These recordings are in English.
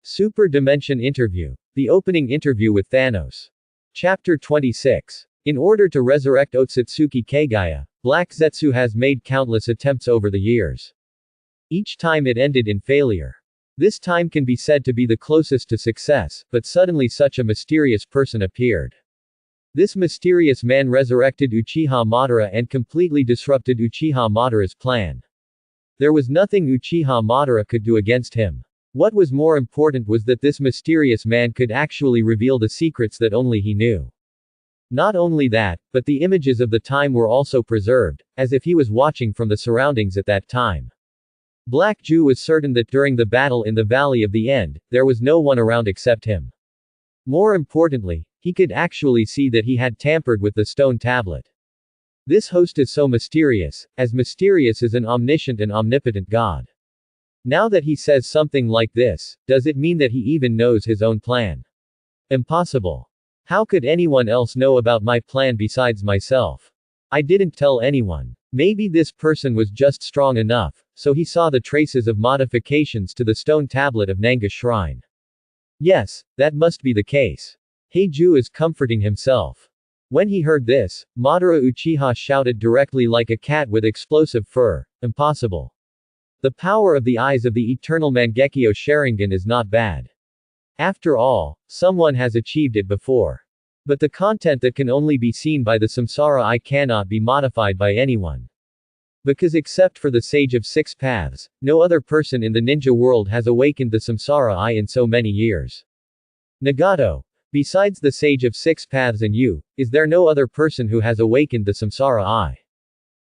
Super Dimension Interview. The opening interview with Thanos. Chapter 26. In order to resurrect Otsutsuki Kagaya, Black Zetsu has made countless attempts over the years. Each time it ended in failure. This time can be said to be the closest to success, but suddenly such a mysterious person appeared. This mysterious man resurrected Uchiha Madara and completely disrupted Uchiha Madara's plan. There was nothing Uchiha Madara could do against him. What was more important was that this mysterious man could actually reveal the secrets that only he knew. Not only that, but the images of the time were also preserved, as if he was watching from the surroundings at that time. Black Jew was certain that during the battle in the Valley of the End, there was no one around except him. More importantly, he could actually see that he had tampered with the stone tablet. This host is so mysterious as an omniscient and omnipotent God. Now that he says something like this, does it mean that he even knows his own plan? Impossible. How could anyone else know about my plan besides myself? I didn't tell anyone. Maybe this person was just strong enough, so he saw the traces of modifications to the stone tablet of Nanga's shrine. Yes, that must be the case. Heiju is comforting himself. When he heard this, Madara Uchiha shouted directly like a cat with explosive fur, impossible. The power of the eyes of the eternal Mangekyo Sharingan is not bad. After all, someone has achieved it before. But the content that can only be seen by the Samsara Eye cannot be modified by anyone. Because except for the Sage of Six Paths, no other person in the ninja world has awakened the Samsara Eye in so many years. Nagato, besides the Sage of Six Paths and you, is there no other person who has awakened the Samsara Eye?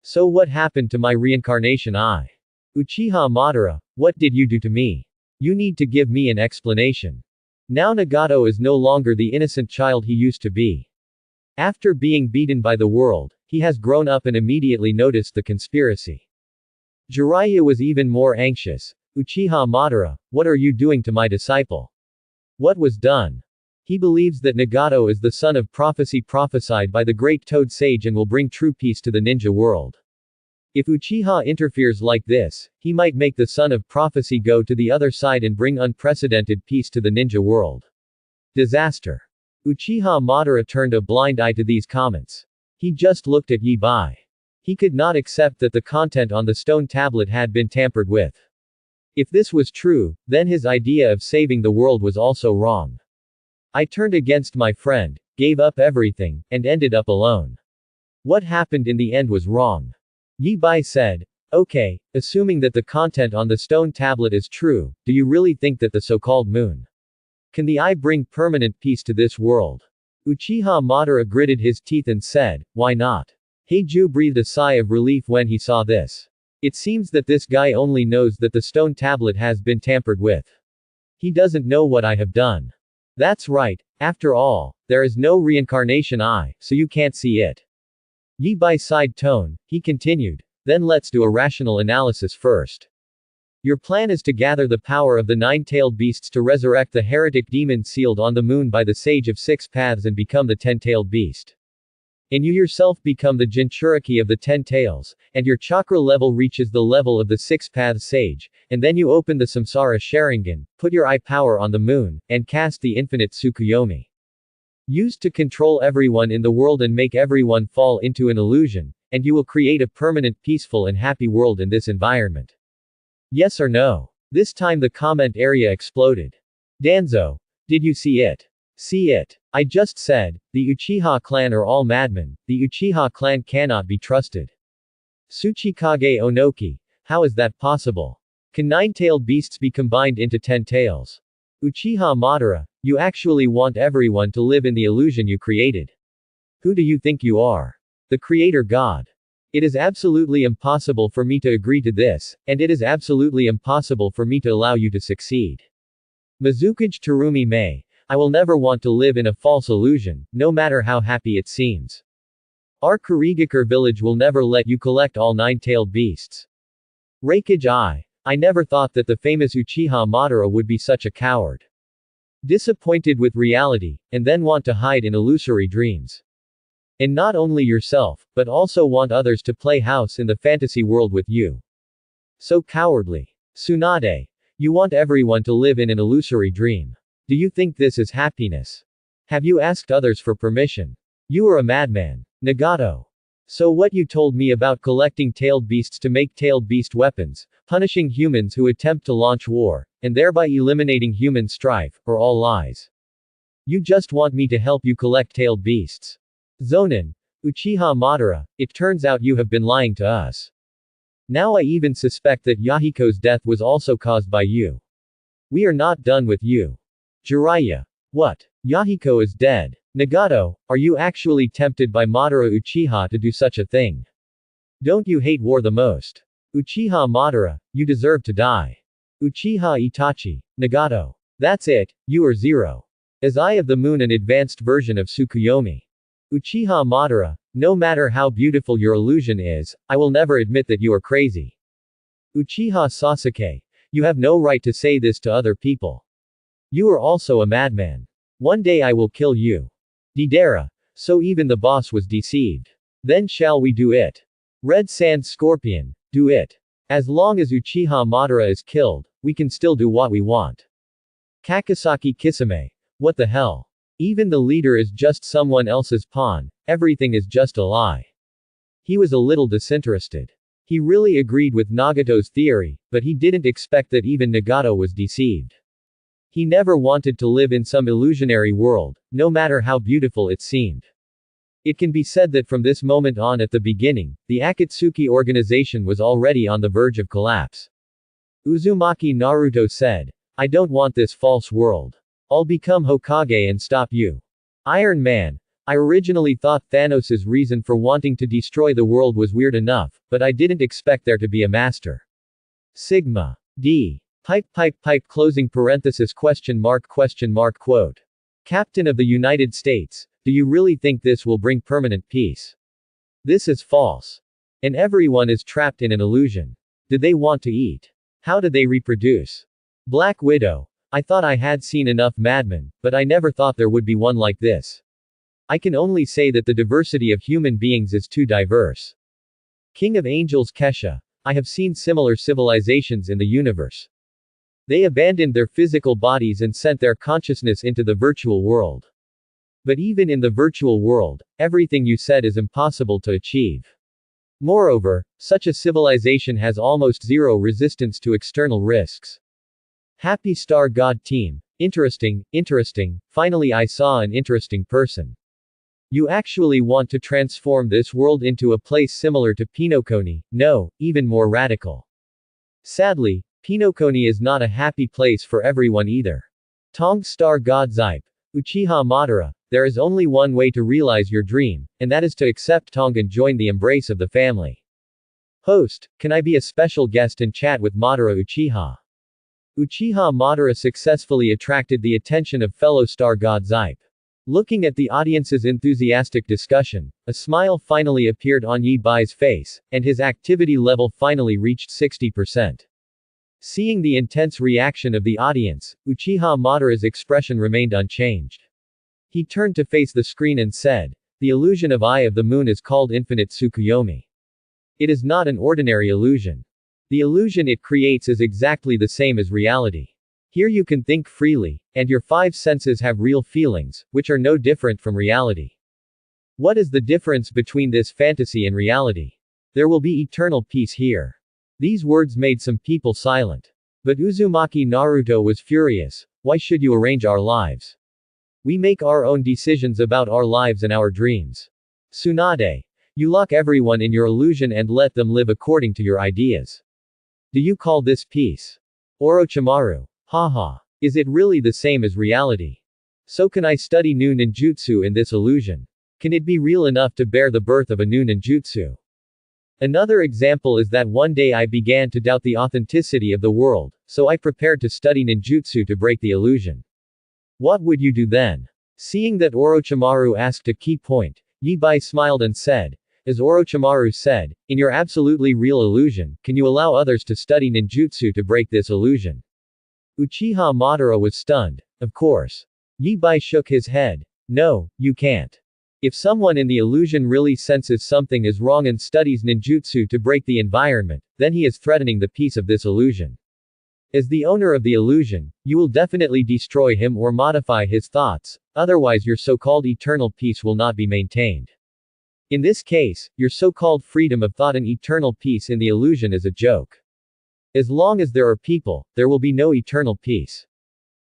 So what happened to my reincarnation eye? Uchiha Madara, what did you do to me? You need to give me an explanation. Now Nagato is no longer the innocent child he used to be. After being beaten by the world, he has grown up and immediately noticed the conspiracy. Jiraiya was even more anxious. Uchiha Madara, what are you doing to my disciple? What was done? He believes that Nagato is the son of prophecy prophesied by the great Toad Sage and will bring true peace to the ninja world. If Uchiha interferes like this, he might make the son of prophecy go to the other side and bring unprecedented peace to the ninja world. Disaster. Uchiha Madara turned a blind eye to these comments. He just looked at Yi Bai. He could not accept that the content on the stone tablet had been tampered with. If this was true, then his idea of saving the world was also wrong. I turned against my friend, gave up everything, and ended up alone. What happened in the end was wrong. Yi Bai said, okay, assuming that the content on the stone tablet is true, do you really think that the so-called moon can the eye bring permanent peace to this world? Uchiha Madara gritted his teeth and said, why not? Heiju breathed a sigh of relief when he saw this. It seems that this guy only knows that the stone tablet has been tampered with. He doesn't know what I have done. That's right, after all, there is no reincarnation eye, so you can't see it. Yi Bai sighed tone, he continued, then let's do a rational analysis first. Your plan is to gather the power of the nine-tailed beasts to resurrect the heretic demon sealed on the moon by the Sage of Six Paths and become the ten-tailed beast. And you yourself become the Jinchuriki of the ten tails, and your chakra level reaches the level of the Six Paths Sage, and then you open the Samsara Sharingan, put your eye power on the moon, and cast the infinite Tsukuyomi. Used to control everyone in the world and make everyone fall into an illusion, and you will create a permanent peaceful and happy world in this environment. Yes or no? This time the comment area exploded. Danzo. Did you see it? See it. I just said, the Uchiha clan are all madmen, the Uchiha clan cannot be trusted. Tsuchikage Onoki. How is that possible? Can nine-tailed beasts be combined into 10 tails? Uchiha Madara, you actually want everyone to live in the illusion you created. Who do you think you are? The creator god. It is absolutely impossible for me to agree to this, and it is absolutely impossible for me to allow you to succeed. Mizukage Terumi Mei. I will never want to live in a false illusion, no matter how happy it seems. Our Kurigakure village will never let you collect all nine-tailed beasts. Reikage I never thought that the famous Uchiha Madara would be such a coward. Disappointed with reality, and then want to hide in illusory dreams. And not only yourself, but also want others to play house in the fantasy world with you. So cowardly. Tsunade. You want everyone to live in an illusory dream. Do you think this is happiness? Have you asked others for permission? You are a madman. Nagato. So what you told me about collecting tailed beasts to make tailed beast weapons, punishing humans who attempt to launch war, and thereby eliminating human strife, are all lies. You just want me to help you collect tailed beasts. Zonin. Uchiha Madara, it turns out you have been lying to us. Now I even suspect that Yahiko's death was also caused by you. We are not done with you. Jiraiya. What? Yahiko is dead. Nagato, are you actually tempted by Madara Uchiha to do such a thing? Don't you hate war the most? Uchiha Madara, you deserve to die. Uchiha Itachi. Nagato. That's it, you are zero. As Eye of the Moon, an advanced version of Tsukuyomi. Uchiha Madara, no matter how beautiful your illusion is, I will never admit that you are crazy. Uchiha Sasuke. You have no right to say this to other people. You are also a madman. One day I will kill you. Deidara. So even the boss was deceived. Then shall we do it? Red Sand Scorpion. Do it. As long as Uchiha Madara is killed, we can still do what we want. Kakasaki Kisame. What the hell? Even the leader is just someone else's pawn, everything is just a lie. He was a little disinterested. He really agreed with Nagato's theory, but he didn't expect that even Nagato was deceived. He never wanted to live in some illusionary world, no matter how beautiful it seemed. It can be said that from this moment on at the beginning, the Akatsuki organization was already on the verge of collapse. Uzumaki Naruto said, I don't want this false world. I'll become Hokage and stop you. Iron Man. I originally thought Thanos' reason for wanting to destroy the world was weird enough, but I didn't expect there to be a master. Sigma. D. Pipe closing parenthesis question mark quote. Captain of the United States, do you really think this will bring permanent peace? This is false. And everyone is trapped in an illusion. Did they want to eat? How did they reproduce? Black Widow. I thought I had seen enough madmen, but I never thought there would be one like this. I can only say that the diversity of human beings is too diverse. King of Angels Kesha. I have seen similar civilizations in the universe. They abandoned their physical bodies and sent their consciousness into the virtual world. But even in the virtual world, everything you said is impossible to achieve. Moreover, such a civilization has almost zero resistance to external risks. Happy Star God Team. Interesting, finally I saw an interesting person. You actually want to transform this world into a place similar to Pinokoni, no, even more radical. Sadly, Pinokoni is not a happy place for everyone either. Tong Star God Zipe. Uchiha Madara, there is only one way to realize your dream, and that is to accept Tong and join the embrace of the family. Host, can I be a special guest and chat with Madara Uchiha? Uchiha Madara successfully attracted the attention of fellow Star God Zipe. Looking at the audience's enthusiastic discussion, a smile finally appeared on Yi Bai's face, and his activity level finally reached 60%. Seeing the intense reaction of the audience, Uchiha Madara's expression remained unchanged. He turned to face the screen and said, the illusion of Eye of the Moon is called Infinite Tsukuyomi. It is not an ordinary illusion. The illusion it creates is exactly the same as reality. Here you can think freely, and your five senses have real feelings, which are no different from reality. What is the difference between this fantasy and reality? There will be eternal peace here. These words made some people silent. But Uzumaki Naruto was furious. Why should you arrange our lives? We make our own decisions about our lives and our dreams. Tsunade. You lock everyone in your illusion and let them live according to your ideas. Do you call this peace? Orochimaru. Haha. Is it really the same as reality? So can I study new ninjutsu in this illusion? Can it be real enough to bear the birth of a new ninjutsu? Another example is that one day I began to doubt the authenticity of the world, so I prepared to study ninjutsu to break the illusion. What would you do then? Seeing that Orochimaru asked a key point, Yi Bai smiled and said, as Orochimaru said, in your absolutely real illusion, can you allow others to study ninjutsu to break this illusion? Uchiha Madara was stunned. Of course. Yi Bai shook his head. No, you can't. If someone in the illusion really senses something is wrong and studies ninjutsu to break the environment, then he is threatening the peace of this illusion. As the owner of the illusion, you will definitely destroy him or modify his thoughts, otherwise your so-called eternal peace will not be maintained. In this case, your so-called freedom of thought and eternal peace in the illusion is a joke. As long as there are people, there will be no eternal peace.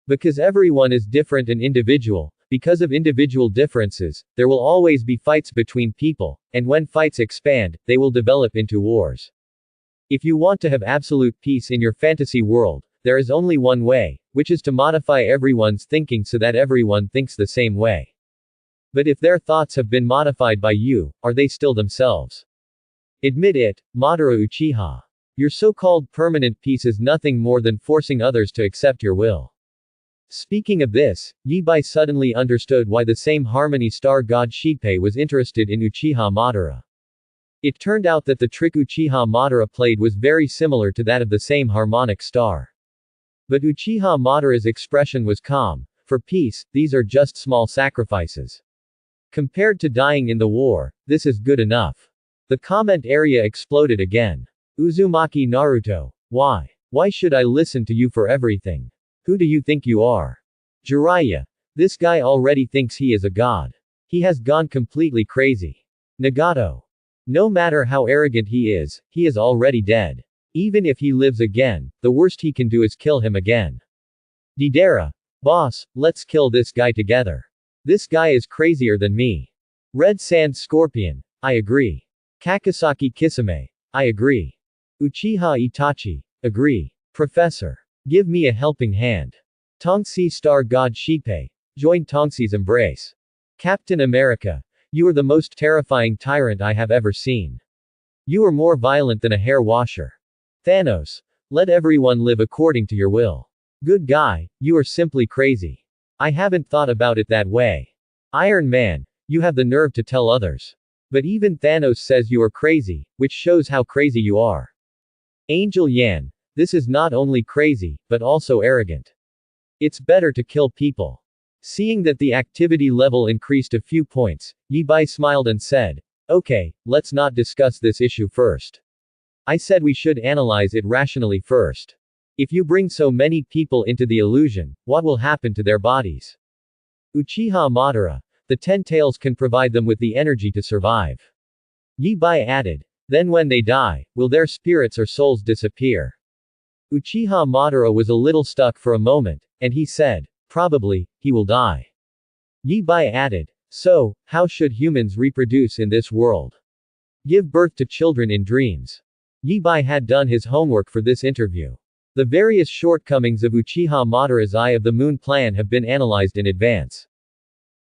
Because everyone is different and individual, because of individual differences, there will always be fights between people, and when fights expand, they will develop into wars. If you want to have absolute peace in your fantasy world, there is only one way, which is to modify everyone's thinking so that everyone thinks the same way. But if their thoughts have been modified by you, are they still themselves? Admit it, Madara Uchiha. Your so-called permanent peace is nothing more than forcing others to accept your will. Speaking of this, Yibai suddenly understood why the same Harmony Star God Shipei was interested in Uchiha Madara. It turned out that the trick Uchiha Madara played was very similar to that of the same harmonic star. But Uchiha Madara's expression was calm. For peace, these are just small sacrifices. Compared to dying in the war, this is good enough. The comment area exploded again. Uzumaki Naruto. Why? Why should I listen to you for everything? Who do you think you are? Jiraiya. This guy already thinks he is a god. He has gone completely crazy. Nagato. No matter how arrogant he is already dead. Even if he lives again, the worst he can do is kill him again. Deidara. Boss, let's kill this guy together. This guy is crazier than me. Red Sand Scorpion. I agree. Kakasaki Kisame. I agree. Uchiha Itachi. Agree. Professor. Give me a helping hand. Tongsi Star God Shipei. Join Tongsi's embrace. Captain America. You are the most terrifying tyrant I have ever seen. You are more violent than a hair washer. Thanos. Let everyone live according to your will. Good guy, you are simply crazy. I haven't thought about it that way. Iron Man. You have the nerve to tell others. But even Thanos says you are crazy, which shows how crazy you are. Angel Yan. This is not only crazy, but also arrogant. It's better to kill people. Seeing that the activity level increased a few points, Yibai smiled and said, okay, let's not discuss this issue first. I said we should analyze it rationally first. If you bring so many people into the illusion, what will happen to their bodies? Uchiha Madara. The 10 tails can provide them with the energy to survive. Yibai added. Then when they die, will their spirits or souls disappear? Uchiha Madara was a little stuck for a moment, and he said, probably, he will die. Yibai added, so, how should humans reproduce in this world? Give birth to children in dreams. Yibai had done his homework for this interview. The various shortcomings of Uchiha Madara's Eye of the Moon plan have been analyzed in advance.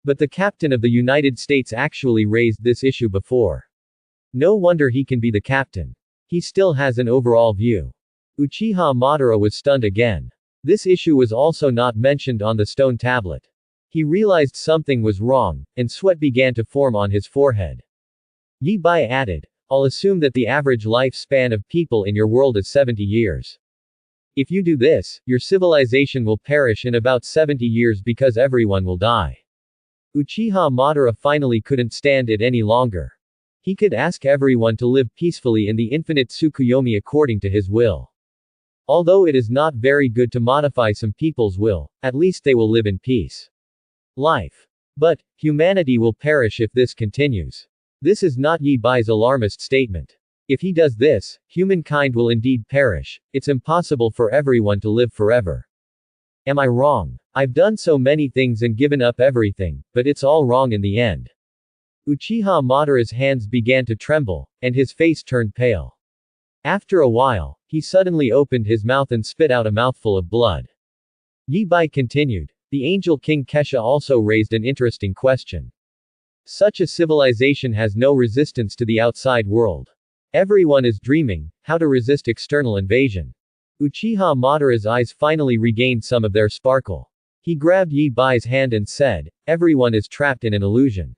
But the captain of the United States actually raised this issue before. No wonder he can be the captain. He still has an overall view. Uchiha Madara was stunned again. This issue was also not mentioned on the stone tablet. He realized something was wrong, and sweat began to form on his forehead. Yibai added, I'll assume that the average lifespan of people in your world is 70 years. If you do this, your civilization will perish in about 70 years because everyone will die. Uchiha Madara finally couldn't stand it any longer. He could ask everyone to live peacefully in the infinite Tsukuyomi according to his will. Although it is not very good to modify some people's will, at least they will live in peace. Life. But, humanity will perish if this continues. This is not Yibai's alarmist statement. If he does this, humankind will indeed perish. It's impossible for everyone to live forever. Am I wrong? I've done so many things and given up everything, but it's all wrong in the end. Uchiha Madara's hands began to tremble, and his face turned pale. After a while, he suddenly opened his mouth and spit out a mouthful of blood. Yibai continued. The Angel King Kesha also raised an interesting question. Such a civilization has no resistance to the outside world. Everyone is dreaming how to resist external invasion. Uchiha Madara's eyes finally regained some of their sparkle. He grabbed Yibai's hand and said, everyone is trapped in an illusion.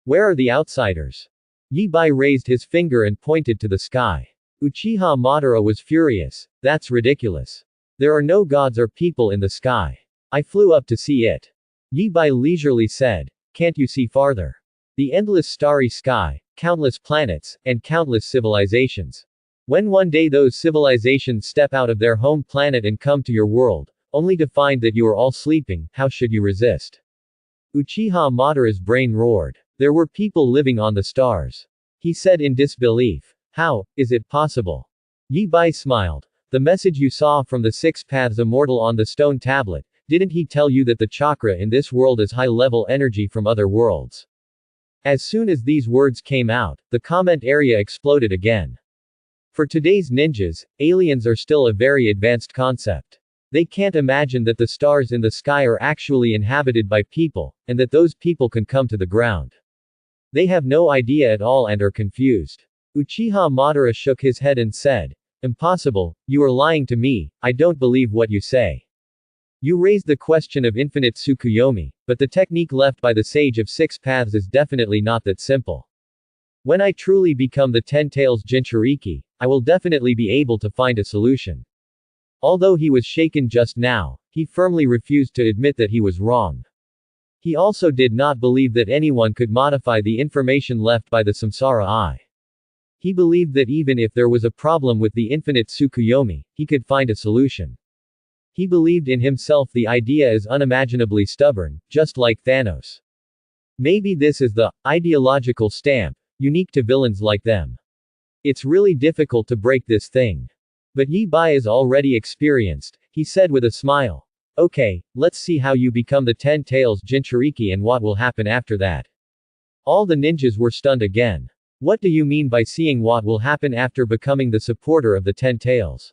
Where are the outsiders? Yibai raised his finger and pointed to the sky. Uchiha Madara was furious. That's ridiculous. There are no gods or people in the sky. I flew up to see it. Yibai leisurely said, can't you see farther? The endless starry sky, countless planets, and countless civilizations. When one day those civilizations step out of their home planet and come to your world, only to find that you are all sleeping, how should you resist? Uchiha Madara's brain roared. There were people living on the stars. He said in disbelief. How is it possible? Yi Bai smiled. The message you saw from the six paths immortal on the stone tablet, didn't he tell you that the chakra in this world is high-level energy from other worlds? As soon as these words came out, the comment area exploded again. For today's ninjas, aliens are still a very advanced concept. They can't imagine that the stars in the sky are actually inhabited by people, and that those people can come to the ground. They have no idea at all and are confused. Uchiha Madara shook his head and said, Impossible, you are lying to me, I don't believe what you say. You raised the question of infinite Tsukuyomi, but the technique left by the Sage of Six Paths is definitely not that simple. When I truly become the Ten Tails Jinchuriki, I will definitely be able to find a solution. Although he was shaken just now, he firmly refused to admit that he was wrong. He also did not believe that anyone could modify the information left by the Samsara Eye. He believed that even if there was a problem with the infinite Tsukuyomi, he could find a solution. He believed in himself. The idea is unimaginably stubborn, just like Thanos. Maybe this is the ideological stamp, unique to villains like them. It's really difficult to break this thing. But Yi Bai is already experienced, he said with a smile. Okay, let's see how you become the Ten Tails Jinchuriki and what will happen after that. All the ninjas were stunned again. What do you mean by seeing what will happen after becoming the supporter of the Ten Tails?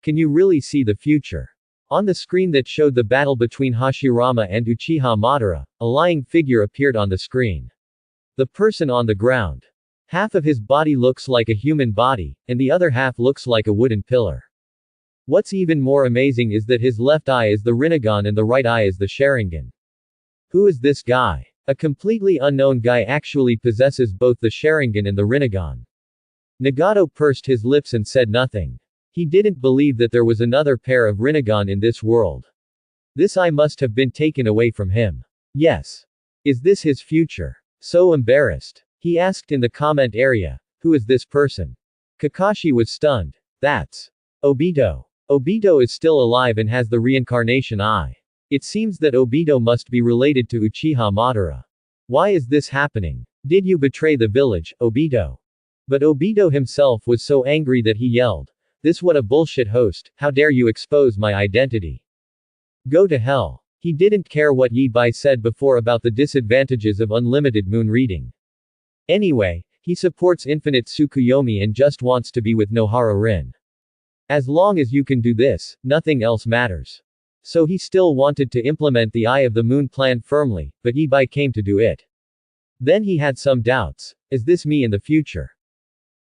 Can you really see the future? On the screen that showed the battle between Hashirama and Uchiha Madara, a lying figure appeared on the screen. The person on the ground. Half of his body looks like a human body, and the other half looks like a wooden pillar. What's even more amazing is that his left eye is the Rinnegan and the right eye is the Sharingan. Who is this guy? A completely unknown guy actually possesses both the Sharingan and the Rinnegan. Nagato pursed his lips and said nothing. He didn't believe that there was another pair of Rinnegan in this world. This eye must have been taken away from him. Yes. Is this his future? So embarrassed. He asked in the comment area, who is this person? Kakashi was stunned. That's Obito. Obito is still alive and has the reincarnation eye. It seems that Obito must be related to Uchiha Madara. Why is this happening? Did you betray the village, Obito? But Obito himself was so angry that he yelled. This what a bullshit host, how dare you expose my identity? Go to hell. He didn't care what Yi Bai said before about the disadvantages of unlimited moon reading. Anyway, he supports infinite Tsukuyomi and just wants to be with Nohara Rin. As long as you can do this, nothing else matters. So he still wanted to implement the Eye of the Moon plan firmly, but Yi Bai came to do it. Then he had some doubts. Is this me in the future?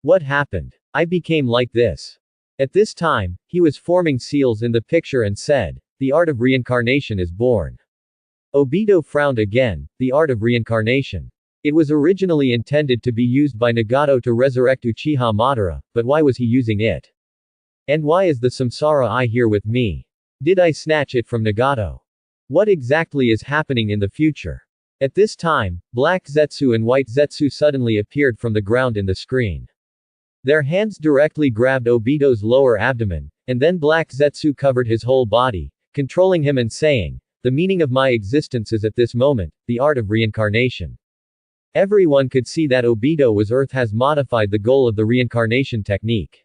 What happened? I became like this. At this time, he was forming seals in the picture and said, the art of reincarnation is born. Obito frowned again. The art of reincarnation. It was originally intended to be used by Nagato to resurrect Uchiha Madara, but why was he using it? And why is the Samsara Eye here with me? Did I snatch it from Nagato? What exactly is happening in the future? At this time, Black Zetsu and White Zetsu suddenly appeared from the ground in the screen. Their hands directly grabbed Obito's lower abdomen, and then Black Zetsu covered his whole body, controlling him and saying, the meaning of my existence is at this moment, the art of reincarnation. Everyone could see that Obito was Earth has modified the goal of the reincarnation technique.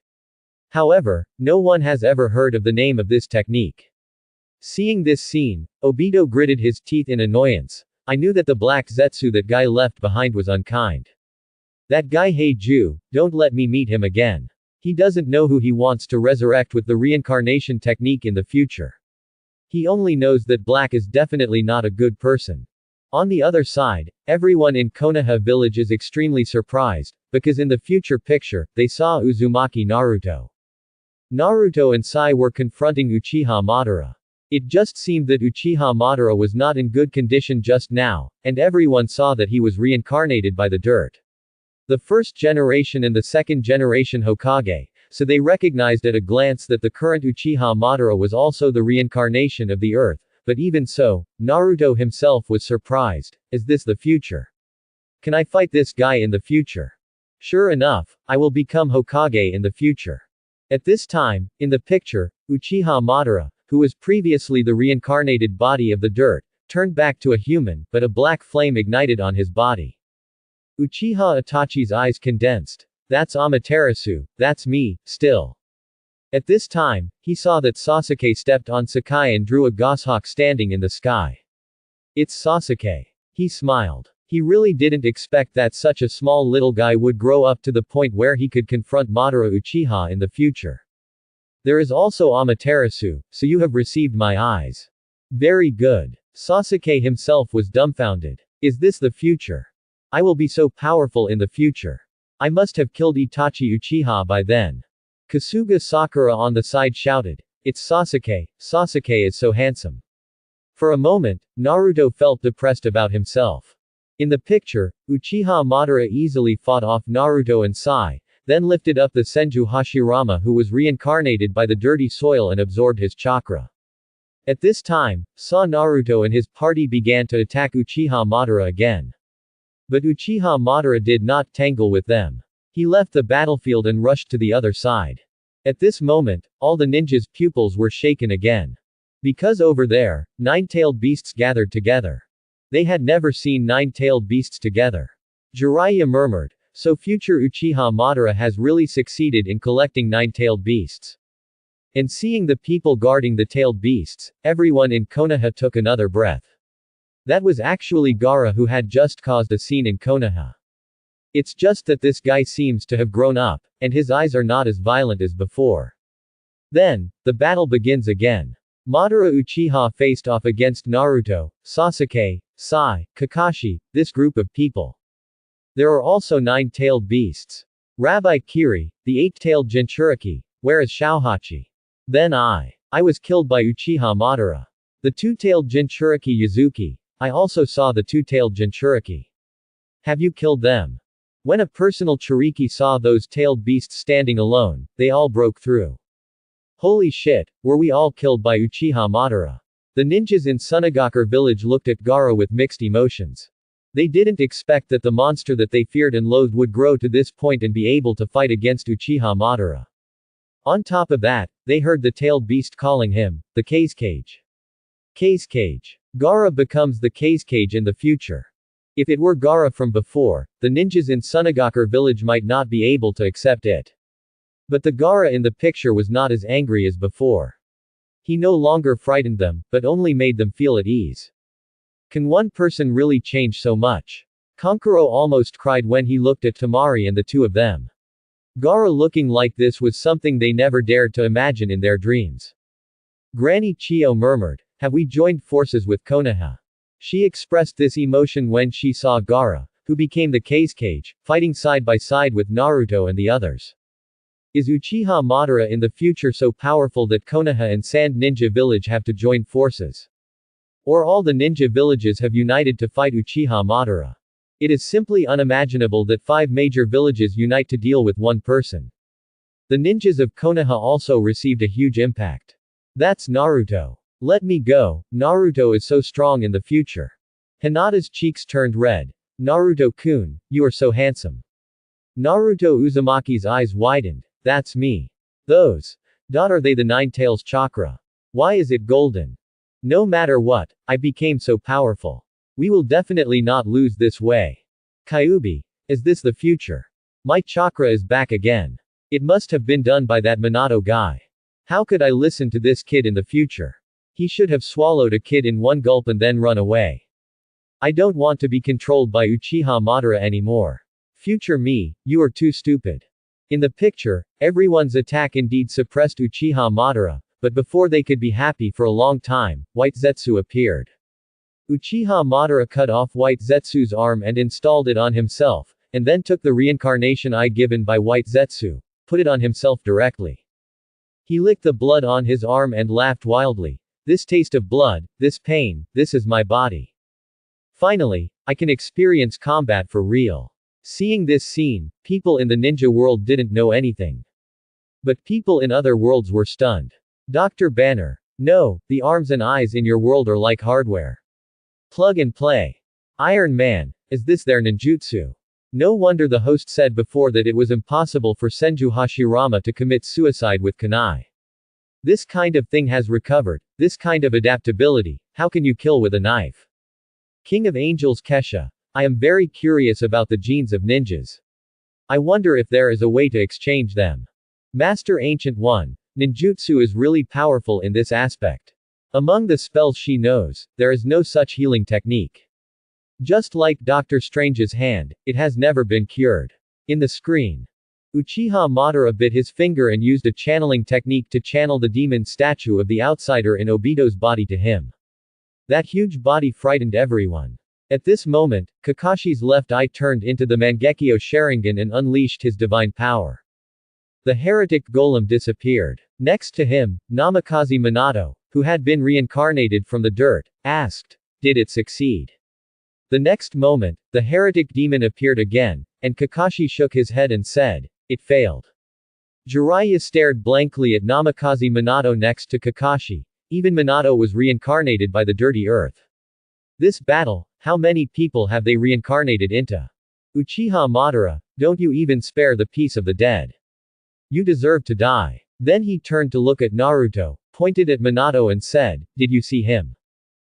However, no one has ever heard of the name of this technique. Seeing this scene, Obito gritted his teeth in annoyance. I knew that the Black Zetsu that guy left behind was unkind. That guy Heiju, don't let me meet him again. He doesn't know who he wants to resurrect with the reincarnation technique in the future. He only knows that Black is definitely not a good person. On the other side, everyone in Konoha village is extremely surprised, because in the future picture, they saw Uzumaki Naruto. Naruto and Sai were confronting Uchiha Madara. It just seemed that Uchiha Madara was not in good condition just now, and everyone saw that he was reincarnated by the dirt. The first generation and the second generation Hokage, so they recognized at a glance that the current Uchiha Madara was also the reincarnation of the earth. But even so, Naruto himself was surprised. Is this the future? Can I fight this guy in the future? Sure enough, I will become Hokage in the future. At this time, in the picture, Uchiha Madara, who was previously the reincarnated body of the dirt, turned back to a human, but a black flame ignited on his body. Uchiha Itachi's eyes condensed. That's Amaterasu, that's me, still. At this time, he saw that Sasuke stepped on Sakai and drew a goshawk standing in the sky. It's Sasuke. He smiled. He really didn't expect that such a small little guy would grow up to the point where he could confront Madara Uchiha in the future. There is also Amaterasu, so you have received my eyes. Very good. Sasuke himself was dumbfounded. Is this the future? I will be so powerful in the future. I must have killed Itachi Uchiha by then. Kasuga Sakura on the side shouted, "It's Sasuke, Sasuke is so handsome." For a moment, Naruto felt depressed about himself. In the picture, Uchiha Madara easily fought off Naruto and Sai, then lifted up the Senju Hashirama who was reincarnated by the dirty soil and absorbed his chakra. At this time, Naruto and his party began to attack Uchiha Madara again. But Uchiha Madara did not tangle with them. He left the battlefield and rushed to the other side. At this moment, all the ninjas' pupils were shaken again. Because over there, nine-tailed beasts gathered together. They had never seen nine-tailed beasts together. Jiraiya murmured, so future Uchiha Madara has really succeeded in collecting nine-tailed beasts. And seeing the people guarding the tailed beasts, everyone in Konoha took another breath. That was actually Gaara who had just caused a scene in Konoha. It's just that this guy seems to have grown up, and his eyes are not as violent as before. Then, the battle begins again. Madara Uchiha faced off against Naruto, Sasuke, Sai, Kakashi, this group of people. There are also nine-tailed beasts. Rabbi Kiri, the eight-tailed Jinchuriki, where is Shaohachi? Then I was killed by Uchiha Madara. The two-tailed Jinchuriki Yazuki. I also saw the two-tailed Jinchuriki. Have you killed them? When a personal Chiriki saw those tailed beasts standing alone, they all broke through. Holy shit, were we all killed by Uchiha Madara? The ninjas in Sunagakure village looked at Gaara with mixed emotions. They didn't expect that the monster that they feared and loathed would grow to this point and be able to fight against Uchiha Madara. On top of that, they heard the tailed beast calling him, the Case Cage. Case Cage. Gaara becomes the Case Cage in the future. If it were Gaara from before, the ninjas in Sunagakure village might not be able to accept it. But the Gaara in the picture was not as angry as before. He no longer frightened them, but only made them feel at ease. Can one person really change so much? Kankuro almost cried when he looked at Tamari and the two of them. Gaara looking like this was something they never dared to imagine in their dreams. Granny Chio murmured, "Have we joined forces with Konoha?" She expressed this emotion when she saw Gaara, who became the Case Cage, fighting side by side with Naruto and the others. Is Uchiha Madara in the future so powerful that Konoha and Sand Ninja Village have to join forces? Or all the ninja villages have united to fight Uchiha Madara? It is simply unimaginable that 5 major villages unite to deal with one person. The ninjas of Konoha also received a huge impact. That's Naruto. Let me go, Naruto is so strong in the future. Hinata's cheeks turned red. Naruto-kun, you are so handsome. Naruto Uzumaki's eyes widened. That's me. Those. Are they the Nine Tails chakra? Why is it golden? No matter what, I became so powerful. We will definitely not lose this way. Kyuubi. Is this the future? My chakra is back again. It must have been done by that Minato guy. How could I listen to this kid in the future? He should have swallowed a kid in one gulp and then run away. I don't want to be controlled by Uchiha Madara anymore. Future me, you are too stupid. In the picture, everyone's attack indeed suppressed Uchiha Madara, but before they could be happy for a long time, White Zetsu appeared. Uchiha Madara cut off White Zetsu's arm and installed it on himself, and then took the reincarnation eye given by White Zetsu, put it on himself directly. He licked the blood on his arm and laughed wildly. This taste of blood, this pain, this is my body. Finally, I can experience combat for real. Seeing this scene, people in the ninja world didn't know anything. But people in other worlds were stunned. Dr. Banner. No, the arms and eyes in your world are like hardware. Plug and play. Iron Man. Is this their ninjutsu? No wonder the host said before that it was impossible for Senju Hashirama to commit suicide with kunai. This kind of thing has recovered, this kind of adaptability, how can you kill with a knife? King of Angels Kesha. I am very curious about the genes of ninjas. I wonder if there is a way to exchange them. Master Ancient One. Ninjutsu is really powerful in this aspect. Among the spells she knows, there is no such healing technique. Just like Doctor Strange's hand, it has never been cured. In the screen, Uchiha Madara bit his finger and used a channeling technique to channel the demon statue of the outsider in Obito's body to him. That huge body frightened everyone. At this moment, Kakashi's left eye turned into the Mangekyo Sharingan and unleashed his divine power. The heretic golem disappeared. Next to him, Namikaze Minato, who had been reincarnated from the dirt, asked, "Did it succeed?" The next moment, the heretic demon appeared again, and Kakashi shook his head and said, "It failed." Jiraiya stared blankly at Namikaze Minato next to Kakashi. Even Minato was reincarnated by the dirty earth. This battle, how many people have they reincarnated into? Uchiha Madara, don't you even spare the peace of the dead. You deserve to die. Then he turned to look at Naruto, pointed at Minato and said, "Did you see him?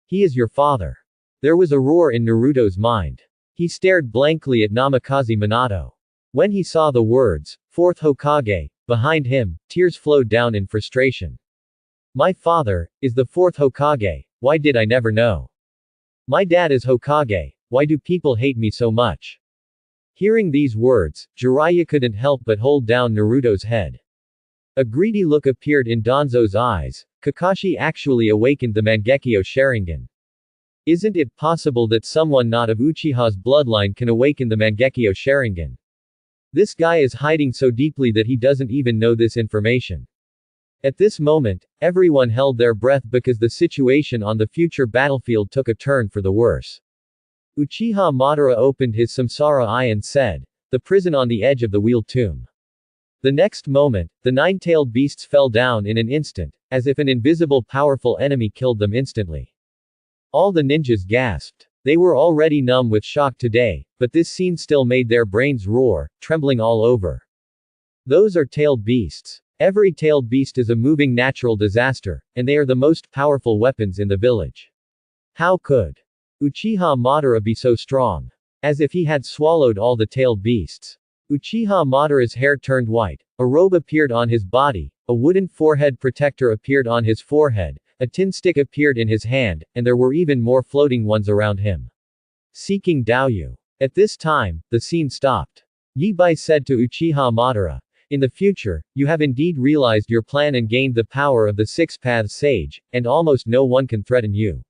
He is your father." There was a roar in Naruto's mind. He stared blankly at Namikaze Minato. When he saw the words, "Fourth Hokage," behind him, tears flowed down in frustration. My father is the fourth Hokage, why did I never know? My dad is Hokage, why do people hate me so much? Hearing these words, Jiraiya couldn't help but hold down Naruto's head. A greedy look appeared in Danzo's eyes. Kakashi actually awakened the Mangekyo Sharingan. Isn't it possible that someone not of Uchiha's bloodline can awaken the Mangekyo Sharingan? This guy is hiding so deeply that he doesn't even know this information. At this moment, everyone held their breath because the situation on the future battlefield took a turn for the worse. Uchiha Madara opened his Samsara eye and said, "The prison on the edge of the wheel tomb." The next moment, the nine-tailed beasts fell down in an instant, as if an invisible powerful enemy killed them instantly. All the ninjas gasped. They were already numb with shock today, but this scene still made their brains roar, trembling all over. Those are tailed beasts. Every tailed beast is a moving natural disaster, and they are the most powerful weapons in the village. How could Uchiha Madara be so strong? As if he had swallowed all the tailed beasts. Uchiha Madara's hair turned white, a robe appeared on his body, a wooden forehead protector appeared on his forehead, a tin stick appeared in his hand, and there were even more floating ones around him. Seeking Daoyu. At this time, the scene stopped. Yibai said to Uchiha Madara, "In the future, you have indeed realized your plan and gained the power of the Six Paths Sage, and almost no one can threaten you.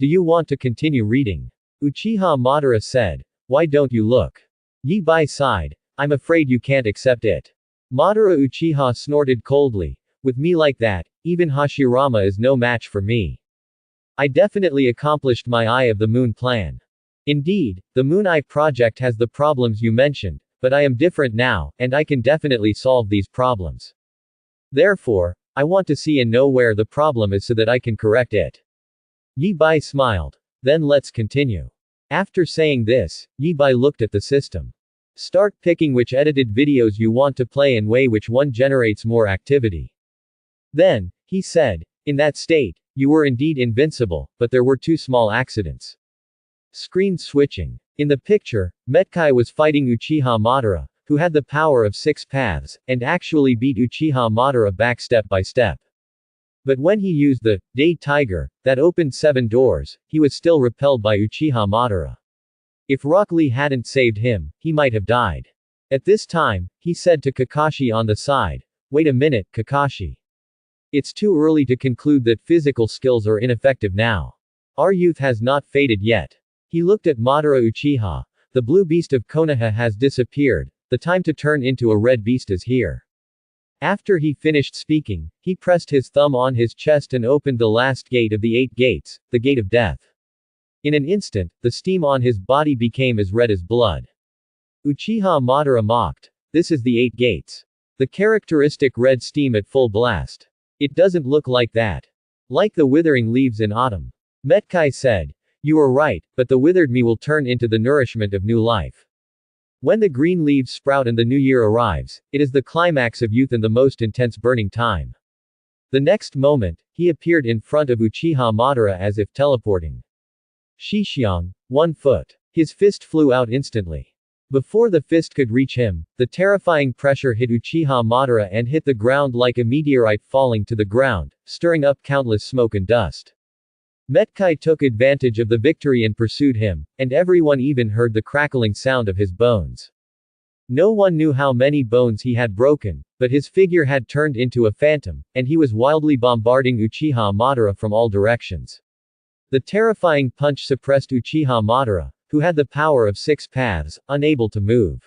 Do you want to continue reading?" Uchiha Madara said, "Why don't you look?" Yibai sighed, "I'm afraid you can't accept it." Madara Uchiha snorted coldly, "With me like that, even Hashirama is no match for me. I definitely accomplished my Eye of the Moon plan. Indeed, the Moon Eye project has the problems you mentioned, but I am different now, and I can definitely solve these problems. Therefore, I want to see and know where the problem is so that I can correct it." Yibai smiled. "Then let's continue." After saying this, Yibai looked at the system. Start picking which edited videos you want to play and weigh which one generates more activity. Then, he said, "In that state, you were indeed invincible, but there were two small accidents." Screen switching. In the picture, Metkai was fighting Uchiha Madara, who had the power of six paths, and actually beat Uchiha Madara back step by step. But when he used the Day Tiger, that opened 7 doors, he was still repelled by Uchiha Madara. If Rock Lee hadn't saved him, he might have died. At this time, he said to Kakashi on the side, "Wait a minute, Kakashi. It's too early to conclude that physical skills are ineffective now. Our youth has not faded yet." He looked at Madara Uchiha. "The blue beast of Konoha has disappeared, the time to turn into a red beast is here." After he finished speaking, he pressed his thumb on his chest and opened the last gate of the 8 gates, the gate of death. In an instant, the steam on his body became as red as blood. Uchiha Madara mocked. "This is the 8 gates. The characteristic red steam at full blast. It doesn't look like that. Like the withering leaves in autumn." Metkai said, "You are right, but the withered me will turn into the nourishment of new life." When the green leaves sprout and the new year arrives, it is the climax of youth and the most intense burning time. The next moment, he appeared in front of Uchiha Madara as if teleporting. Shixiang, 1 foot. His fist flew out instantly. Before the fist could reach him, the terrifying pressure hit Uchiha Madara and hit the ground like a meteorite falling to the ground, stirring up countless smoke and dust. Metkai took advantage of the victory and pursued him, and everyone even heard the crackling sound of his bones. No one knew how many bones he had broken, but his figure had turned into a phantom, and he was wildly bombarding Uchiha Madara from all directions. The terrifying punch suppressed Uchiha Madara, who had the power of 6 paths, unable to move.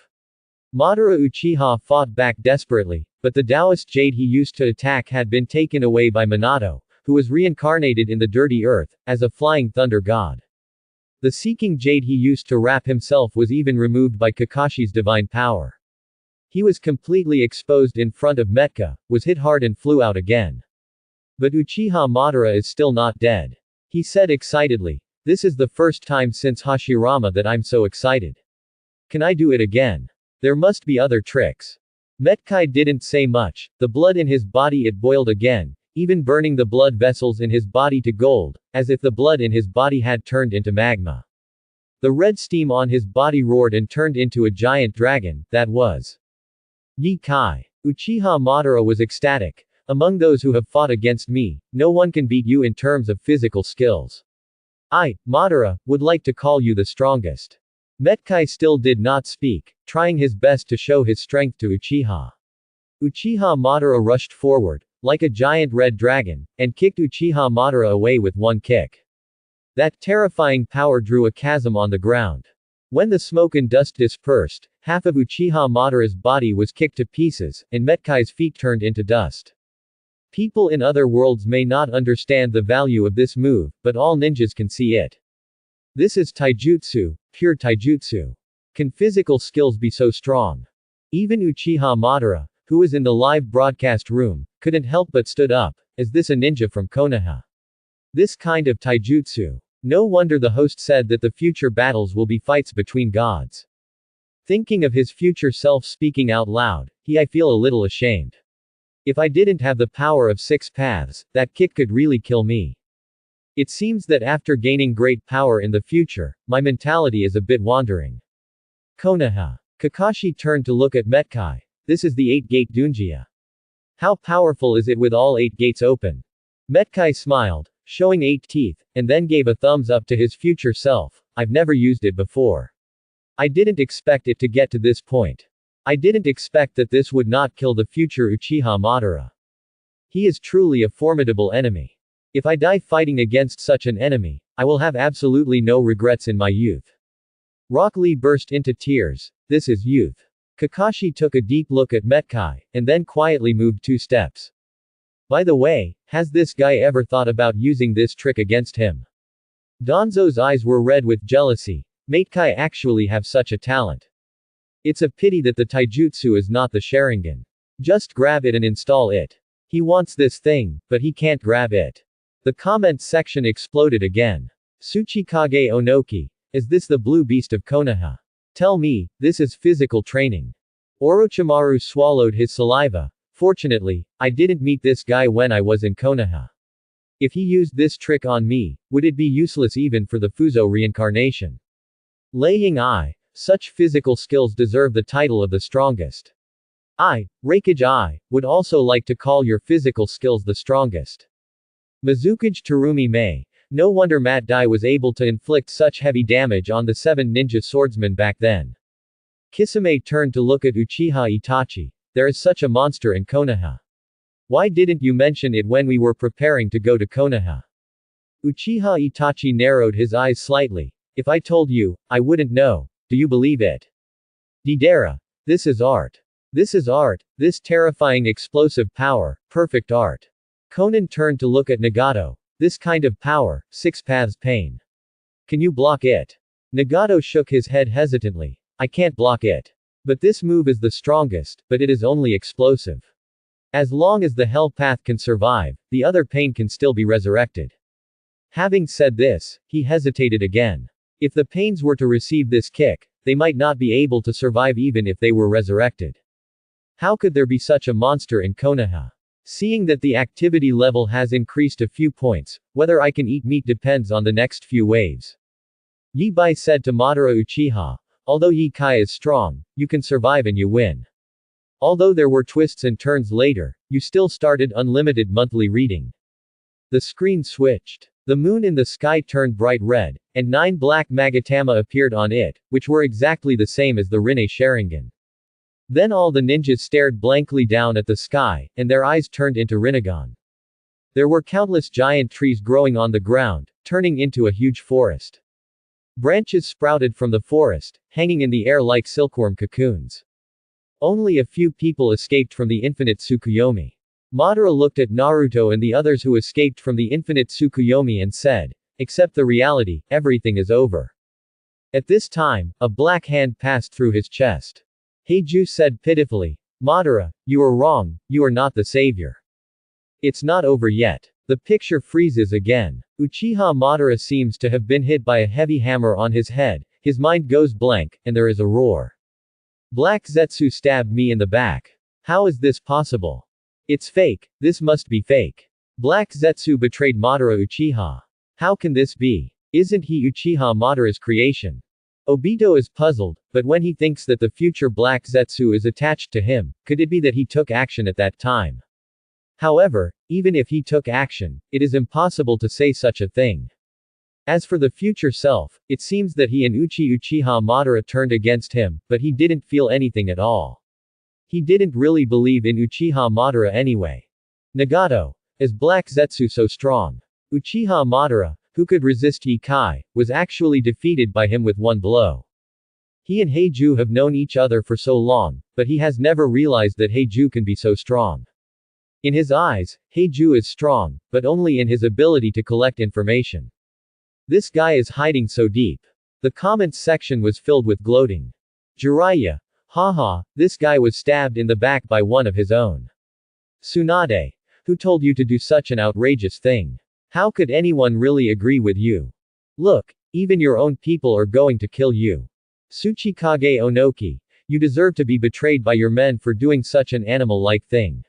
Madara Uchiha fought back desperately, but the Taoist jade he used to attack had been taken away by Minato, who was reincarnated in the dirty earth, as a flying thunder god. The seeking jade he used to wrap himself was even removed by Kakashi's divine power. He was completely exposed in front of Metka, was hit hard and flew out again. But Uchiha Madara is still not dead. He said excitedly, "This is the first time since Hashirama that I'm so excited. Can I do it again? There must be other tricks." Metkai didn't say much, the blood in his body it boiled again, even burning the blood vessels in his body to gold, as if the blood in his body had turned into magma. The red steam on his body roared and turned into a giant dragon, that was Yi Kai. Uchiha Madara was ecstatic. "Among those who have fought against me, no one can beat you in terms of physical skills. I, Madara, would like to call you the strongest." Metkai still did not speak, trying his best to show his strength to Uchiha. Uchiha Madara rushed forward, like a giant red dragon, and kicked Uchiha Madara away with one kick. That terrifying power drew a chasm on the ground. When the smoke and dust dispersed, half of Uchiha Madara's body was kicked to pieces, and Metkai's feet turned into dust. People in other worlds may not understand the value of this move, but all ninjas can see it. This is taijutsu, pure taijutsu. Can physical skills be so strong? Even Uchiha Madara, who was in the live broadcast room, couldn't help but stood up. Is this a ninja from Konoha? This kind of taijutsu. No wonder the host said that the future battles will be fights between gods. Thinking of his future self speaking out loud, I feel a little ashamed. If I didn't have the power of 6 paths, that kick could really kill me. It seems that after gaining great power in the future, my mentality is a bit wandering. Konoha. Kakashi turned to look at Metkai. This is the 8-gate Dunjia. How powerful is it with all 8 gates open? Metkai smiled, showing 8 teeth, and then gave a thumbs up to his future self. I've never used it before. I didn't expect it to get to this point. I didn't expect that this would not kill the future Uchiha Madara. He is truly a formidable enemy. If I die fighting against such an enemy, I will have absolutely no regrets in my youth. Rock Lee burst into tears. This is youth. Kakashi took a deep look at Metkai, and then quietly moved 2 steps. By the way, has this guy ever thought about using this trick against him? Danzo's eyes were red with jealousy. Metkai actually have such a talent. It's a pity that the taijutsu is not the Sharingan. Just grab it and install it. He wants this thing, but he can't grab it. The comments section exploded again. Tsuchikage Onoki. Is this the blue beast of Konoha? Tell me, this is physical training. Orochimaru swallowed his saliva. Fortunately, I didn't meet this guy when I was in Konoha. If he used this trick on me, would it be useless even for the Fuzo reincarnation? Laying I. Such physical skills deserve the title of the strongest. I, Raikage I, would also like to call your physical skills the strongest. Mizukage Terumi Mei. No wonder Mat Dai was able to inflict such heavy damage on the 7 ninja swordsmen back then. Kisame turned to look at Uchiha Itachi. There is such a monster in Konoha. Why didn't you mention it when we were preparing to go to Konoha? Uchiha Itachi narrowed his eyes slightly. If I told you, I wouldn't know. Do you believe it? Deidara. This is art. This is art, this terrifying explosive power, perfect art. Conan turned to look at Nagato. This kind of power, 6 paths pain. Can you block it? Nagato shook his head hesitantly. I can't block it. But this move is the strongest, but it is only explosive. As long as the hell path can survive, the other pain can still be resurrected. Having said this, he hesitated again. If the pains were to receive this kick, they might not be able to survive even if they were resurrected. How could there be such a monster in Konoha? Seeing that the activity level has increased a few points, whether I can eat meat depends on the next few waves. Yi Bai said to Madara Uchiha, although Yi Kai is strong, you can survive and you win. Although there were twists and turns later, you still started unlimited monthly reading. The screen switched. The moon in the sky turned bright red, and 9 black Magatama appeared on it, which were exactly the same as the Rinne Sharingan. Then all the ninjas stared blankly down at the sky, and their eyes turned into Rinnegan. There were countless giant trees growing on the ground, turning into a huge forest. Branches sprouted from the forest, hanging in the air like silkworm cocoons. Only a few people escaped from the infinite Tsukuyomi. Madara looked at Naruto and the others who escaped from the infinite Tsukuyomi and said, "Accept the reality, everything is over." At this time, a black hand passed through his chest. Heiju said pitifully, "Madara, you are wrong, you are not the savior. It's not over yet." The picture freezes again. Uchiha Madara seems to have been hit by a heavy hammer on his head, his mind goes blank, and there is a roar. Black Zetsu stabbed me in the back. How is this possible? It's fake, this must be fake. Black Zetsu betrayed Madara Uchiha. How can this be? Isn't he Uchiha Madara's creation? Obito is puzzled, but when he thinks that the future Black Zetsu is attached to him, could it be that he took action at that time? However, even if he took action, it is impossible to say such a thing. As for the future self, it seems that he and Uchiha Madara turned against him, but he didn't feel anything at all. He didn't really believe in Uchiha Madara anyway. Nagato. Is Black Zetsu so strong? Uchiha Madara, who could resist Yi Kai, was actually defeated by him with one blow. He and Heiju have known each other for so long, but he has never realized that Heiju can be so strong. In his eyes, Heiju is strong, but only in his ability to collect information. This guy is hiding so deep. The comments section was filled with gloating. Jiraiya. Haha, this guy was stabbed in the back by one of his own. Tsunade. Who told you to do such an outrageous thing? How could anyone really agree with you? Look, even your own people are going to kill you. Tsuchikage Onoki. You deserve to be betrayed by your men for doing such an animal-like thing.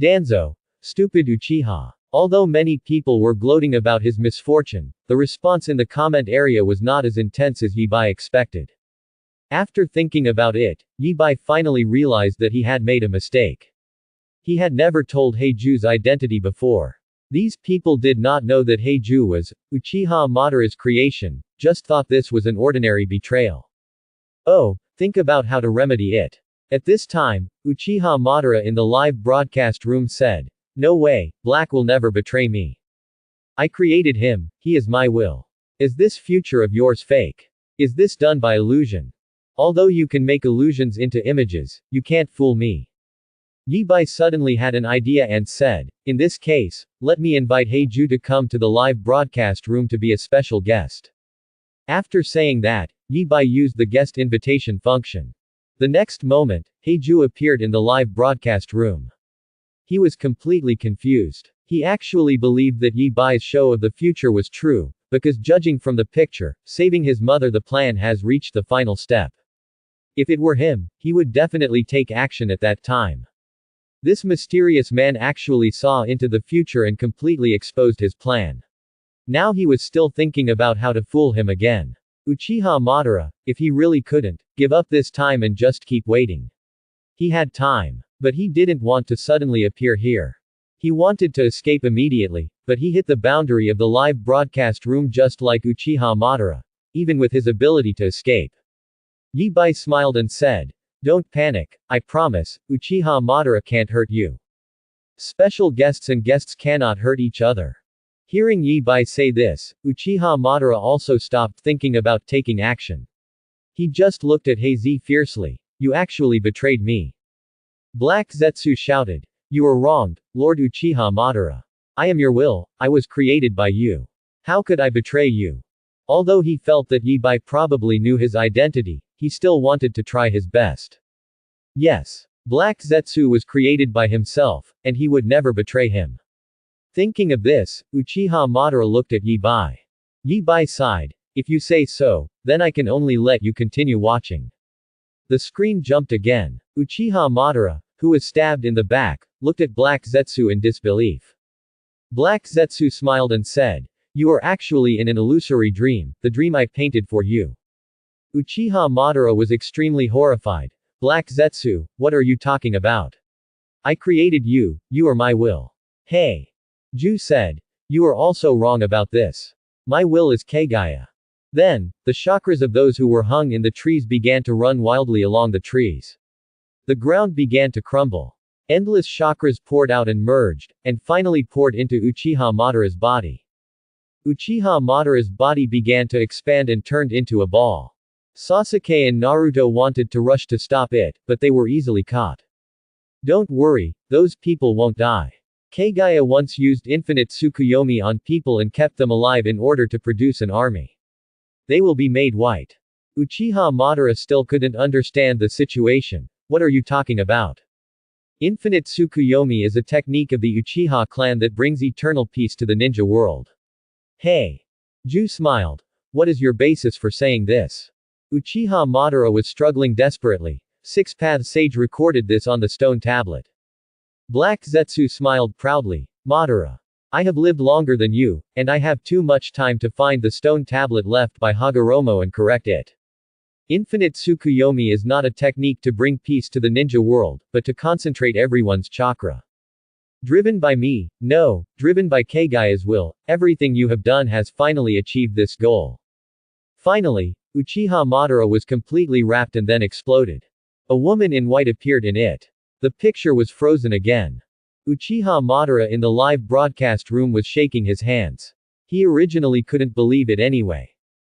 Danzo. Stupid Uchiha. Although many people were gloating about his misfortune, the response in the comment area was not as intense as Yi Bai expected. After thinking about it, Yi Bai finally realized that he had made a mistake. He had never told Heiju's identity before. These people did not know that Heiju was Uchiha Madara's creation, just thought this was an ordinary betrayal. Oh, think about how to remedy it. At this time, Uchiha Madara in the live broadcast room said, "No way, Black will never betray me. I created him, he is my will. Is this future of yours fake? Is this done by illusion? Although you can make illusions into images, you can't fool me." Yi Bai suddenly had an idea and said, "In this case, let me invite Heiju to come to the live broadcast room to be a special guest." After saying that, Yi Bai used the guest invitation function. The next moment, Heiju appeared in the live broadcast room. He was completely confused. He actually believed that Yi Bai's show of the future was true, because judging from the picture, saving his mother, the plan has reached the final step. If it were him, he would definitely take action at that time. This mysterious man actually saw into the future and completely exposed his plan. Now he was still thinking about how to fool him again. Uchiha Madara, if he really couldn't, give up this time and just keep waiting. He had time. But he didn't want to suddenly appear here. He wanted to escape immediately, but he hit the boundary of the live broadcast room just like Uchiha Madara, even with his ability to escape. Yi Bai smiled and said, "Don't panic, I promise, Uchiha Madara can't hurt you. Special guests and guests cannot hurt each other." Hearing Yi Bai say this, Uchiha Madara also stopped thinking about taking action. He just looked at Heizi fiercely. "You actually betrayed me." Black Zetsu shouted, "You are wronged, Lord Uchiha Madara. I am your will, I was created by you. How could I betray you?" Although he felt that Yi Bai probably knew his identity, he still wanted to try his best. Yes. Black Zetsu was created by himself, and he would never betray him. Thinking of this, Uchiha Madara looked at Yi Bai. Yi Bai sighed. If you say so, then I can only let you continue watching. The screen jumped again. Uchiha Madara, who was stabbed in the back, looked at Black Zetsu in disbelief. Black Zetsu smiled and said, "You are actually in an illusory dream, the dream I painted for you." Uchiha Madara was extremely horrified. "Black Zetsu, what are you talking about? I created you, you are my will." "Hey." Ju said. "You are also wrong about this. My will is Kagaya." Then, the chakras of those who were hung in the trees began to run wildly along the trees. The ground began to crumble. Endless chakras poured out and merged, and finally poured into Uchiha Madara's body. Uchiha Madara's body began to expand and turned into a ball. Sasuke and Naruto wanted to rush to stop it, but they were easily caught. "Don't worry, those people won't die. Kagaya once used infinite Tsukuyomi on people and kept them alive in order to produce an army. They will be made white." Uchiha Madara still couldn't understand the situation. "What are you talking about? Infinite Tsukuyomi is a technique of the Uchiha clan that brings eternal peace to the ninja world." "Hey." Ju smiled. "What is your basis for saying this?" Uchiha Madara was struggling desperately. Six Path Sage recorded this on the stone tablet. Black Zetsu smiled proudly. "Madara. I have lived longer than you, and I have too much time to find the stone tablet left by Hagoromo and correct it. Infinite Tsukuyomi is not a technique to bring peace to the ninja world, but to concentrate everyone's chakra. Driven by me, no, driven by Kagaya's will, everything you have done has finally achieved this goal." Finally, Uchiha Madara was completely wrapped and then exploded. A woman in white appeared in it. The picture was frozen again. Uchiha Madara in the live broadcast room was shaking his hands. He originally couldn't believe it anyway.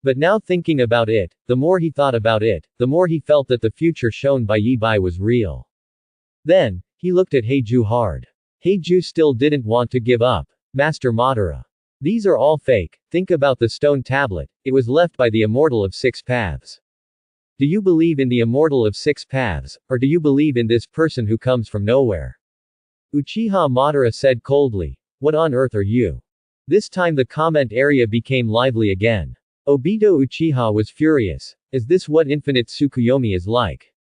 But now thinking about it, the more he thought about it, the more he felt that the future shown by Yi Bai was real. Then, he looked at Heiju hard. Heiju still didn't want to give up. "Master Madara. These are all fake. Think about the stone tablet, it was left by the Immortal of Six Paths. Do you believe in the Immortal of Six Paths, or do you believe in this person who comes from nowhere?" Uchiha Madara said coldly. "What on earth are you?" This time the comment area became lively again. Obito Uchiha was furious. "Is this what infinite Tsukuyomi is like?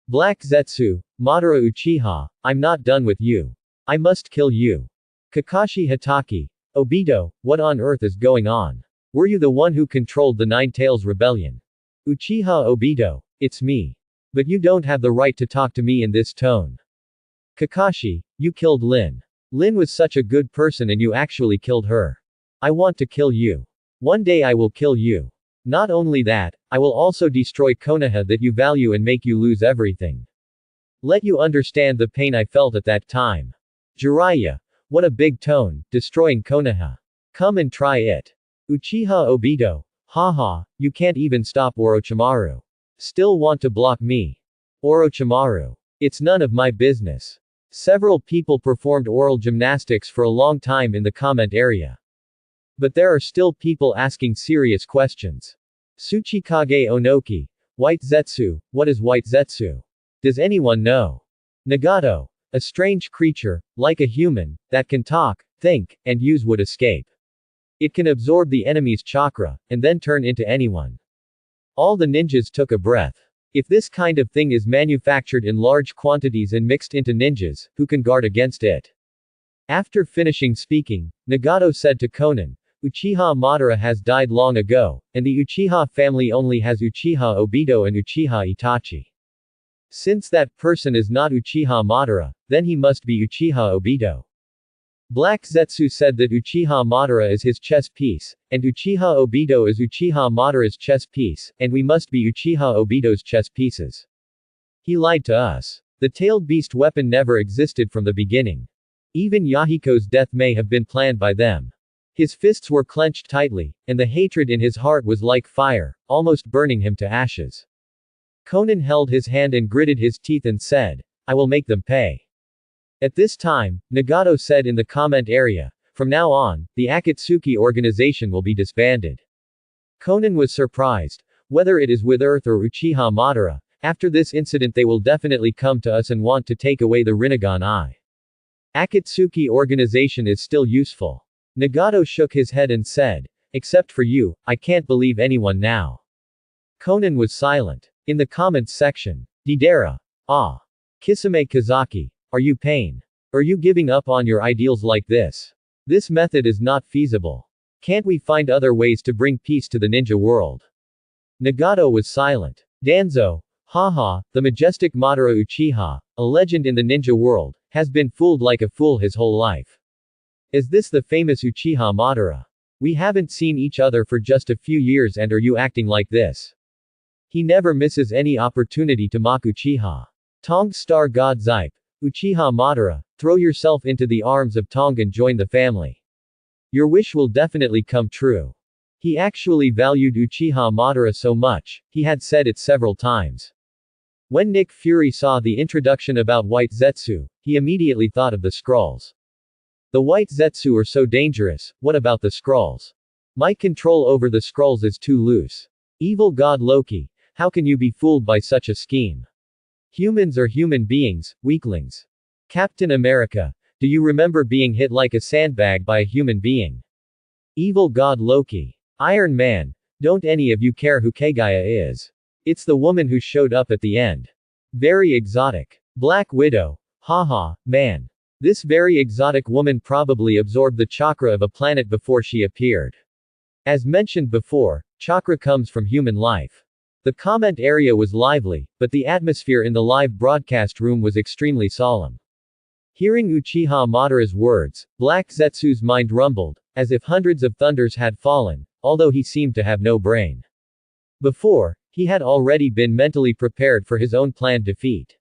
Black Zetsu, Madara Uchiha, I'm not done with you. I must kill you." Kakashi Hatake. "Obito, what on earth is going on? Were you the one who controlled the Nine Tails Rebellion?" Uchiha Obito. "It's me. But you don't have the right to talk to me in this tone." Kakashi, "You killed Lin. Lin was such a good person and you actually killed her. I want to kill you. One day I will kill you. Not only that, I will also destroy Konoha that you value and make you lose everything. Let you understand the pain I felt at that time. Jiraiya. What a big tone, destroying Konoha. Come and try it." Uchiha Obito. "Haha, you can't even stop Orochimaru. Still want to block me. Orochimaru. It's none of my business." Several people performed oral gymnastics for a long time in the comment area. But there are still people asking serious questions. Tsuchikage Onoki. "White Zetsu, what is White Zetsu? Does anyone know?" Nagato. "A strange creature, like a human, that can talk, think, and use would escape. It can absorb the enemy's chakra, and then turn into anyone." All the ninjas took a breath. If this kind of thing is manufactured in large quantities and mixed into ninjas, who can guard against it? After finishing speaking, Nagato said to Konan, "Uchiha Madara has died long ago, and the Uchiha family only has Uchiha Obito and Uchiha Itachi. Since that person is not Uchiha Madara, then he must be Uchiha Obito." Black Zetsu said that Uchiha Madara is his chess piece, and Uchiha Obito is Uchiha Madara's chess piece, and we must be Uchiha Obito's chess pieces. He lied to us. The tailed beast weapon never existed from the beginning. Even Yahiko's death may have been planned by them. His fists were clenched tightly, and the hatred in his heart was like fire, almost burning him to ashes. Konan held his hand and gritted his teeth and said, "I will make them pay." At this time, Nagato said in the comment area, "From now on, the Akatsuki organization will be disbanded." Konan was surprised. "Whether it is with Earth or Uchiha Madara, after this incident they will definitely come to us and want to take away the Rinnegan Eye. Akatsuki organization is still useful." Nagato shook his head and said, Except for you, I can't believe anyone now. Conan was silent. In the comments section. Didera. Ah. Kisame Kazaki. Are you pain? Are you giving up on your ideals like this? This method is not feasible. Can't we find other ways to bring peace to the ninja world? Nagato was silent. Danzo. Haha, the majestic Madara Uchiha, a legend in the ninja world, has been fooled like a fool his whole life. Is this the famous Uchiha Madara? We haven't seen each other for just a few years and are you acting like this? He never misses any opportunity to mock Uchiha. Tong's star god Zipe. Uchiha Madara, throw yourself into the arms of Tong and join the family. Your wish will definitely come true. He actually valued Uchiha Madara so much, he had said it several times. When Nick Fury saw the introduction about White Zetsu, he immediately thought of the Skrulls. The White Zetsu are so dangerous, what about the Skrulls? My control over the Skrulls is too loose. Evil god Loki, how can you be fooled by such a scheme? Humans are human beings, weaklings. Captain America, do you remember being hit like a sandbag by a human being? Evil god Loki. Iron Man, don't any of you care who Kagaya is? It's the woman who showed up at the end. Very exotic. Black Widow. Haha, man. This very exotic woman probably absorbed the chakra of a planet before she appeared. As mentioned before, chakra comes from human life. The comment area was lively, but the atmosphere in the live broadcast room was extremely solemn. Hearing Uchiha Madara's words, Black Zetsu's mind rumbled, as if hundreds of thunders had fallen, although he seemed to have no brain. Before, he had already been mentally prepared for his own planned defeat.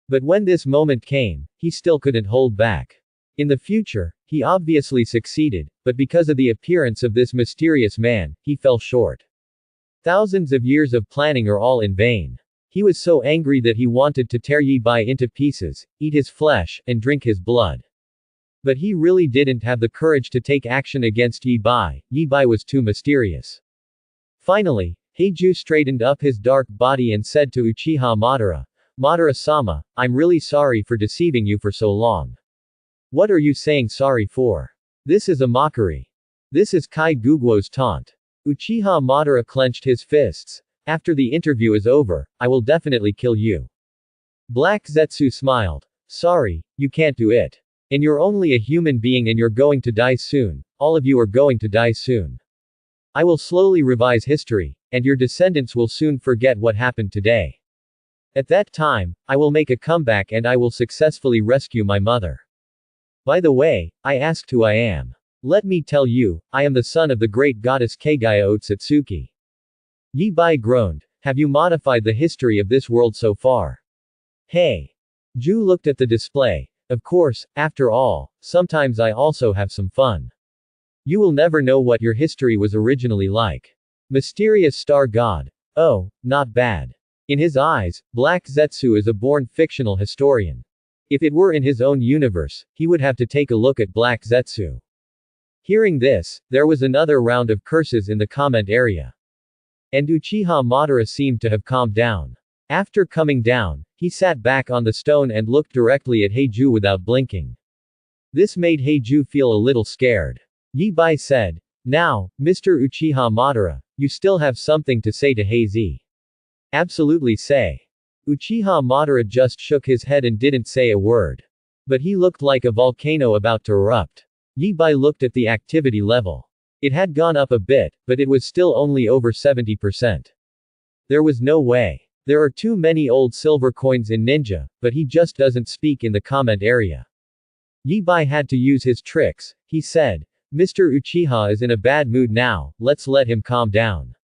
But when this moment came, he still couldn't hold back. In the future, he obviously succeeded, but because of the appearance of this mysterious man, he fell short. Thousands of years of planning are all in vain. He was so angry that he wanted to tear Yi Bai into pieces, eat his flesh, and drink his blood. But he really didn't have the courage to take action against Yi Bai. Yi Bai was too mysterious. Finally, Heiju straightened up his dark body and said to Uchiha Madara, Madara-sama, I'm really sorry for deceiving you for so long. What are you saying sorry for? This is a mockery. This is Kai Guguo's taunt. Uchiha Madara clenched his fists. After the interview is over, I will definitely kill you. Black Zetsu smiled. Sorry, you can't do it. And you're only a human being and you're going to die soon. All of you are going to die soon. I will slowly revise history, and your descendants will soon forget what happened today. At that time, I will make a comeback and I will successfully rescue my mother. By the way, I asked who I am. Let me tell you, I am the son of the great goddess Kagaya Otsutsuki. Yi Bai groaned. Have you modified the history of this world so far? Hey. Ju looked at the display. Of course, after all, sometimes I also have some fun. You will never know what your history was originally like. Mysterious star god. Oh, not bad. In his eyes, Black Zetsu is a born fictional historian. If it were in his own universe, he would have to take a look at Black Zetsu. Hearing this, there was another round of curses in the comment area. And Uchiha Madara seemed to have calmed down. After coming down, he sat back on the stone and looked directly at Heiju without blinking. This made Heiju feel a little scared. Yi Bai said, Now, Mr. Uchiha Madara, you still have something to say to Heizi. Absolutely say. Uchiha Madara just shook his head and didn't say a word. But he looked like a volcano about to erupt. Yi Bai looked at the activity level. It had gone up a bit, but it was still only over 70%. There was no way. There are too many old silver coins in Ninja, but he just doesn't speak in the comment area. Yi Bai had to use his tricks. He said, Mr. Uchiha is in a bad mood now, let's let him calm down.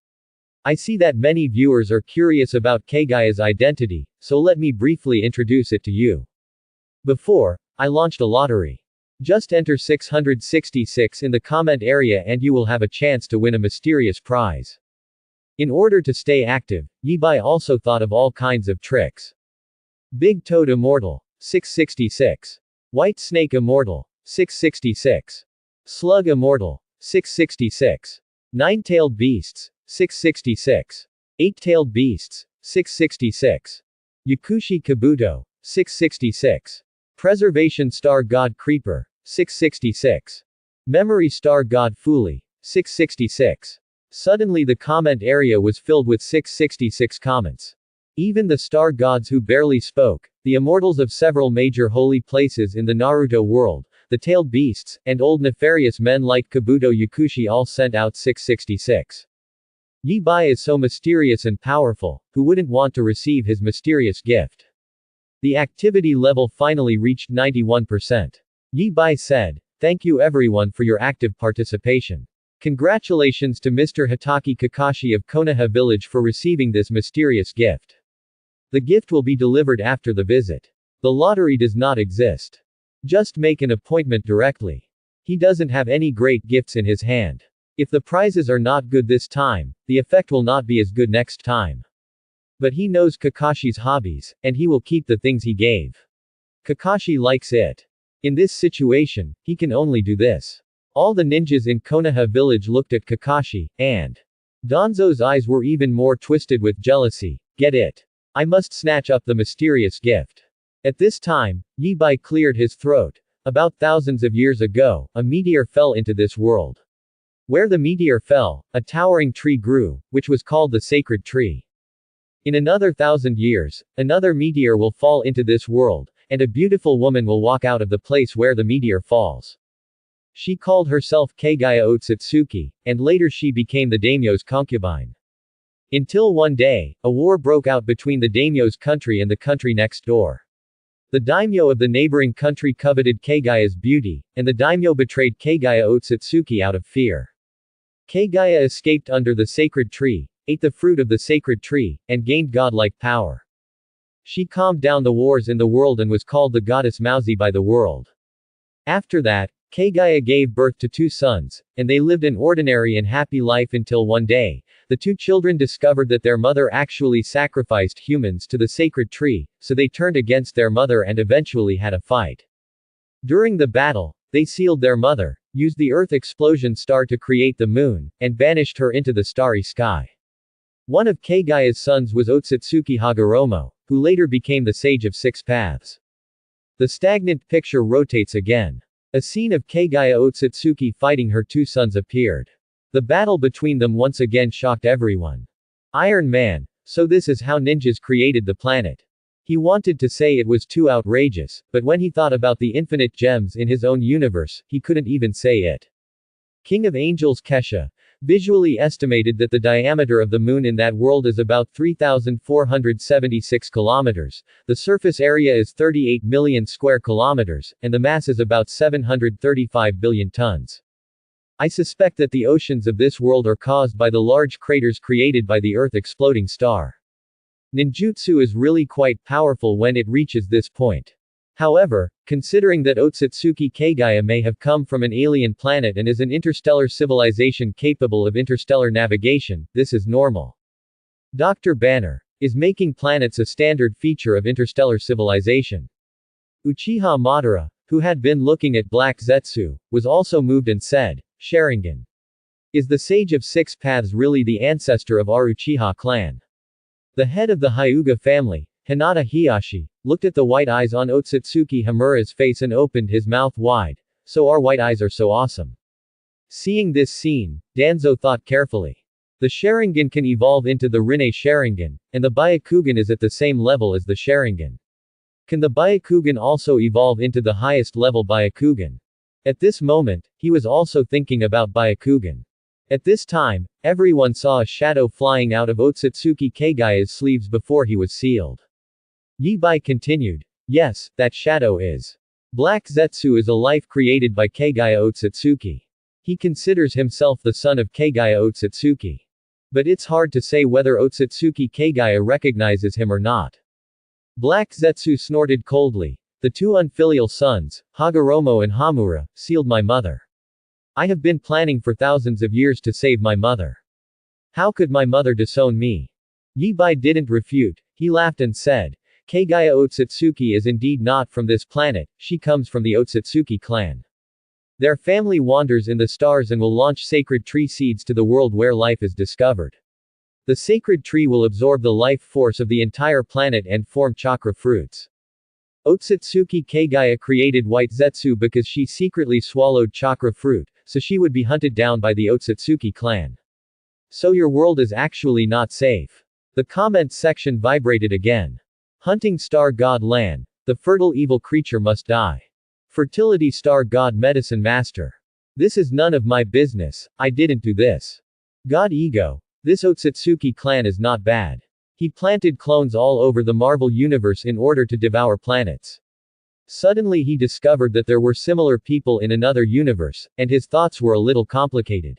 I see that many viewers are curious about Kagaya's identity, so let me briefly introduce it to you. Before, I launched a lottery. Just enter 666 in the comment area and you will have a chance to win a mysterious prize. In order to stay active, Yi Bai also thought of all kinds of tricks. Big Toad Immortal, 666. White Snake Immortal, 666. Slug Immortal, 666. Nine-tailed Beasts, 666. Eight-tailed Beasts, 666. Yakushi Kabuto, 666. Preservation Star God Creeper, 666. Memory Star God Fuli, 666. Suddenly the comment area was filled with 666 comments. Even the star gods who barely spoke, the immortals of several major holy places in the Naruto world, the tailed beasts, and old nefarious men like Kabuto Yakushi all sent out 666. Yi Bai is so mysterious and powerful, who wouldn't want to receive his mysterious gift? The activity level finally reached 91%. Yi Bai said, "Thank you everyone for your active participation. Congratulations to Mr. Hitaki Kakashi of Konoha Village for receiving this mysterious gift. The gift will be delivered after the visit. The lottery does not exist. Just make an appointment directly. He doesn't have any great gifts in his hand. If the prizes are not good this time, the effect will not be as good next time. But he knows Kakashi's hobbies, and he will keep the things he gave. Kakashi likes it. In this situation, he can only do this." All the ninjas in Konoha village looked at Kakashi, and Danzo's eyes were even more twisted with jealousy. Get it? I must snatch up the mysterious gift. At this time, Yi Bai cleared his throat. About thousands of years ago, a meteor fell into this world. Where the meteor fell, a towering tree grew, which was called the sacred tree. In another 1,000 years, another meteor will fall into this world, and a beautiful woman will walk out of the place where the meteor falls. She called herself Kagaya Otsutsuki, and later she became the daimyo's concubine. Until one day, a war broke out between the daimyo's country and the country next door. The daimyo of the neighboring country coveted Kagaya's beauty, and the daimyo betrayed Kagaya Otsutsuki out of fear. Kagaya escaped under the sacred tree, ate the fruit of the sacred tree, and gained godlike power. She calmed down the wars in the world and was called the goddess Mauzi by the world. After that, Kagaya gave birth to 2 sons, and they lived an ordinary and happy life until one day, the 2 children discovered that their mother actually sacrificed humans to the sacred tree, so they turned against their mother and eventually had a fight. During the battle, they sealed their mother, used the Earth explosion star to create the moon, and banished her into the starry sky. One of Kagaya's sons was Otsutsuki Hagoromo, who later became the Sage of 6 Paths. The stagnant picture rotates again. A scene of Kagaya Otsutsuki fighting her 2 sons appeared. The battle between them once again shocked everyone. Iron Man, so this is how ninjas created the planet. He wanted to say it was too outrageous, but when he thought about the infinite gems in his own universe, he couldn't even say it. King of Angels Kesha visually estimated that the diameter of the moon in that world is about 3,476 kilometers, the surface area is 38 million square kilometers, and the mass is about 735 billion tons. I suspect that the oceans of this world are caused by the large craters created by the Earth exploding star. Ninjutsu is really quite powerful when it reaches this point. However, considering that Otsutsuki Kagaya may have come from an alien planet and is an interstellar civilization capable of interstellar navigation, this is normal. Dr. Banner is making planets a standard feature of interstellar civilization. Uchiha Madara, who had been looking at Black Zetsu, was also moved and said, Sharingan. Is the Sage of 6 Paths really the ancestor of our Uchiha clan? The head of the Hyuga family, Hinata Hiyashi, looked at the white eyes on Otsutsuki Hamura's face and opened his mouth wide. So our white eyes are so awesome. Seeing this scene, Danzo thought carefully. The Sharingan can evolve into the Rinne Sharingan, and the Byakugan is at the same level as the Sharingan. Can the Byakugan also evolve into the highest level Byakugan? At this moment, he was also thinking about Byakugan. At this time, everyone saw a shadow flying out of Otsutsuki Kagaya's sleeves before he was sealed. Yi Bai continued, yes, that shadow is. Black Zetsu is a life created by Kagaya Otsutsuki. He considers himself the son of Kagaya Otsutsuki. But it's hard to say whether Otsutsuki Kagaya recognizes him or not. Black Zetsu snorted coldly. The 2 unfilial sons, Hagoromo and Hamura, sealed my mother. I have been planning for thousands of years to save my mother. How could my mother disown me? Yi Bai didn't refute, he laughed and said, Kagaya Otsutsuki is indeed not from this planet, she comes from the Otsutsuki clan. Their family wanders in the stars and will launch sacred tree seeds to the world where life is discovered. The sacred tree will absorb the life force of the entire planet and form chakra fruits. Otsutsuki Kagaya created White Zetsu because she secretly swallowed chakra fruit, so she would be hunted down by the Otsutsuki clan. So your world is actually not safe. The comments section vibrated again. Hunting star god Lan. The fertile evil creature must die. Fertility star god medicine master. This is none of my business, I didn't do this. God ego. This Otsutsuki clan is not bad. He planted clones all over the Marvel universe in order to devour planets. Suddenly he discovered that there were similar people in another universe, and his thoughts were a little complicated.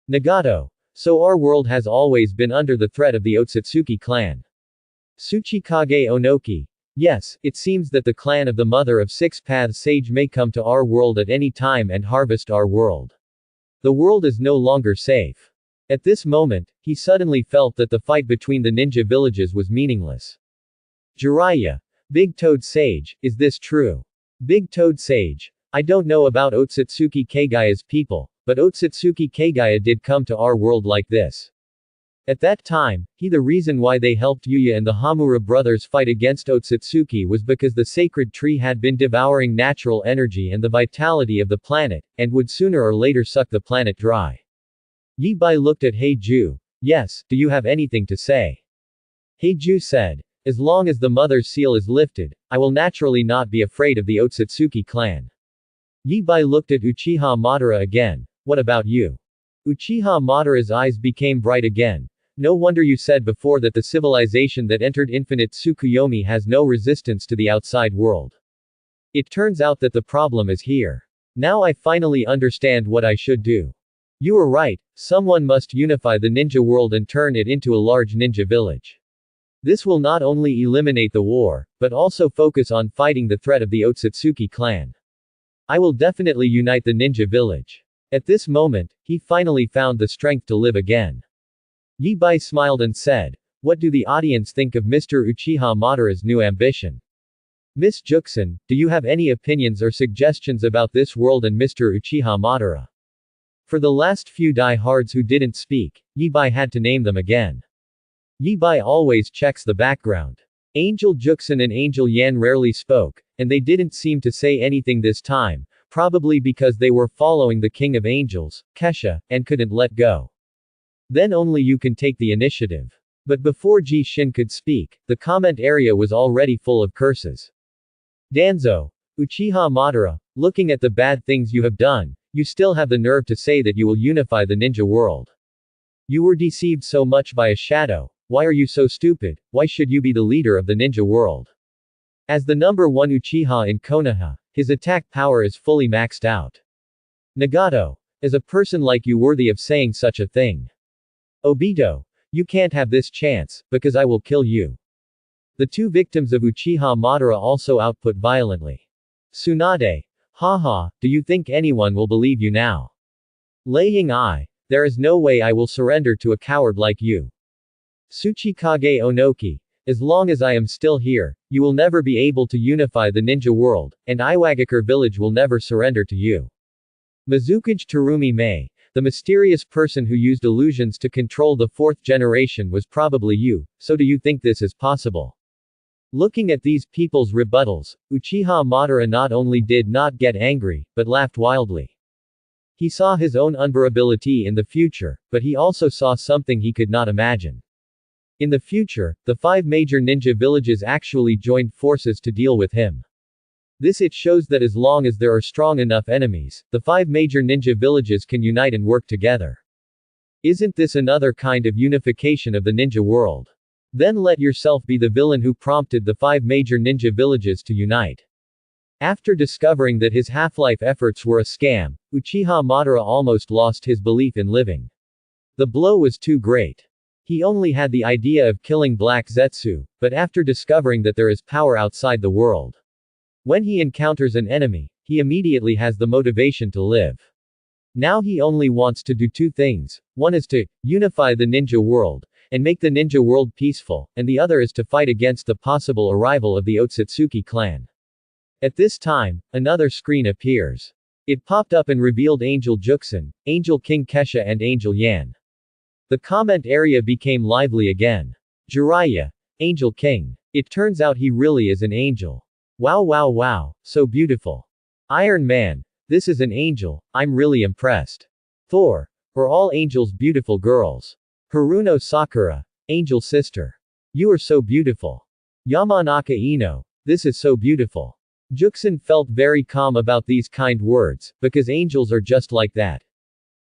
Nagato. So our world has always been under the threat of the Otsutsuki clan. Tsuchikage Onoki. Yes, it seems that the clan of the Mother of Six Paths Sage may come to our world at any time and harvest our world. The world is no longer safe. At this moment, he suddenly felt that the fight between the ninja villages was meaningless. Jiraiya. Big Toad Sage, is this true? Big Toad Sage. I don't know about Otsutsuki Kagaya's people, but Otsutsuki Kagaya did come to our world like this. At that time, the reason why they helped Yuya and the Hamura brothers fight against Otsutsuki was because the sacred tree had been devouring natural energy and the vitality of the planet, and would sooner or later suck the planet dry. Yi Bai looked at Heiju. Yes, do you have anything to say? Heiju said. As long as the mother's seal is lifted, I will naturally not be afraid of the Otsutsuki clan. Yi Bai looked at Uchiha Madara again. What about you? Uchiha Madara's eyes became bright again. No wonder you said before that the civilization that entered Infinite Tsukuyomi has no resistance to the outside world. It turns out that the problem is here. Now I finally understand what I should do. You were right, someone must unify the ninja world and turn it into a large ninja village. This will not only eliminate the war, but also focus on fighting the threat of the Otsutsuki clan. I will definitely unite the ninja village. At this moment, he finally found the strength to live again. Yi Bai smiled and said, what do the audience think of Mr. Uchiha Madara's new ambition? Miss Juxin, do you have any opinions or suggestions about this world and Mr. Uchiha Madara? For the last few die-hards who didn't speak, Yi Bai had to name them again. Yi Bai always checks the background. Angel Juxin and Angel Yan rarely spoke, and they didn't seem to say anything this time, probably because they were following the King of Angels, Kesha, and couldn't let go. Then only you can take the initiative. But before Ji Shin could speak, the comment area was already full of curses. Danzo. Uchiha Madara, looking at the bad things you have done, you still have the nerve to say that you will unify the ninja world. You were deceived so much by a shadow. Why are you so stupid? Why should you be the leader of the ninja world? As the number one Uchiha in Konoha, his attack power is fully maxed out. Nagato. Is a person like you worthy of saying such a thing? Obito. You can't have this chance, because I will kill you. The two victims of Uchiha Madara also output violently. Tsunade. Haha, do you think anyone will believe you now? Lei Ying-ai. There is no way I will surrender to a coward like you. Tsuchikage Onoki. As long as I am still here, you will never be able to unify the ninja world, and Iwagakure village will never surrender to you. Mizukage Terumi Mei. The mysterious person who used illusions to control the fourth generation was probably you, so do you think this is possible? Looking at these people's rebuttals, Uchiha Madara not only did not get angry, but laughed wildly. He saw his own unbearability in the future, but he also saw something he could not imagine. In the future, the 5 major ninja villages actually joined forces to deal with him. It shows that as long as there are strong enough enemies, the 5 major ninja villages can unite and work together. Isn't this another kind of unification of the ninja world? Then let yourself be the villain who prompted the 5 major ninja villages to unite. After discovering that his half-life efforts were a scam, Uchiha Madara almost lost his belief in living. The blow was too great. He only had the idea of killing Black Zetsu, but after discovering that there is power outside the world. When he encounters an enemy, he immediately has the motivation to live. Now he only wants to do 2 things, one is to unify the ninja world, and make the ninja world peaceful, and the other is to fight against the possible arrival of the Otsutsuki clan. At this time, another screen appears. It popped up and revealed Angel Juxin, Angel King Kesha and Angel Yan. The comment area became lively again. Jiraiya. Angel King. It turns out he really is an angel. Wow wow wow, so beautiful. Iron Man. This is an angel, I'm really impressed. Thor. Are all angels beautiful girls? Haruno Sakura. Angel sister. You are so beautiful. Yamanaka Ino. This is so beautiful. Juxin felt very calm about these kind words, because angels are just like that.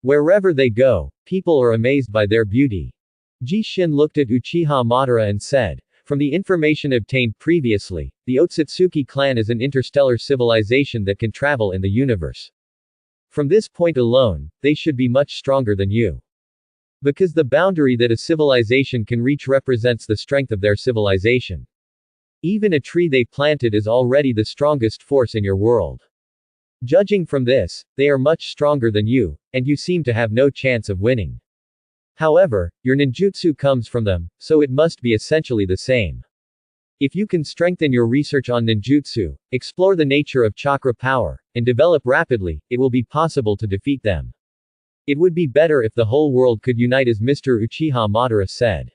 Wherever they go, people are amazed by their beauty. Jishin looked at Uchiha Madara and said, from the information obtained previously, the Otsutsuki clan is an interstellar civilization that can travel in the universe. From this point alone, they should be much stronger than you. Because the boundary that a civilization can reach represents the strength of their civilization. Even a tree they planted is already the strongest force in your world. Judging from this, they are much stronger than you, and you seem to have no chance of winning. However, your ninjutsu comes from them, so it must be essentially the same. If you can strengthen your research on ninjutsu, explore the nature of chakra power, and develop rapidly, it will be possible to defeat them. It would be better if the whole world could unite, as Mr. Uchiha Madara said.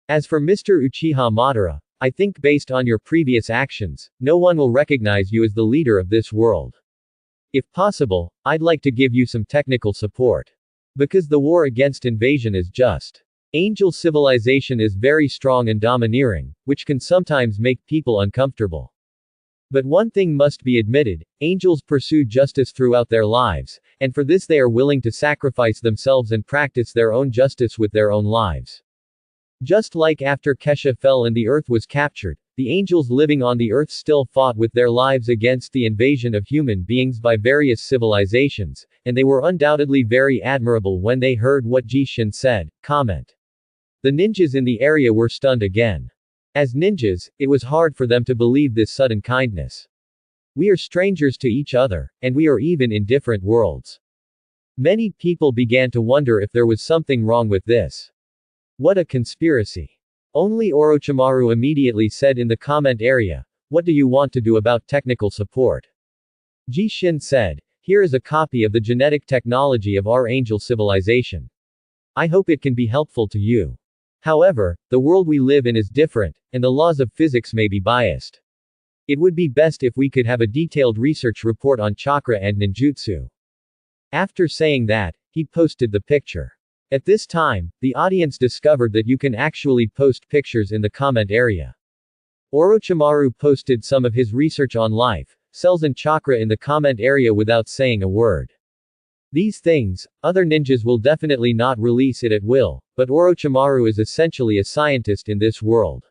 As for Mr. Uchiha Madara, I think based on your previous actions, no one will recognize you as the leader of this world. If possible, I'd like to give you some technical support. Because the war against invasion is just. Angel civilization is very strong and domineering, which can sometimes make people uncomfortable. But one thing must be admitted, angels pursue justice throughout their lives, and for this they are willing to sacrifice themselves and practice their own justice with their own lives. Just like after Kesha fell and the earth was captured, the angels living on the earth still fought with their lives against the invasion of human beings by various civilizations, and they were undoubtedly very admirable when they heard what Jishin said. Comment. The ninjas in the area were stunned again. As ninjas, it was hard for them to believe this sudden kindness. We are strangers to each other, and we are even in different worlds. Many people began to wonder if there was something wrong with this. What a conspiracy. Only Orochimaru immediately said in the comment area, what do you want to do about technical support? Jishin said, here is a copy of the genetic technology of our angel civilization. I hope it can be helpful to you. However, the world we live in is different, and the laws of physics may be biased. It would be best if we could have a detailed research report on chakra and ninjutsu. After saying that, he posted the picture. At this time, the audience discovered that you can actually post pictures in the comment area. Orochimaru posted some of his research on life, cells and chakra in the comment area without saying a word. These things, other ninjas will definitely not release it at will, but Orochimaru is essentially a scientist in this world.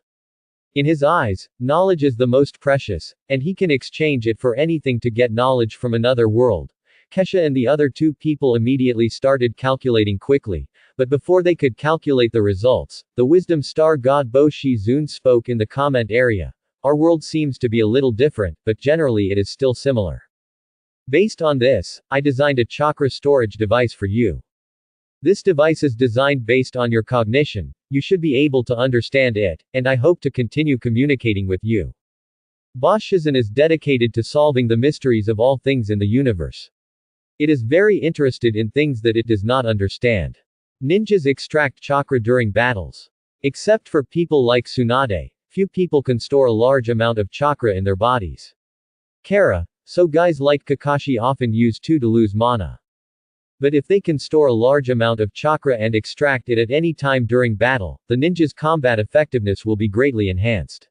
In his eyes, knowledge is the most precious, and he can exchange it for anything to get knowledge from another world. Kesha and the other two people immediately started calculating quickly, but before they could calculate the results, the wisdom star god Bo Shizun spoke in the comment area. Our world seems to be a little different, but generally it is still similar. Based on this, I designed a chakra storage device for you. This device is designed based on your cognition, you should be able to understand it, and I hope to continue communicating with you. Boshizan is dedicated to solving the mysteries of all things in the universe. It is very interested in things that it does not understand. Ninjas extract chakra during battles. Except for people like Tsunade, few people can store a large amount of chakra in their bodies. Kara, so guys like Kakashi often use to lose mana. But if they can store a large amount of chakra and extract it at any time during battle, the ninja's combat effectiveness will be greatly enhanced.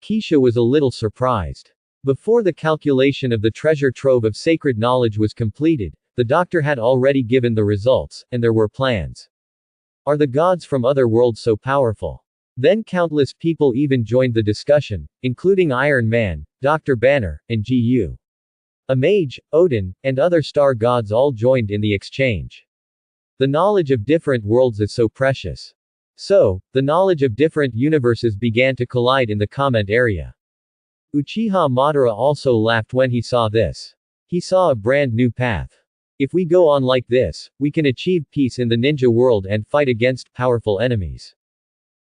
Kisha was a little surprised. Before the calculation of the treasure trove of sacred knowledge was completed, the doctor had already given the results, and there were plans. Are the gods from other worlds so powerful? Then countless people even joined the discussion, including Iron Man, Dr. Banner, and Gu. A mage, Odin, and other star gods all joined in the exchange. The knowledge of different worlds is so precious. So, the knowledge of different universes began to collide in the comment area. Uchiha Madara also laughed when he saw this. He saw a brand new path. If we go on like this, we can achieve peace in the ninja world and fight against powerful enemies.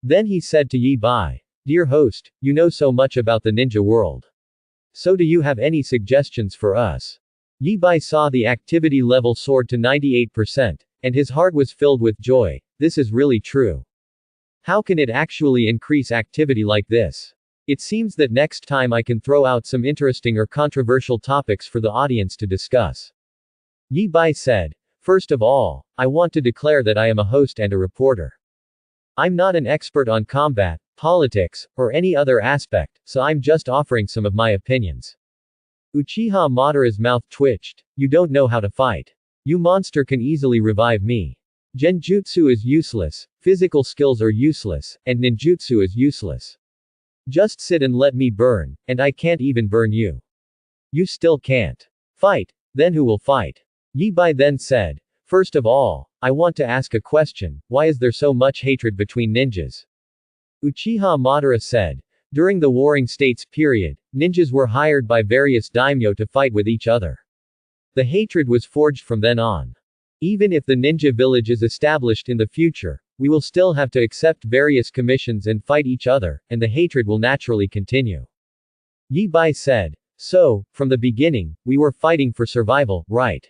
Then he said to Yi Bai, dear host, you know so much about the ninja world. So do you have any suggestions for us? Yi Bai saw the activity level soared to 98%, and his heart was filled with joy. This is really true. How can it actually increase activity like this? It seems that next time I can throw out some interesting or controversial topics for the audience to discuss. Yi Bai said. First of all, I want to declare that I am a host and a reporter. I'm not an expert on combat, politics, or any other aspect, so I'm just offering some of my opinions. Uchiha Madara's mouth twitched. You don't know how to fight. You monster can easily revive me. Genjutsu is useless, physical skills are useless, and ninjutsu is useless. Just sit and let me burn, and I can't even burn you. You still can't fight. Then who will fight? Yi Bai then said. First of all, I want to ask a question, why is there so much hatred between ninjas? Uchiha Madara said. During the Warring States period, ninjas were hired by various daimyo to fight with each other. The hatred was forged from then on. Even if the ninja village is established in the future, we will still have to accept various commissions and fight each other, and the hatred will naturally continue. Yi Bai said. So, from the beginning, we were fighting for survival, right?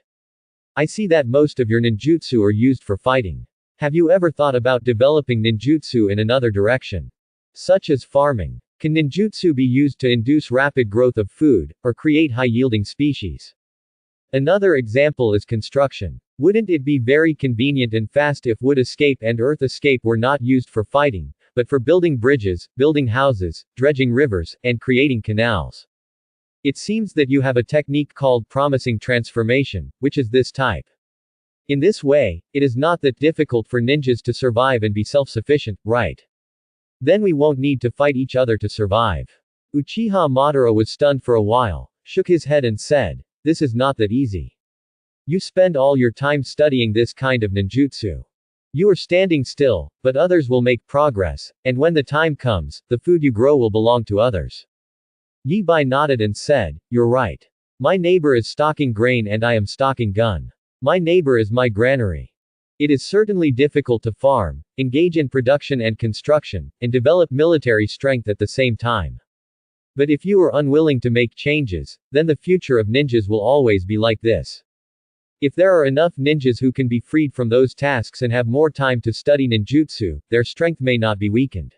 I see that most of your ninjutsu are used for fighting. Have you ever thought about developing ninjutsu in another direction? Such as farming. Can ninjutsu be used to induce rapid growth of food, or create high-yielding species? Another example is construction. Wouldn't it be very convenient and fast if wood escape and earth escape were not used for fighting, but for building bridges, building houses, dredging rivers, and creating canals? It seems that you have a technique called promising transformation, which is this type. In this way, it is not that difficult for ninjas to survive and be self-sufficient, right? Then we won't need to fight each other to survive. Uchiha Madara was stunned for a while, shook his head and said, this is not that easy. You spend all your time studying this kind of ninjutsu. You are standing still, but others will make progress, and when the time comes, the food you grow will belong to others. Yi Bai nodded and said, you're right. My neighbor is stocking grain and I am stocking gun. My neighbor is my granary. It is certainly difficult to farm, engage in production and construction, and develop military strength at the same time. But if you are unwilling to make changes, then the future of ninjas will always be like this. If there are enough ninjas who can be freed from those tasks and have more time to study ninjutsu, their strength may not be weakened.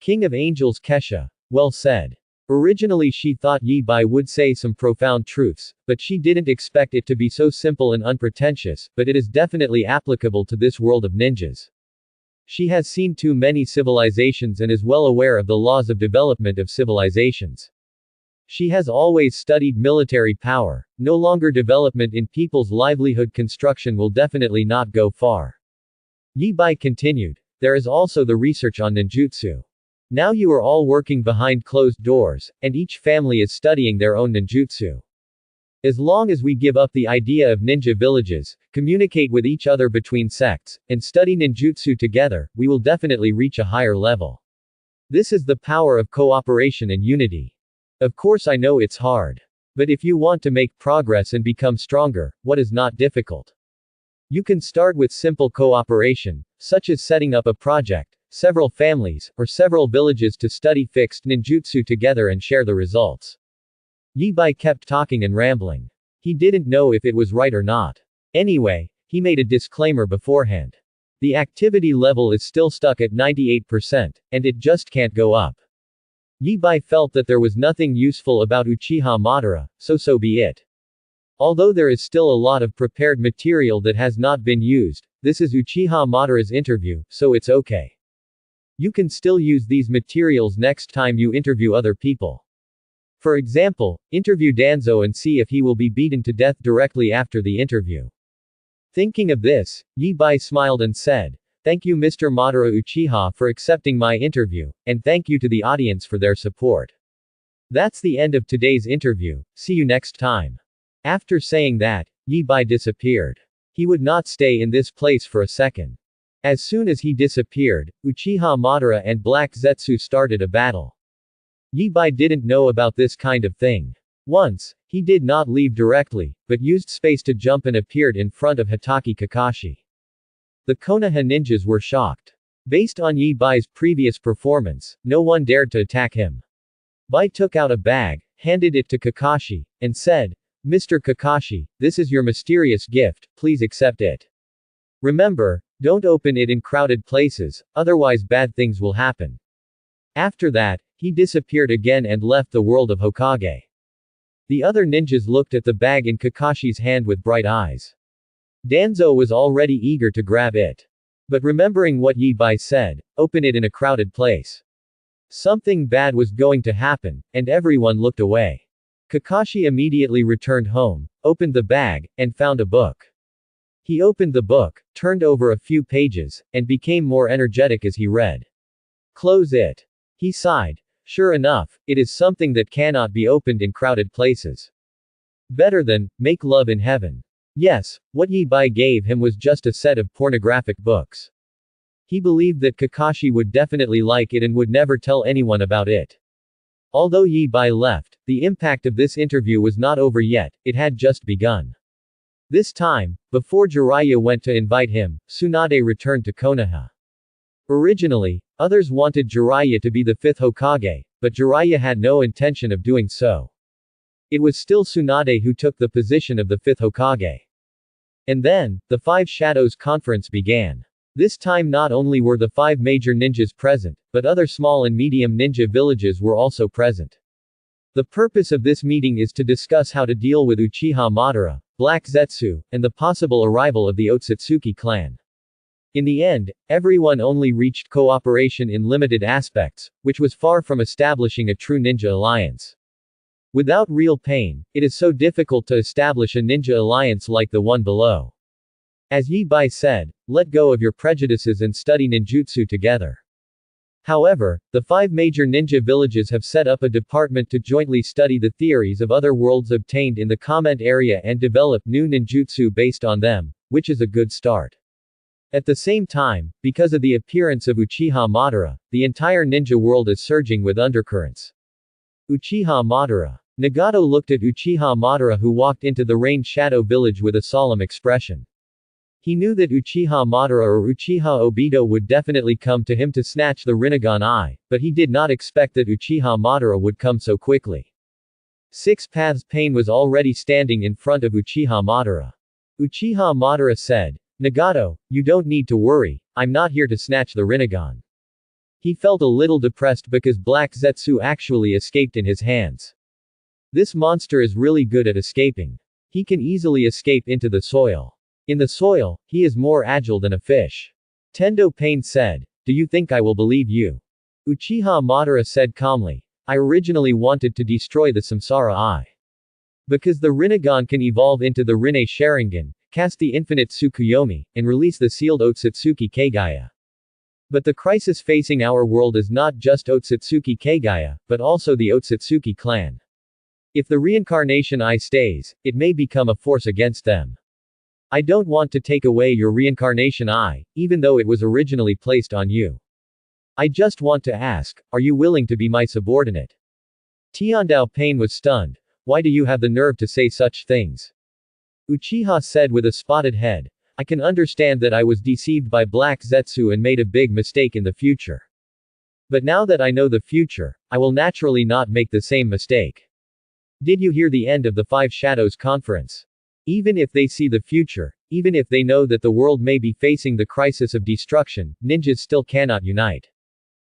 King of Angels Kesha. Well said. Originally she thought Yi Bai would say some profound truths, but she didn't expect it to be so simple and unpretentious, but it is definitely applicable to this world of ninjas. She has seen too many civilizations and is well aware of the laws of development of civilizations. She has always studied military power. No longer development in people's livelihood construction will definitely not go far. Yi Bai continued. There is also the research on ninjutsu. Now you are all working behind closed doors, and each family is studying their own ninjutsu. As long as we give up the idea of ninja villages, communicate with each other between sects, and study ninjutsu together, we will definitely reach a higher level. This is the power of cooperation and unity. Of course I know it's hard. But if you want to make progress and become stronger, what is not difficult? You can start with simple cooperation, such as setting up a project, several families, or several villages to study fixed ninjutsu together and share the results. Yi Bai kept talking and rambling. He didn't know if it was right or not. Anyway, he made a disclaimer beforehand. The activity level is still stuck at 98%, and it just can't go up. Yi Bai felt that there was nothing useful about Uchiha Madara, so be it. Although there is still a lot of prepared material that has not been used, this is Uchiha Madara's interview, so it's okay. You can still use these materials next time you interview other people. For example, interview Danzo and see if he will be beaten to death directly after the interview. Thinking of this, Yi Bai smiled and said, thank you Mr. Madara Uchiha for accepting my interview, and thank you to the audience for their support. That's the end of today's interview, see you next time. After saying that, Yi Bai disappeared. He would not stay in this place for a second. As soon as he disappeared, Uchiha Madara and Black Zetsu started a battle. Yi Bai didn't know about this kind of thing. Once, he did not leave directly, but used space to jump and appeared in front of Hitaki Kakashi. The Konoha ninjas were shocked. Based on Yi Bai's previous performance, no one dared to attack him. Bai took out a bag, handed it to Kakashi, and said, Mr. Kakashi, this is your mysterious gift, please accept it. Remember, don't open it in crowded places, otherwise bad things will happen. After that, He disappeared again and left the world of Hokage. The other ninjas looked at the bag in Kakashi's hand with bright eyes. Danzo was already eager to grab it. But remembering what Yi Bai said, open it in a crowded place. Something bad was going to happen, and everyone looked away. Kakashi immediately returned home, opened the bag, and found a book. He opened the book, turned over a few pages, and became more energetic as he read. Close it. He sighed. Sure enough, it is something that cannot be opened in crowded places. Better than, make love in heaven. Yes, what Yi Bai gave him was just a set of pornographic books. He believed that Kakashi would definitely like it and would never tell anyone about it. Although Yi Bai left, the impact of this interview was not over yet, it had just begun. This time, before Jiraiya went to invite him, Tsunade returned to Konoha. Originally, others wanted Jiraiya to be the fifth Hokage, but Jiraiya had no intention of doing so. It was still Tsunade who took the position of the fifth Hokage. And then, the Five Shadows Conference began. This time not only were the 5 major ninjas present, but other small and medium ninja villages were also present. The purpose of this meeting is to discuss how to deal with Uchiha Madara, Black Zetsu, and the possible arrival of the Otsutsuki clan. In the end, everyone only reached cooperation in limited aspects, which was far from establishing a true ninja alliance. Without real pain, it is so difficult to establish a ninja alliance like the one below. As Yi Bai said, let go of your prejudices and study ninjutsu together. However, the 5 major ninja villages have set up a department to jointly study the theories of other worlds obtained in the comment area and develop new ninjutsu based on them, which is a good start. At the same time, because of the appearance of Uchiha Madara, the entire ninja world is surging with undercurrents. Uchiha Madara. Nagato looked at Uchiha Madara who walked into the Rain Shadow village with a solemn expression. He knew that Uchiha Madara or Uchiha Obito would definitely come to him to snatch the Rinnegan Eye, but he did not expect that Uchiha Madara would come so quickly. Six Paths Pain was already standing in front of Uchiha Madara. Uchiha Madara said, Nagato, you don't need to worry, I'm not here to snatch the Rinnegan. He felt a little depressed because Black Zetsu actually escaped in his hands. This monster is really good at escaping. He can easily escape into the soil. In the soil, he is more agile than a fish. Tendo Pain said, do you think I will believe you? Uchiha Madara said calmly, I originally wanted to destroy the Samsara Eye. Because the Rinnegan can evolve into the Rinne Sharingan, cast the infinite Tsukuyomi, and release the sealed Otsutsuki Kagaya. But the crisis facing our world is not just Otsutsuki Kagaya, but also the Otsutsuki clan. If the reincarnation eye stays, it may become a force against them. I don't want to take away your reincarnation eye, even though it was originally placed on you. I just want to ask, are you willing to be my subordinate? Tiandao Pain was stunned. Why do you have the nerve to say such things? Uchiha said with a spotted head, I can understand that I was deceived by Black Zetsu and made a big mistake in the future. But now that I know the future, I will naturally not make the same mistake. Did you hear the end of the Five Shadows Conference? Even if they see the future, even if they know that the world may be facing the crisis of destruction, ninjas still cannot unite.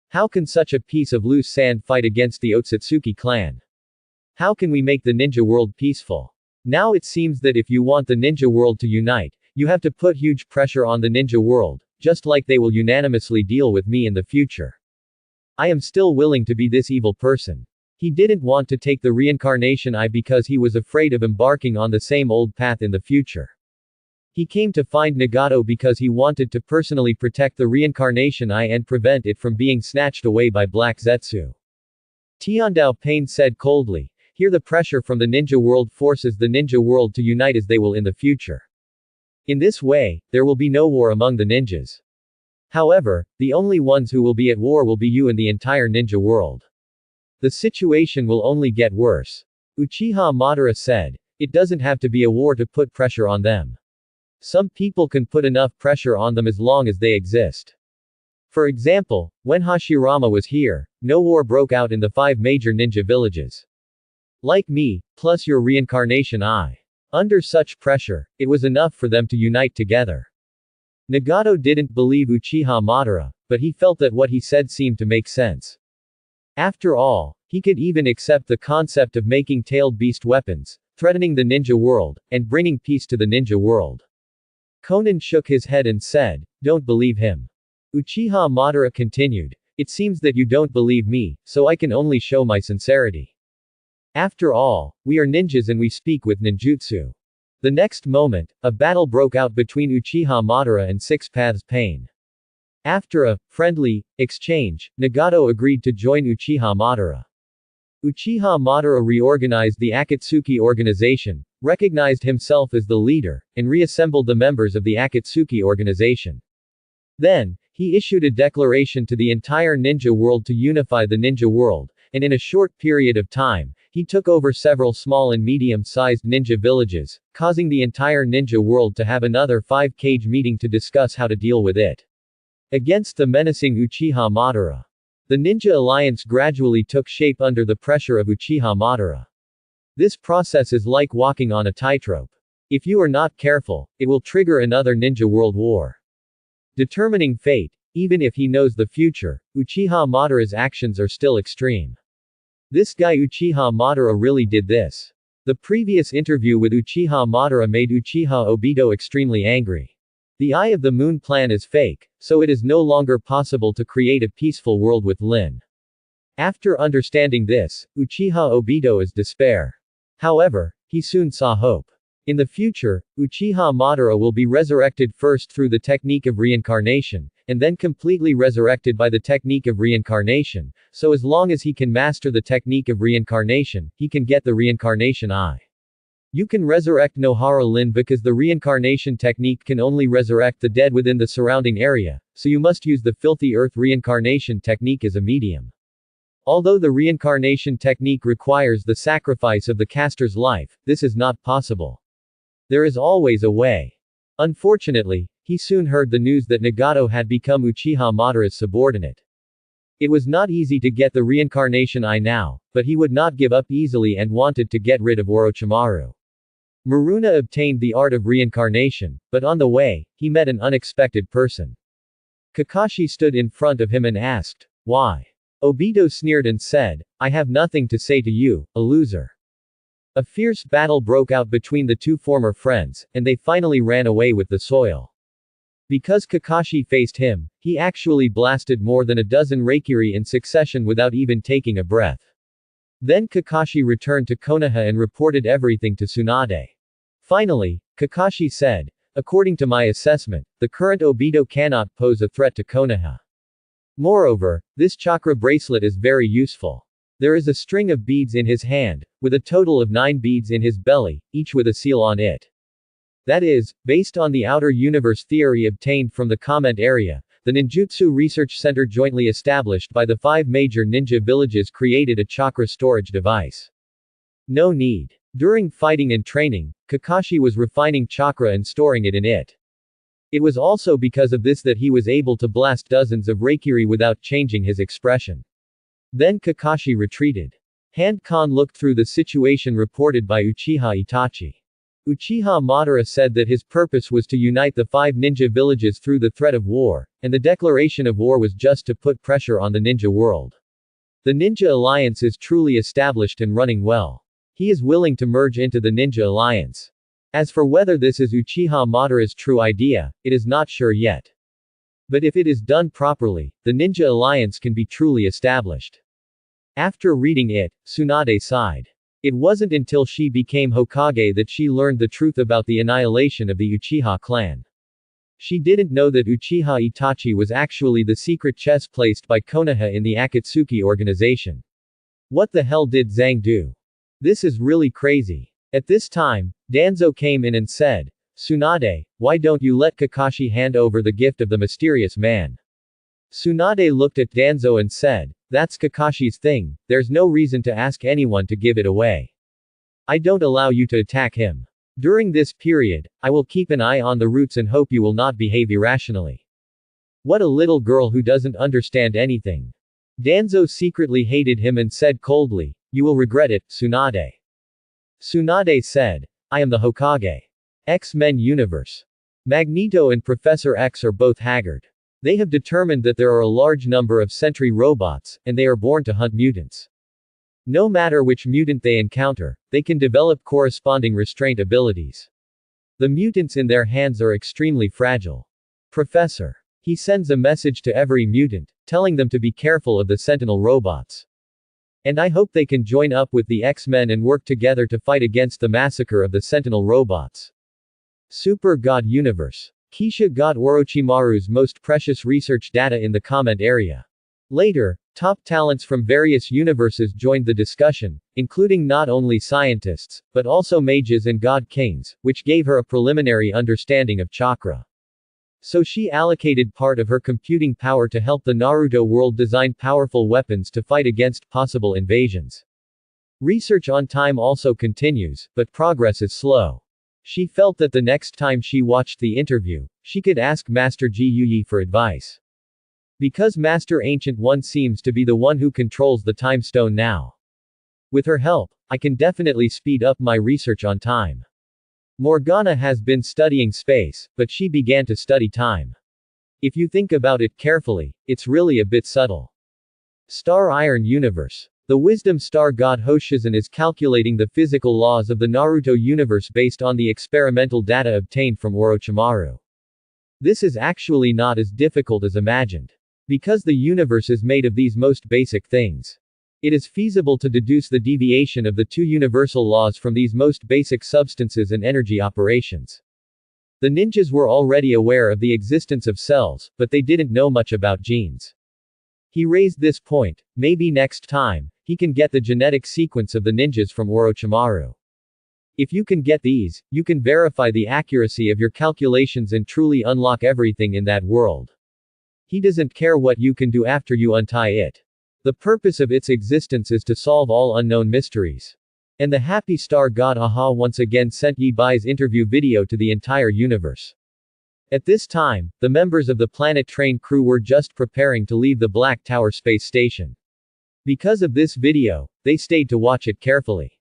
How can such a piece of loose sand fight against the Otsutsuki clan? How can we make the ninja world peaceful? Now it seems that if you want the ninja world to unite, you have to put huge pressure on the ninja world, just like they will unanimously deal with me in the future. I am still willing to be this evil person. He didn't want to take the reincarnation eye because he was afraid of embarking on the same old path in the future. He came to find Nagato because he wanted to personally protect the reincarnation eye and prevent it from being snatched away by Black Zetsu. Tiandao Pain said coldly, here the pressure from the ninja world forces the ninja world to unite as they will in the future. In this way, there will be no war among the ninjas. However, the only ones who will be at war will be you and the entire ninja world. The situation will only get worse. Uchiha Madara said, it doesn't have to be a war to put pressure on them. Some people can put enough pressure on them as long as they exist. For example, when Hashirama was here, no war broke out in the 5 major ninja villages. Like me, plus your reincarnation eye. Under such pressure, it was enough for them to unite together. Nagato didn't believe Uchiha Madara, but he felt that what he said seemed to make sense. After all, he could even accept the concept of making tailed beast weapons, threatening the ninja world, and bringing peace to the ninja world. Conan shook his head and said, "Don't believe him." Uchiha Madara continued, "It seems that you don't believe me, so I can only show my sincerity. After all, we are ninjas and we speak with ninjutsu." The next moment, a battle broke out between Uchiha Madara and Six Paths Pain. After a friendly exchange, Nagato agreed to join Uchiha Madara. Uchiha Madara reorganized the Akatsuki organization, recognized himself as the leader, and reassembled the members of the Akatsuki organization. Then, he issued a declaration to the entire ninja world to unify the ninja world, and in a short period of time, he took over several small and medium-sized ninja villages, causing the entire ninja world to have another 5-cage meeting to discuss how to deal with it. Against the menacing Uchiha Madara. The Ninja Alliance gradually took shape under the pressure of Uchiha Madara. This process is like walking on a tightrope. If you are not careful, it will trigger another ninja world war. Determining fate, even if he knows the future, Uchiha Madara's actions are still extreme. This guy Uchiha Madara really did this. The previous interview with Uchiha Madara made Uchiha Obito extremely angry. The Eye of the Moon plan is fake, so it is no longer possible to create a peaceful world with Lin. After understanding this, Uchiha Obito is despair. However, he soon saw hope. In the future, Uchiha Madara will be resurrected first through the technique of reincarnation, and then completely resurrected by the technique of reincarnation, so as long as he can master the technique of reincarnation, he can get the reincarnation eye. You can resurrect Nohara Lin because the reincarnation technique can only resurrect the dead within the surrounding area, so you must use the filthy earth reincarnation technique as a medium. Although the reincarnation technique requires the sacrifice of the caster's life, this is not possible. There is always a way. Unfortunately, he soon heard the news that Nagato had become Uchiha Madara's subordinate. It was not easy to get the reincarnation eye now, but he would not give up easily and wanted to get rid of Orochimaru. Maruna obtained the art of reincarnation, but on the way, he met an unexpected person. Kakashi stood in front of him and asked, "Why?" Obito sneered and said, "I have nothing to say to you, a loser." A fierce battle broke out between the two former friends, and they finally ran away with the soil. Because Kakashi faced him, he actually blasted more than a dozen Reikiri in succession without even taking a breath. Then Kakashi returned to Konoha and reported everything to Tsunade. Finally, Kakashi said, "According to my assessment, the current Obito cannot pose a threat to Konoha. Moreover, this chakra bracelet is very useful. There is a string of beads in his hand, with a total of 9 beads in his belly, each with a seal on it. That is, based on the outer universe theory obtained from the comment area, the Ninjutsu Research Center jointly established by the 5 major ninja villages created a chakra storage device. No need. During fighting and training, Kakashi was refining chakra and storing it in it. It was also because of this that he was able to blast dozens of Reikiri without changing his expression. Then Kakashi retreated. Hand Khan looked through the situation reported by Uchiha Itachi. Uchiha Madara said that his purpose was to unite the 5 ninja villages through the threat of war, and the declaration of war was just to put pressure on the ninja world. The Ninja Alliance is truly established and running well. He is willing to merge into the Ninja Alliance. As for whether this is Uchiha Madara's true idea, it is not sure yet. But if it is done properly, the Ninja Alliance can be truly established. After reading it, Tsunade sighed. It wasn't until she became Hokage that she learned the truth about the annihilation of the Uchiha clan. She didn't know that Uchiha Itachi was actually the secret chess placed by Konoha in the Akatsuki organization. What the hell did Zhang do? This is really crazy. At this time, Danzo came in and said, "Tsunade, why don't you let Kakashi hand over the gift of the mysterious man?" Tsunade looked at Danzo and said, "That's Kakashi's thing, there's no reason to ask anyone to give it away. I don't allow you to attack him. During this period, I will keep an eye on the roots and hope you will not behave irrationally." What a little girl who doesn't understand anything. Danzo secretly hated him and said coldly, "You will regret it, Tsunade." Tsunade said, "I am the Hokage. X-Men universe. Magneto and Professor X are both haggard. They have determined that there are a large number of sentry robots, and they are born to hunt mutants. No matter which mutant they encounter, they can develop corresponding restraint abilities. The mutants in their hands are extremely fragile. Professor. He sends a message to every mutant, telling them to be careful of the Sentinel robots. And I hope they can join up with the X-Men and work together to fight against the massacre of the Sentinel robots. Super God Universe. Keisha got Orochimaru's most precious research data in the comment area. Later, top talents from various universes joined the discussion, including not only scientists, but also mages and god kings, which gave her a preliminary understanding of chakra. So she allocated part of her computing power to help the Naruto world design powerful weapons to fight against possible invasions. Research on time also continues, but progress is slow. She felt that the next time she watched the interview, she could ask Master Ji Yuyi for advice. Because Master Ancient One seems to be the one who controls the time stone now. With her help, I can definitely speed up my research on time. Morgana has been studying space, but she began to study time. If you think about it carefully, it's really a bit subtle. Star Iron Universe. The Wisdom Star God Hoshizan is calculating the physical laws of the Naruto universe based on the experimental data obtained from Orochimaru. This is actually not as difficult as imagined. Because the universe is made of these most basic things. It is feasible to deduce the deviation of the two universal laws from these most basic substances and energy operations. The ninjas were already aware of the existence of cells, but they didn't know much about genes. He raised this point: maybe next time, he can get the genetic sequence of the ninjas from Orochimaru. If you can get these, you can verify the accuracy of your calculations and truly unlock everything in that world. He doesn't care what you can do after you untie it. The purpose of its existence is to solve all unknown mysteries. And the Happy Star God Aha once again sent Yi Bai's interview video to the entire universe. At this time, the members of the Planet Train crew were just preparing to leave the Black Tower space station. Because of this video, they stayed to watch it carefully.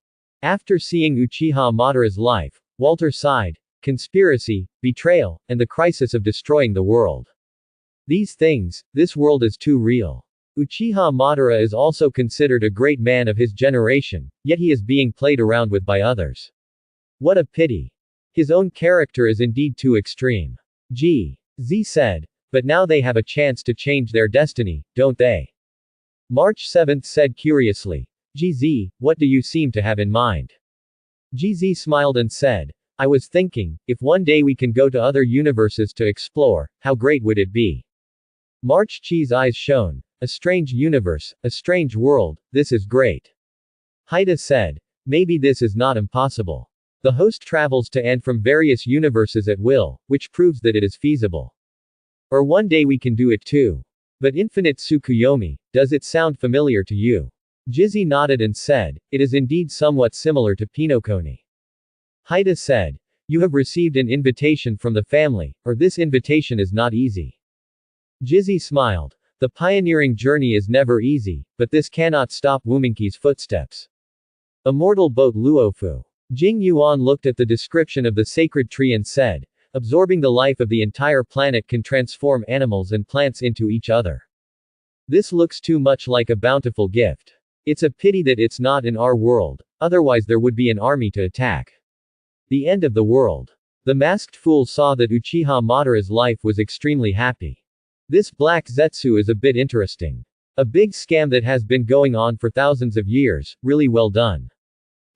After seeing Uchiha Madara's life, Walter sighed: conspiracy, betrayal, and the crisis of destroying the world. These things, this world is too real. Uchiha Madara is also considered a great man of his generation, yet he is being played around with by others. What a pity. His own character is indeed too extreme. G.Z. said. But now they have a chance to change their destiny, don't they? March 7 said curiously. G.Z., what do you seem to have in mind? G.Z. smiled and said, I was thinking, if one day we can go to other universes to explore, how great would it be? March Chi's eyes shone. A strange universe, a strange world, this is great. Haida said. Maybe this is not impossible. The host travels to and from various universes at will, which proves that it is feasible. Or one day we can do it too. But Infinite Tsukuyomi, does it sound familiar to you? Jizzy nodded and said, it is indeed somewhat similar to Pinocchio. Haida said. You have received an invitation from the family, or this invitation is not easy. Jizzy smiled. The pioneering journey is never easy, but this cannot stop Wuminki's footsteps. Immortal boat Luofu. Jing Yuan looked at the description of the sacred tree and said, absorbing the life of the entire planet can transform animals and plants into each other. This looks too much like a bountiful gift. It's a pity that it's not in our world, otherwise there would be an army to attack. The end of the world. The masked fool saw that Uchiha Madara's life was extremely happy. This Black Zetsu is a bit interesting. A big scam that has been going on for thousands of years, really well done.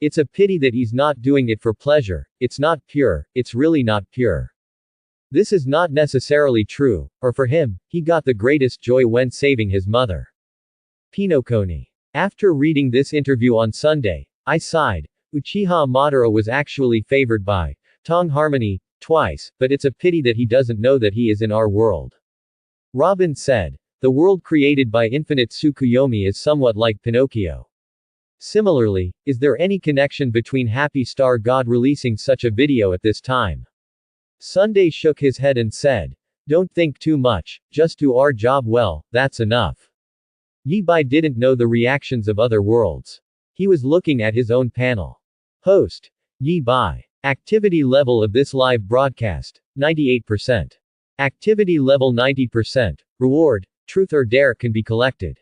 It's a pity that he's not doing it for pleasure, it's not pure, it's really not pure. This is not necessarily true, or for him, he got the greatest joy when saving his mother. Pinocchio. After reading this interview on Sunday, I sighed. Uchiha Madara was actually favored by Tong Harmony, twice, but it's a pity that he doesn't know that he is in our world. Robin said. The world created by Infinite Tsukuyomi is somewhat like Pinocchio. Similarly, is there any connection between Happy Star God releasing such a video at this time? Sunday shook his head and said. Don't think too much, just do our job well, that's enough. Yi Bai didn't know the reactions of other worlds. He was looking at his own panel. Host. Yi Bai. Activity level of this live broadcast, 98%. Activity level 90%. Reward, truth or dare can be collected.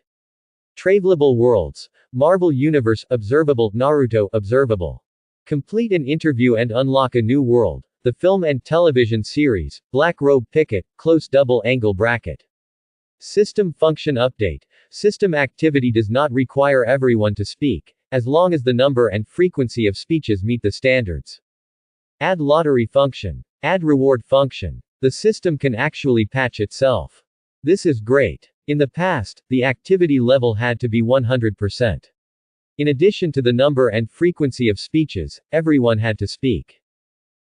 Travelable worlds. Marvel Universe, observable, Naruto, observable. Complete an interview and unlock a new world. The film and television series, Black Robe Picket, close double angle bracket. System function update. System activity does not require everyone to speak, as long as the number and frequency of speeches meet the standards. Add lottery function. Add reward function. The system can actually patch itself. This is great. In the past, the activity level had to be 100%. In addition to the number and frequency of speeches, everyone had to speak.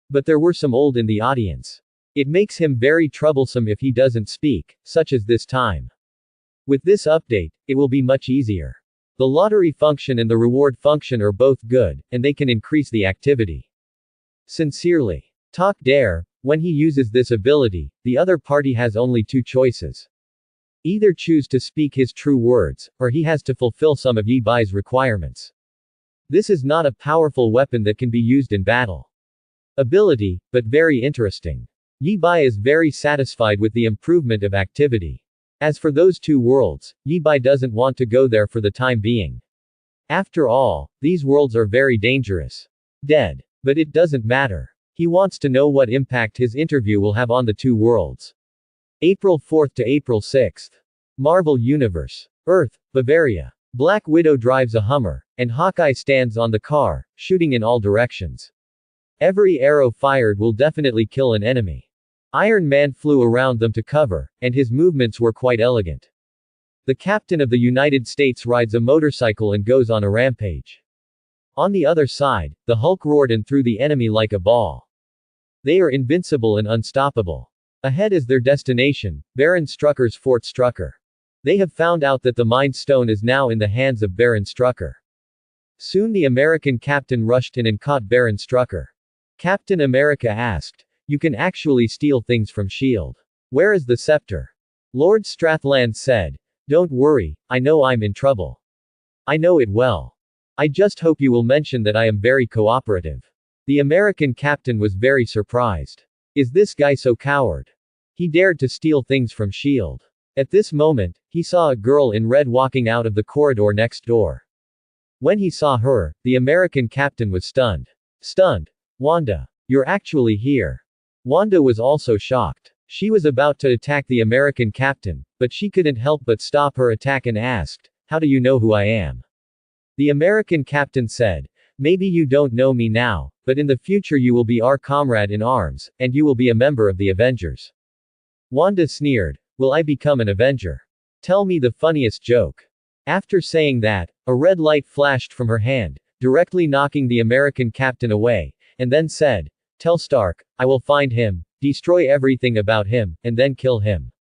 But there were some old in the audience. It makes him very troublesome if he doesn't speak, such as this time. With this update, it will be much easier. The lottery function and the reward function are both good, and they can increase the activity. Sincerely. Talk Dare. When he uses this ability, the other party has only two choices. Either choose to speak his true words, or he has to fulfill some of Yi Bai's requirements. This is not a powerful weapon that can be used in battle. Ability, but very interesting. Yi Bai is very satisfied with the improvement of activity. As for those two worlds, Yi Bai doesn't want to go there for the time being. After all, these worlds are very dangerous. Dead. But it doesn't matter. He wants to know what impact his interview will have on the two worlds. April 4th to April 6th. Marvel Universe. Earth, Bavaria. Black Widow drives a Hummer, and Hawkeye stands on the car, shooting in all directions. Every arrow fired will definitely kill an enemy. Iron Man flew around them to cover, and his movements were quite elegant. The Captain of the United States rides a motorcycle and goes on a rampage. On the other side, the Hulk roared and threw the enemy like a ball. They are invincible and unstoppable. Ahead is their destination, Baron Strucker's Fort Strucker. They have found out that the Mind Stone is now in the hands of Baron Strucker. Soon the American captain rushed in and caught Baron Strucker. Captain America asked, "You can actually steal things from S.H.I.E.L.D. Where is the scepter?" Lord Strathland said, "Don't worry, I know I'm in trouble. I know it well. I just hope you will mention that I am very cooperative." The American captain was very surprised. Is this guy so coward? He dared to steal things from S.H.I.E.L.D. At this moment, he saw a girl in red walking out of the corridor next door. When he saw her, the American captain was stunned. Stunned. Wanda. You're actually here. Wanda was also shocked. She was about to attack the American captain, but she couldn't help but stop her attack and asked, "How do you know who I am?" The American captain said, "Maybe you don't know me now, but in the future you will be our comrade in arms, and you will be a member of the Avengers." Wanda sneered, "Will I become an Avenger? Tell me the funniest joke." After saying that, a red light flashed from her hand, directly knocking the American captain away, and then said, "Tell Stark, I will find him, destroy everything about him, and then kill him."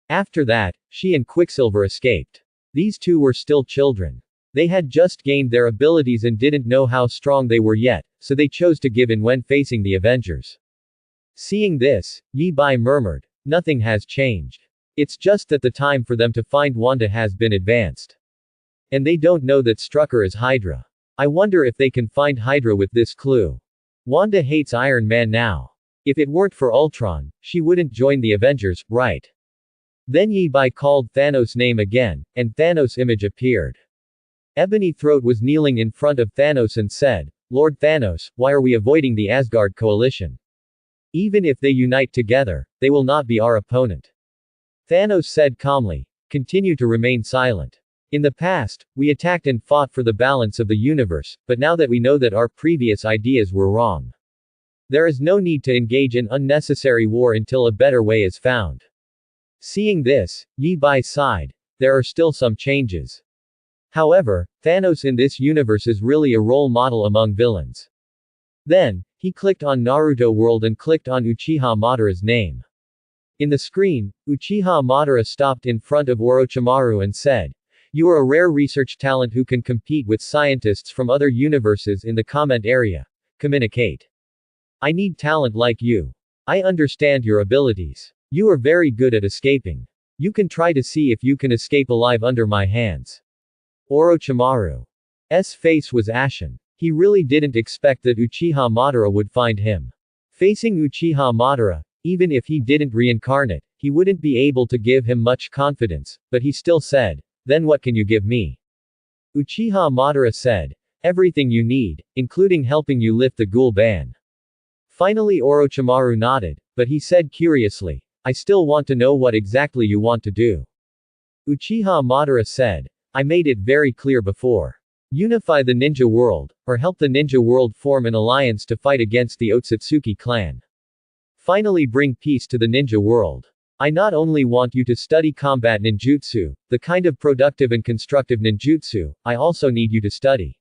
After that, she and Quicksilver escaped. These two were still children. They had just gained their abilities and didn't know how strong they were yet, so they chose to give in when facing the Avengers. Seeing this, Yi Bai murmured, "Nothing has changed. It's just that the time for them to find Wanda has been advanced. And they don't know that Strucker is Hydra. I wonder if they can find Hydra with this clue. Wanda hates Iron Man now. If it weren't for Ultron, she wouldn't join the Avengers, right?" Then Yi Bai called Thanos' name again, and Thanos' image appeared. Ebony Throat was kneeling in front of Thanos and said, "Lord Thanos, why are we avoiding the Asgard coalition? Even if they unite together, they will not be our opponent." Thanos said calmly, "Continue to remain silent. In the past, we attacked and fought for the balance of the universe, but now that we know that our previous ideas were wrong, there is no need to engage in unnecessary war until a better way is found." Seeing this, Yi Bai sighed. There are still some changes. However, Thanos in this universe is really a role model among villains. Then, he clicked on Naruto World and clicked on Uchiha Madara's name. In the screen, Uchiha Madara stopped in front of Orochimaru and said, "You are a rare research talent who can compete with scientists from other universes in the comment area. Communicate. I need talent like you. I understand your abilities. You are very good at escaping. You can try to see if you can escape alive under my hands." Orochimaru's face was ashen. He really didn't expect that Uchiha Madara would find him. Facing Uchiha Madara, Even if he didn't reincarnate, he wouldn't be able to give him much confidence, but he still said, "Then what can you give me?" Uchiha Madara said, "Everything you need, including helping you lift the ghoul ban." Finally Orochimaru nodded, but he said curiously, "I still want to know what exactly you want to do." Uchiha Madara said, "I made it very clear before. Unify the ninja world, or help the ninja world form an alliance to fight against the Otsutsuki clan. Finally bring peace to the ninja world. I not only want you to study combat ninjutsu, the kind of productive and constructive ninjutsu, I also need you to study."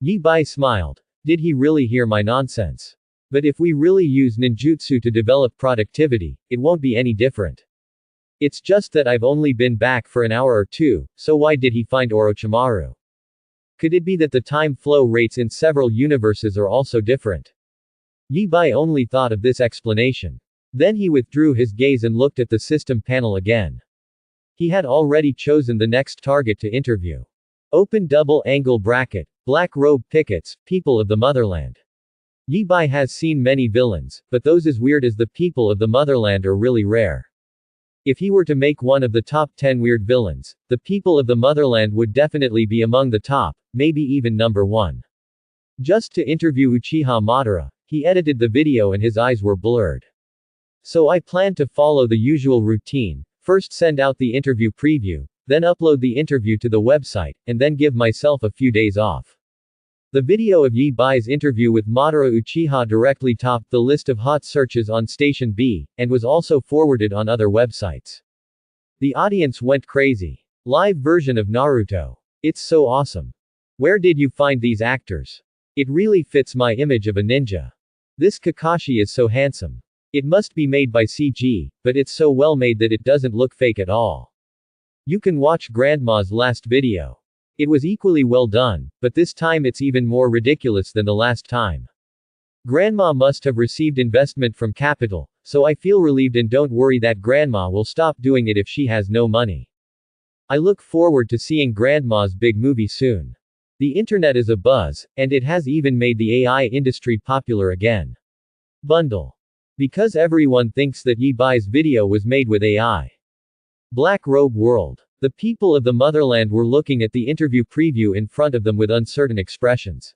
Yi Bai smiled. Did he really hear my nonsense? But if we really use ninjutsu to develop productivity, it won't be any different. It's just that I've only been back for an hour or two, so why did he find Orochimaru? Could it be that the time flow rates in several universes are also different? Yi Bai only thought of this explanation. Then he withdrew his gaze and looked at the system panel again. He had already chosen the next target to interview. Open double angle bracket, black robe pickets, people of the motherland. Yi Bai has seen many villains, but those as weird as the people of the motherland are really rare. If he were to make one of the top 10 weird villains, the people of the motherland would definitely be among the top, maybe even number 1. Just to interview Uchiha Madara, he edited the video and his eyes were blurred. So I planned to follow the usual routine, first send out the interview preview, then upload the interview to the website, and then give myself a few days off. The video of Yi Bai's interview with Madara Uchiha directly topped the list of hot searches on Station B, and was also forwarded on other websites. The audience went crazy. Live version of Naruto. It's so awesome. Where did you find these actors? It really fits my image of a ninja. This Kakashi is so handsome. It must be made by CG, but it's so well made that it doesn't look fake at all. You can watch Grandma's last video. It was equally well done, but this time it's even more ridiculous than the last time. Grandma must have received investment from capital, so I feel relieved and don't worry that Grandma will stop doing it if she has no money. I look forward to seeing Grandma's big movie soon. The internet is abuzz, and it has even made the AI industry popular again. Bundle. Because everyone thinks that Yi Bai's video was made with AI. Black Robe World. The people of the motherland were looking at the interview preview in front of them with uncertain expressions.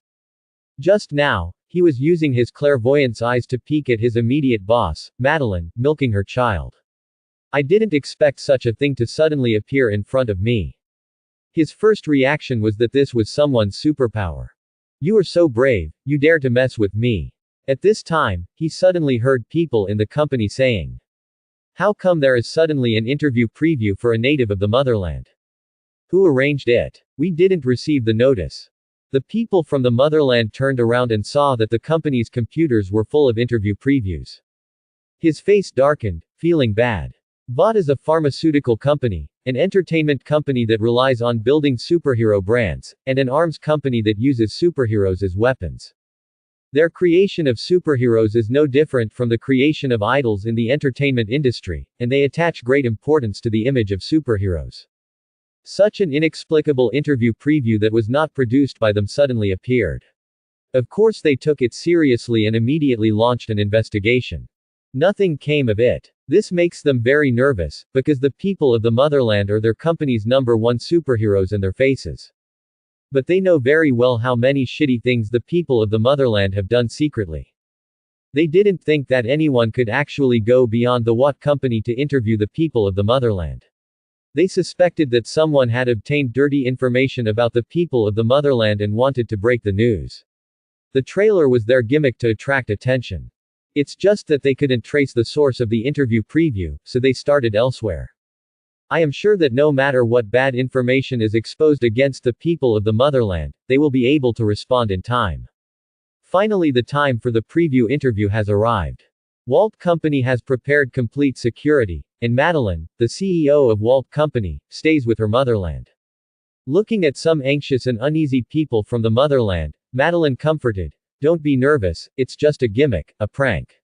Just now, he was using his clairvoyance eyes to peek at his immediate boss, Madeline, milking her child. I didn't expect such a thing to suddenly appear in front of me. His first reaction was that this was someone's superpower. You are so brave, you dare to mess with me. At this time, he suddenly heard people in the company saying, "How come there is suddenly an interview preview for a native of the motherland? Who arranged it? We didn't receive the notice." The people from the motherland turned around and saw that the company's computers were full of interview previews. His face darkened, feeling bad. VOD is a pharmaceutical company, an entertainment company that relies on building superhero brands, and an arms company that uses superheroes as weapons. Their creation of superheroes is no different from the creation of idols in the entertainment industry, and they attach great importance to the image of superheroes. Such an inexplicable interview preview that was not produced by them suddenly appeared. Of course they took it seriously and immediately launched an investigation. Nothing came of it. This makes them very nervous, because the people of the motherland are their company's #1 superheroes and their faces. But they know very well how many shitty things the people of the motherland have done secretly. They didn't think that anyone could actually go beyond the Watt company to interview the people of the motherland. They suspected that someone had obtained dirty information about the people of the motherland and wanted to break the news. The trailer was their gimmick to attract attention. It's just that they couldn't trace the source of the interview preview, so they started elsewhere. I am sure that no matter what bad information is exposed against the people of the motherland, they will be able to respond in time. Finally, the time for the preview interview has arrived. Walt Company has prepared complete security, and Madeline, the CEO of Walt Company, stays with her motherland. Looking at some anxious and uneasy people from the motherland, Madeline comforted, "Don't be nervous, it's just a gimmick, a prank.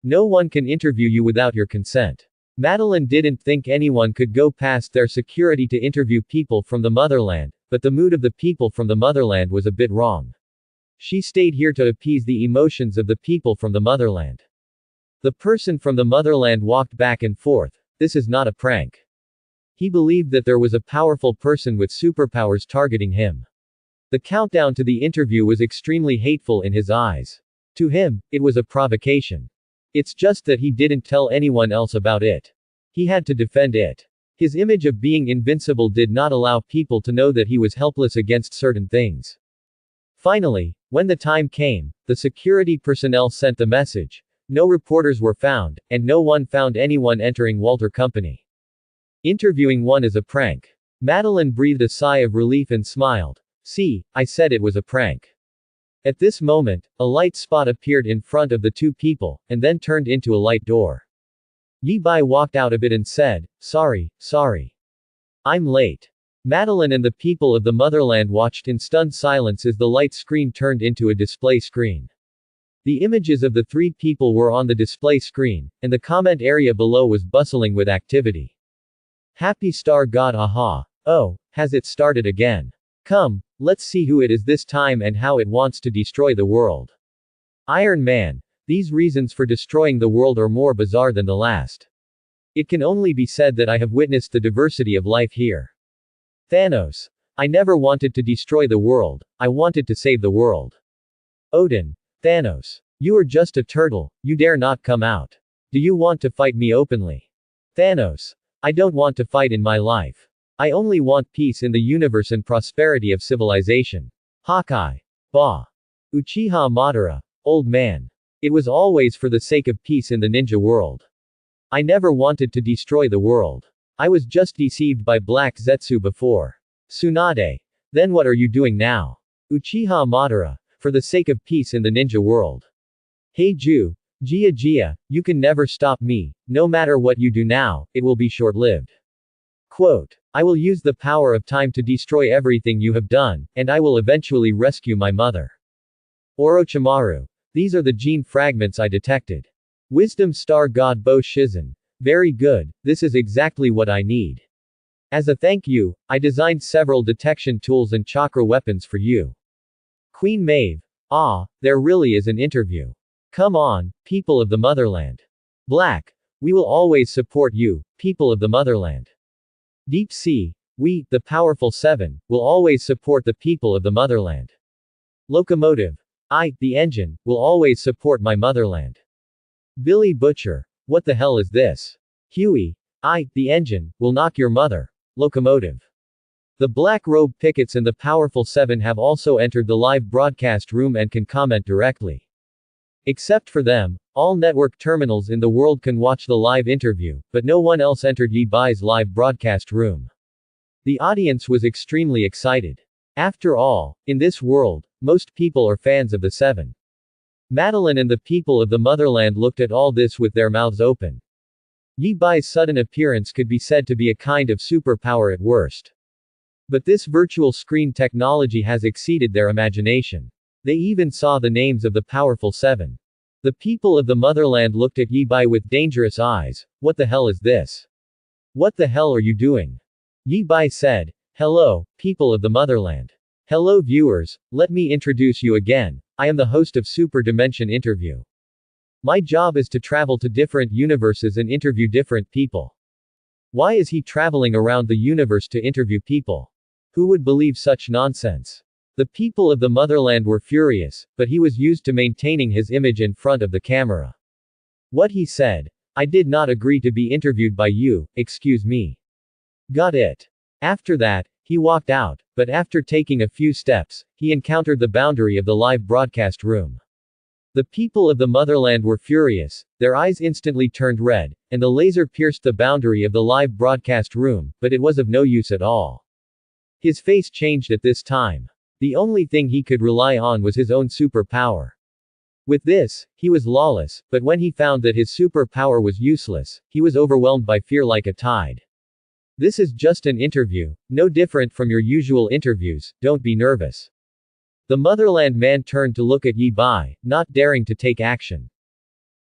No one can interview you without your consent." Madeline didn't think anyone could go past their security to interview people from the motherland, but the mood of the people from the motherland was a bit wrong. She stayed here to appease the emotions of the people from the motherland. The person from the motherland walked back and forth. This is not a prank. He believed that there was a powerful person with superpowers targeting him. The countdown to the interview was extremely hateful in his eyes. To him, it was a provocation. It's just that he didn't tell anyone else about it. He had to defend it. His image of being invincible did not allow people to know that he was helpless against certain things. Finally, when the time came, the security personnel sent the message. No reporters were found, and no one found anyone entering Walter Company. Interviewing one is a prank. Madeline breathed a sigh of relief and smiled. See, I said it was a prank. At this moment, a light spot appeared in front of the two people, and then turned into a light door. Yi Bai walked out of it and said, sorry. I'm late. Madeline and the people of the motherland watched in stunned silence as the light screen turned into a display screen. The images of the three people were on the display screen, and the comment area below was bustling with activity. Happy Star God, aha. Oh, has it started again? Come, let's see who it is this time and how it wants to destroy the world. Iron Man. These reasons for destroying the world are more bizarre than the last. It can only be said that I have witnessed the diversity of life here. Thanos. I never wanted to destroy the world, I wanted to save the world. Odin. Thanos. You are just a turtle, you dare not come out. Do you want to fight me openly? Thanos. I don't want to fight in my life. I only want peace in the universe and prosperity of civilization. Hawkeye. Ba. Uchiha Madara. Old man. It was always for the sake of peace in the ninja world. I never wanted to destroy the world. I was just deceived by Black Zetsu before. Tsunade. Then what are you doing now? Uchiha Madara. For the sake of peace in the ninja world. Hey Ju. Jia, you can never stop me, no matter what you do now, it will be short-lived. Quote. I will use the power of time to destroy everything you have done, and I will eventually rescue my mother. Orochimaru. These are the gene fragments I detected. Wisdom Star God Bo Shizen. Very good, this is exactly what I need. As a thank you, I designed several detection tools and chakra weapons for you. Queen Maeve. Ah, there really is an interview. Come on, people of the motherland. Black. We will always support you, people of the motherland. Deep Sea. We, the powerful seven, will always support the people of the motherland. Locomotive. I, the engine, will always support my motherland. Billy Butcher. What the hell is this? Huey. I, the engine, will knock your mother. Locomotive. The Black Robe Pickets and the Powerful Seven have also entered the live broadcast room and can comment directly. Except for them, all network terminals in the world can watch the live interview, but no one else entered Yi Bai's live broadcast room. The audience was extremely excited. After all, in this world, most people are fans of the Seven. Madeline and the people of the motherland looked at all this with their mouths open. Yi Bai's sudden appearance could be said to be a kind of superpower at worst. But this virtual screen technology has exceeded their imagination. They even saw the names of the powerful seven. The people of the motherland looked at Yi Bai with dangerous eyes. What the hell is this? What the hell are you doing? Yi Bai said, hello, people of the motherland. Hello viewers, let me introduce you again. I am the host of Super Dimension Interview. My job is to travel to different universes and interview different people. Why is he traveling around the universe to interview people? Who would believe such nonsense? The people of the motherland were furious, but he was used to maintaining his image in front of the camera. What he said. I did not agree to be interviewed by you, excuse me. Got it. After that, he walked out, but after taking a few steps, he encountered the boundary of the live broadcast room. The people of the motherland were furious, their eyes instantly turned red, and the laser pierced the boundary of the live broadcast room, but it was of no use at all. His face changed at this time. The only thing he could rely on was his own superpower. With this, he was lawless, but when he found that his superpower was useless, he was overwhelmed by fear like a tide. This is just an interview, no different from your usual interviews, don't be nervous. The motherland man turned to look at Yi Bai, not daring to take action.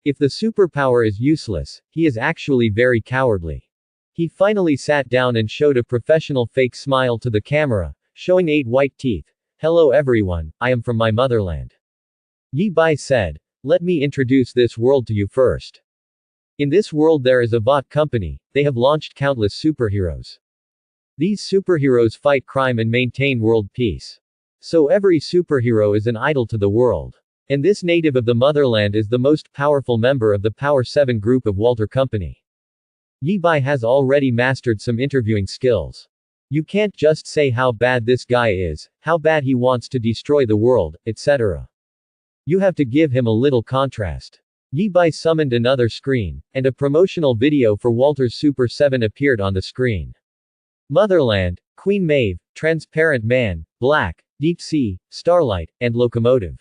If the superpower is useless, he is actually very cowardly. He finally sat down and showed a professional fake smile to the camera, showing 8 white teeth. Hello everyone, I am from my motherland. Yi Bai said, let me introduce this world to you first. In this world there is a bot company, they have launched countless superheroes. These superheroes fight crime and maintain world peace. So every superhero is an idol to the world. And this native of the motherland is the most powerful member of the Power 7 group of Walter Company. Yi Bai has already mastered some interviewing skills. You can't just say how bad this guy is, how bad he wants to destroy the world, etc. You have to give him a little contrast. Yi Bai summoned another screen, and a promotional video for Walter's Super 7 appeared on the screen. Motherland, Queen Maeve, Transparent Man, Black, Deep Sea, Starlight, and Locomotive.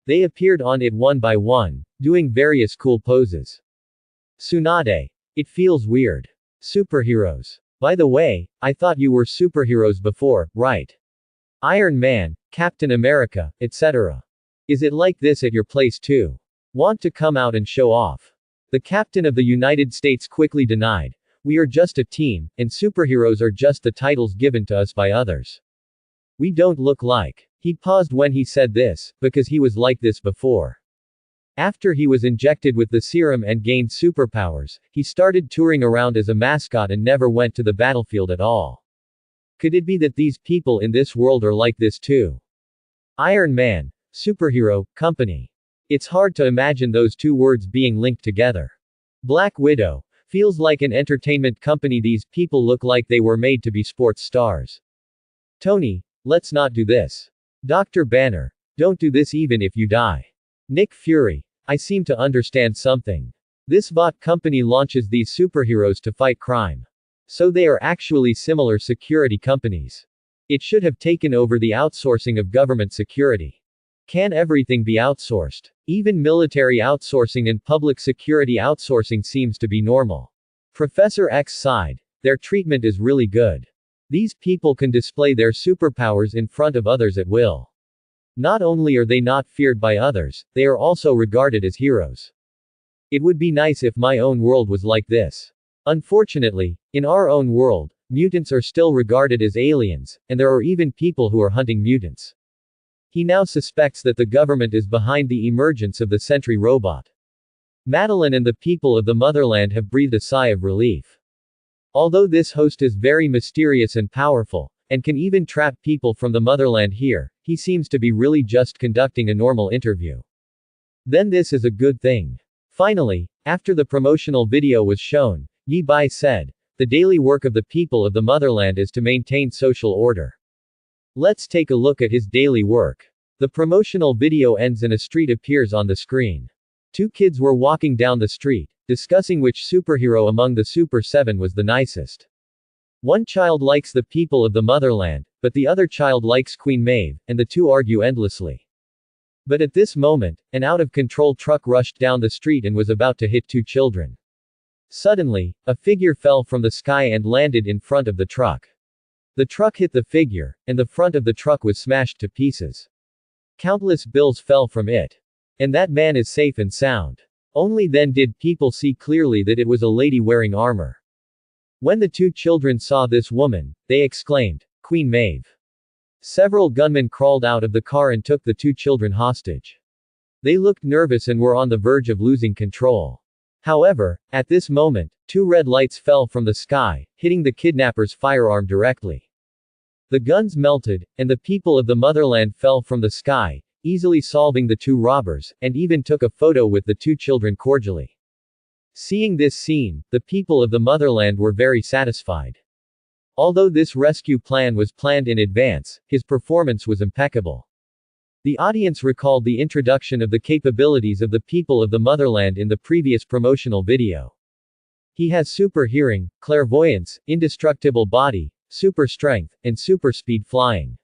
They appeared on it one by one, doing various cool poses. Tsunade. It feels weird. Superheroes. By the way, I thought you were superheroes before, right? Iron Man, Captain America, etc. Is it like this at your place too? Want to come out and show off? The Captain of the United States quickly denied. We are just a team, and superheroes are just the titles given to us by others. We don't look like. He paused when he said this, because he was like this before. After he was injected with the serum and gained superpowers, he started touring around as a mascot and never went to the battlefield at all. Could it be that these people in this world are like this too? Iron Man, Superhero, Company. It's hard to imagine those two words being linked together. Black Widow. Feels like an entertainment company. These people look like they were made to be sports stars. Tony. Let's not do this. Dr. Banner. Don't do this even if you die. Nick Fury. I seem to understand something. This bot company launches these superheroes to fight crime. So they are actually similar security companies. It should have taken over the outsourcing of government security. Can everything be outsourced? Even military outsourcing and public security outsourcing seems to be normal. Professor X sighed. Their treatment is really good. These people can display their superpowers in front of others at will. Not only are they not feared by others, they are also regarded as heroes. It would be nice if my own world was like this. Unfortunately, in our own world, mutants are still regarded as aliens, and there are even people who are hunting mutants. He now suspects that the government is behind the emergence of the Sentry robot. Madeline and the people of the motherland have breathed a sigh of relief. Although this host is very mysterious and powerful, and can even trap people from the motherland here, he seems to be really just conducting a normal interview. Then this is a good thing. Finally, after the promotional video was shown, Yi Bai said, the daily work of the people of the motherland is to maintain social order. Let's take a look at his daily work. The promotional video ends and a street appears on the screen. Two kids were walking down the street, discussing which superhero among the Super 7 was the nicest. One child likes the people of the motherland, but the other child likes Queen Maeve, and the two argue endlessly. But at this moment, an out-of-control truck rushed down the street and was about to hit two children. Suddenly, a figure fell from the sky and landed in front of the truck. The truck hit the figure, and the front of the truck was smashed to pieces. Countless bills fell from it. And that man is safe and sound. Only then did people see clearly that it was a lady wearing armor. When the two children saw this woman, they exclaimed, Queen Maeve. Several gunmen crawled out of the car and took the two children hostage. They looked nervous and were on the verge of losing control. However, at this moment, two red lights fell from the sky, hitting the kidnapper's firearm directly. The guns melted, and the people of the motherland fell from the sky, easily solving the two robbers, and even took a photo with the two children cordially. Seeing this scene, the people of the motherland were very satisfied. Although this rescue plan was planned in advance, his performance was impeccable. The audience recalled the introduction of the capabilities of the people of the motherland in the previous promotional video. He has super hearing, clairvoyance, indestructible body, super strength, and super speed flying.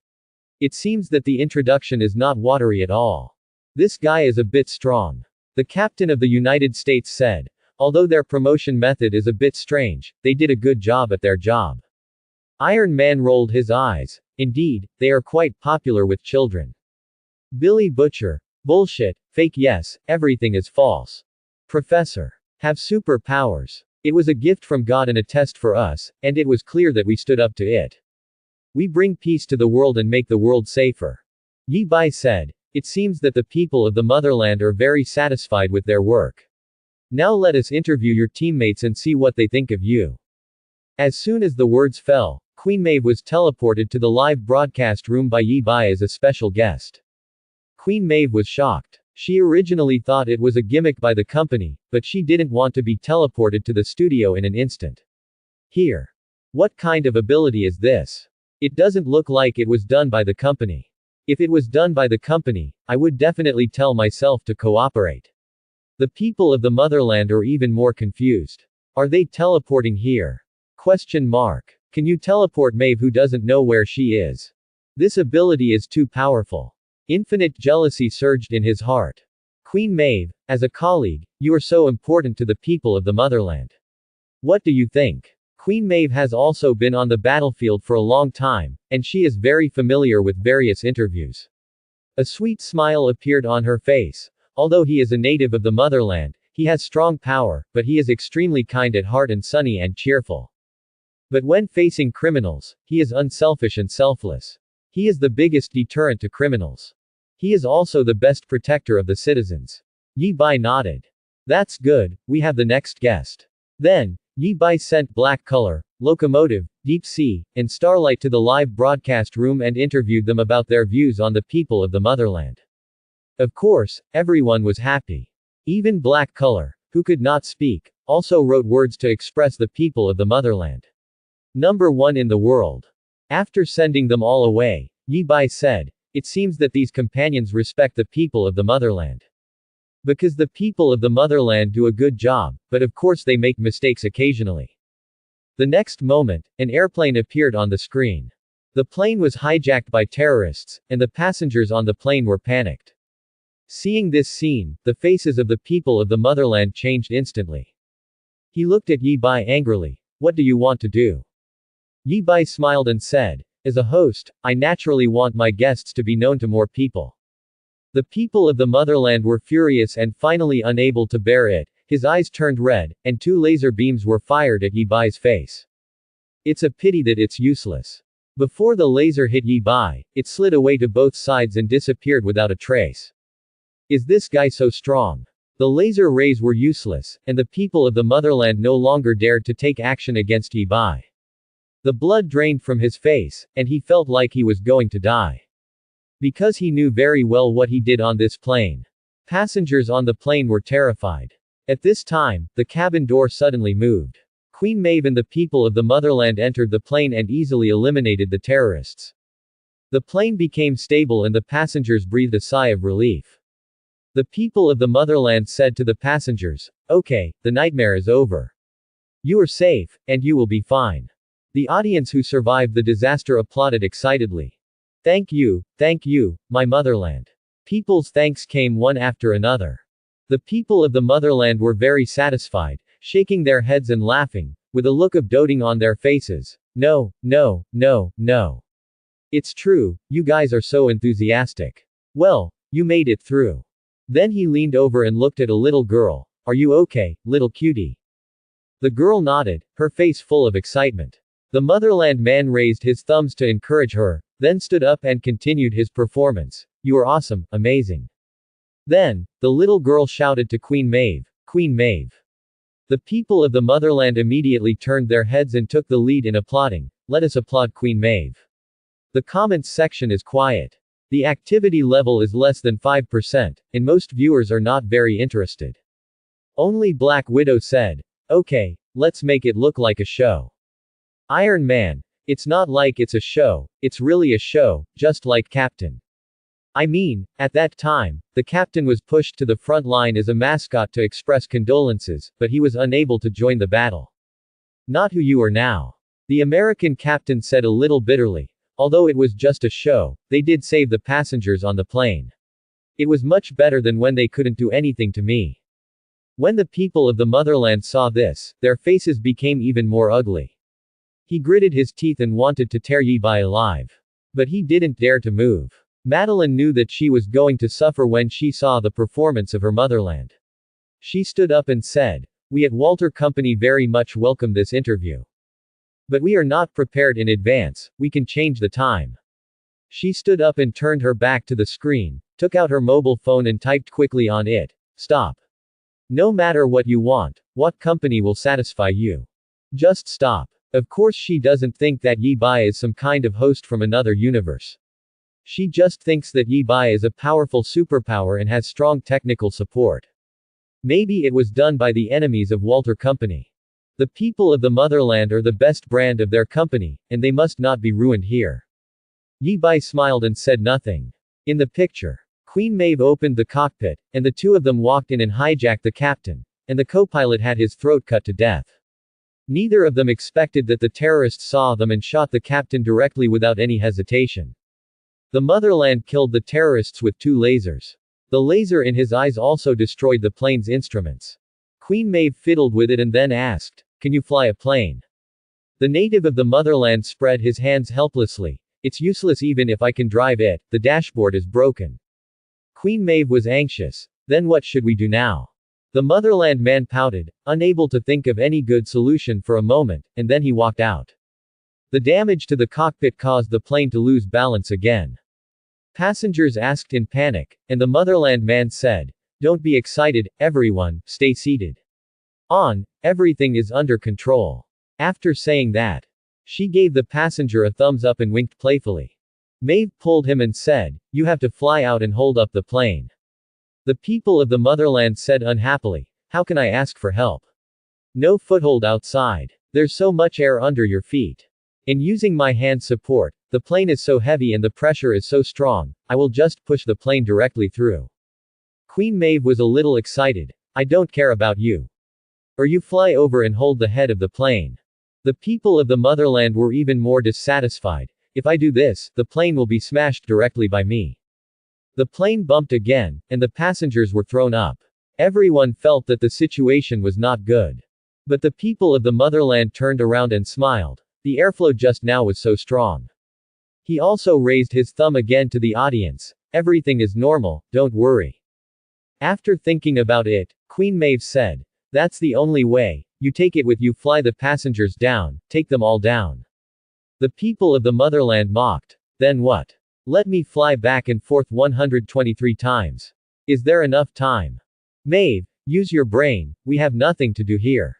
It seems that the introduction is not watery at all. This guy is a bit strong. The Captain of the United States said. Although their promotion method is a bit strange, they did a good job at their job. Iron Man rolled his eyes. Indeed, they are quite popular with children. Billy Butcher. Bullshit, fake yes, everything is false. Professor. Have superpowers. It was a gift from God and a test for us, and it was clear that we stood up to it. We bring peace to the world and make the world safer. Yi Bai said. It seems that the people of the motherland are very satisfied with their work. Now let us interview your teammates and see what they think of you. As soon as the words fell, Queen Maeve was teleported to the live broadcast room by Yi Bai as a special guest. Queen Maeve was shocked. She originally thought it was a gimmick by the company, but she didn't want to be teleported to the studio in an instant. Here. What kind of ability is this? It doesn't look like it was done by the company. If it was done by the company, I would definitely tell myself to cooperate. The people of the motherland are even more confused. Are they teleporting here? Question mark. Can you teleport Maeve who doesn't know where she is? This ability is too powerful. Infinite jealousy surged in his heart. Queen Maeve, as a colleague, you are so important to the people of the motherland. What do you think? Queen Maeve has also been on the battlefield for a long time, and she is very familiar with various interviews. A sweet smile appeared on her face. Although he is a native of the motherland, he has strong power, but he is extremely kind at heart and sunny and cheerful. But when facing criminals, he is unselfish and selfless. He is the biggest deterrent to criminals. He is also the best protector of the citizens. Yi Bai nodded. That's good, we have the next guest. Then, Yi Bai sent Black Color, Locomotive, Deep Sea, and Starlight to the live broadcast room and interviewed them about their views on the people of the motherland. Of course, everyone was happy. Even Black Color, who could not speak, also wrote words to express the people of the motherland. Number one in the world. After sending them all away, Yi Bai said, it seems that these companions respect the people of the motherland. Because the people of the motherland do a good job, but of course they make mistakes occasionally. The next moment, an airplane appeared on the screen. The plane was hijacked by terrorists, and the passengers on the plane were panicked. Seeing this scene, the faces of the people of the motherland changed instantly. He looked at Yi Bai angrily. What do you want to do? Yi Bai smiled and said, as a host, I naturally want my guests to be known to more people. The people of the motherland were furious and finally unable to bear it. His eyes turned red, and 2 laser beams were fired at Yi Bai's face. It's a pity that it's useless. Before the laser hit Yi Bai, it slid away to both sides and disappeared without a trace. Is this guy so strong? The laser rays were useless, and the people of the motherland no longer dared to take action against Yi Bai. The blood drained from his face, and he felt like he was going to die. Because he knew very well what he did on this plane. Passengers on the plane were terrified. At this time, the cabin door suddenly moved. Queen Maeve and the people of the motherland entered the plane and easily eliminated the terrorists. The plane became stable and the passengers breathed a sigh of relief. The people of the motherland said to the passengers, okay, the nightmare is over. You are safe, and you will be fine. The audience who survived the disaster applauded excitedly. Thank you, my motherland. People's thanks came one after another. The people of the motherland were very satisfied, shaking their heads and laughing, with a look of doting on their faces. No. It's true, you guys are so enthusiastic. Well, you made it through. Then he leaned over and looked at a little girl. Are you okay, little cutie? The girl nodded, her face full of excitement. The motherland man raised his thumbs to encourage her, then stood up and continued his performance. You are awesome, amazing. Then, the little girl shouted to Queen Maeve, Queen Maeve. The people of the motherland immediately turned their heads and took the lead in applauding. Let us applaud Queen Maeve. The comments section is quiet. The activity level is less than 5%, and most viewers are not very interested. Only Black Widow said, okay, let's make it look like a show. Iron Man, it's not like it's a show, it's really a show, just like Captain. I mean, at that time, the captain was pushed to the front line as a mascot to express condolences, but he was unable to join the battle. Not who you are now. The American captain said a little bitterly. Although it was just a show, they did save the passengers on the plane. It was much better than when they couldn't do anything to me. When the people of the motherland saw this, their faces became even more ugly. He gritted his teeth and wanted to tear Yi Bai alive. But he didn't dare to move. Madeline knew that she was going to suffer when she saw the performance of her motherland. She stood up and said, we at Walter Company very much welcome this interview. But we are not prepared in advance, we can change the time. She stood up and turned her back to the screen, took out her mobile phone and typed quickly on it. Stop. No matter what you want, what company will satisfy you? Just stop. Of course she doesn't think that Yi Bai is some kind of host from another universe. She just thinks that Yi Bai is a powerful superpower and has strong technical support. Maybe it was done by the enemies of Walter Company. The people of the motherland are the best brand of their company, and they must not be ruined here. Yi Bai smiled and said nothing. In the picture, Queen Maeve opened the cockpit, and the two of them walked in and hijacked the captain, and the co-pilot had his throat cut to death. Neither of them expected that the terrorists saw them and shot the captain directly without any hesitation. The motherland killed the terrorists with 2 lasers. The laser in his eyes also destroyed the plane's instruments. Queen Maeve fiddled with it and then asked, "Can you fly a plane?" The native of the motherland spread his hands helplessly. "It's useless even if I can drive it, the dashboard is broken." Queen Maeve was anxious. "Then what should we do now?" The motherland man pouted, unable to think of any good solution for a moment, and then he walked out. The damage to the cockpit caused the plane to lose balance again. Passengers asked in panic, and the motherland man said, "Don't be excited, everyone, stay seated. Everything is under control." After saying that, she gave the passenger a thumbs up and winked playfully. Maeve pulled him and said, "You have to fly out and hold up the plane." The people of the motherland said unhappily, "How can I ask for help? No foothold outside. There's so much air under your feet. In using my hand support, the plane is so heavy and the pressure is so strong, I will just push the plane directly through." Queen Maeve was a little excited. "I don't care about you. Or you fly over and hold the head of the plane." The people of the motherland were even more dissatisfied. "If I do this, the plane will be smashed directly by me." The plane bumped again, and the passengers were thrown up. Everyone felt that the situation was not good. But the people of the motherland turned around and smiled. The airflow just now was so strong. He also raised his thumb again to the audience. "Everything is normal, don't worry." After thinking about it, Queen Maeve said, "That's the only way. You take it with you, fly the passengers down, take them all down." The people of the motherland mocked. "Then what? Let me fly back and forth 123 times. Is there enough time? Maeve, use your brain, we have nothing to do here."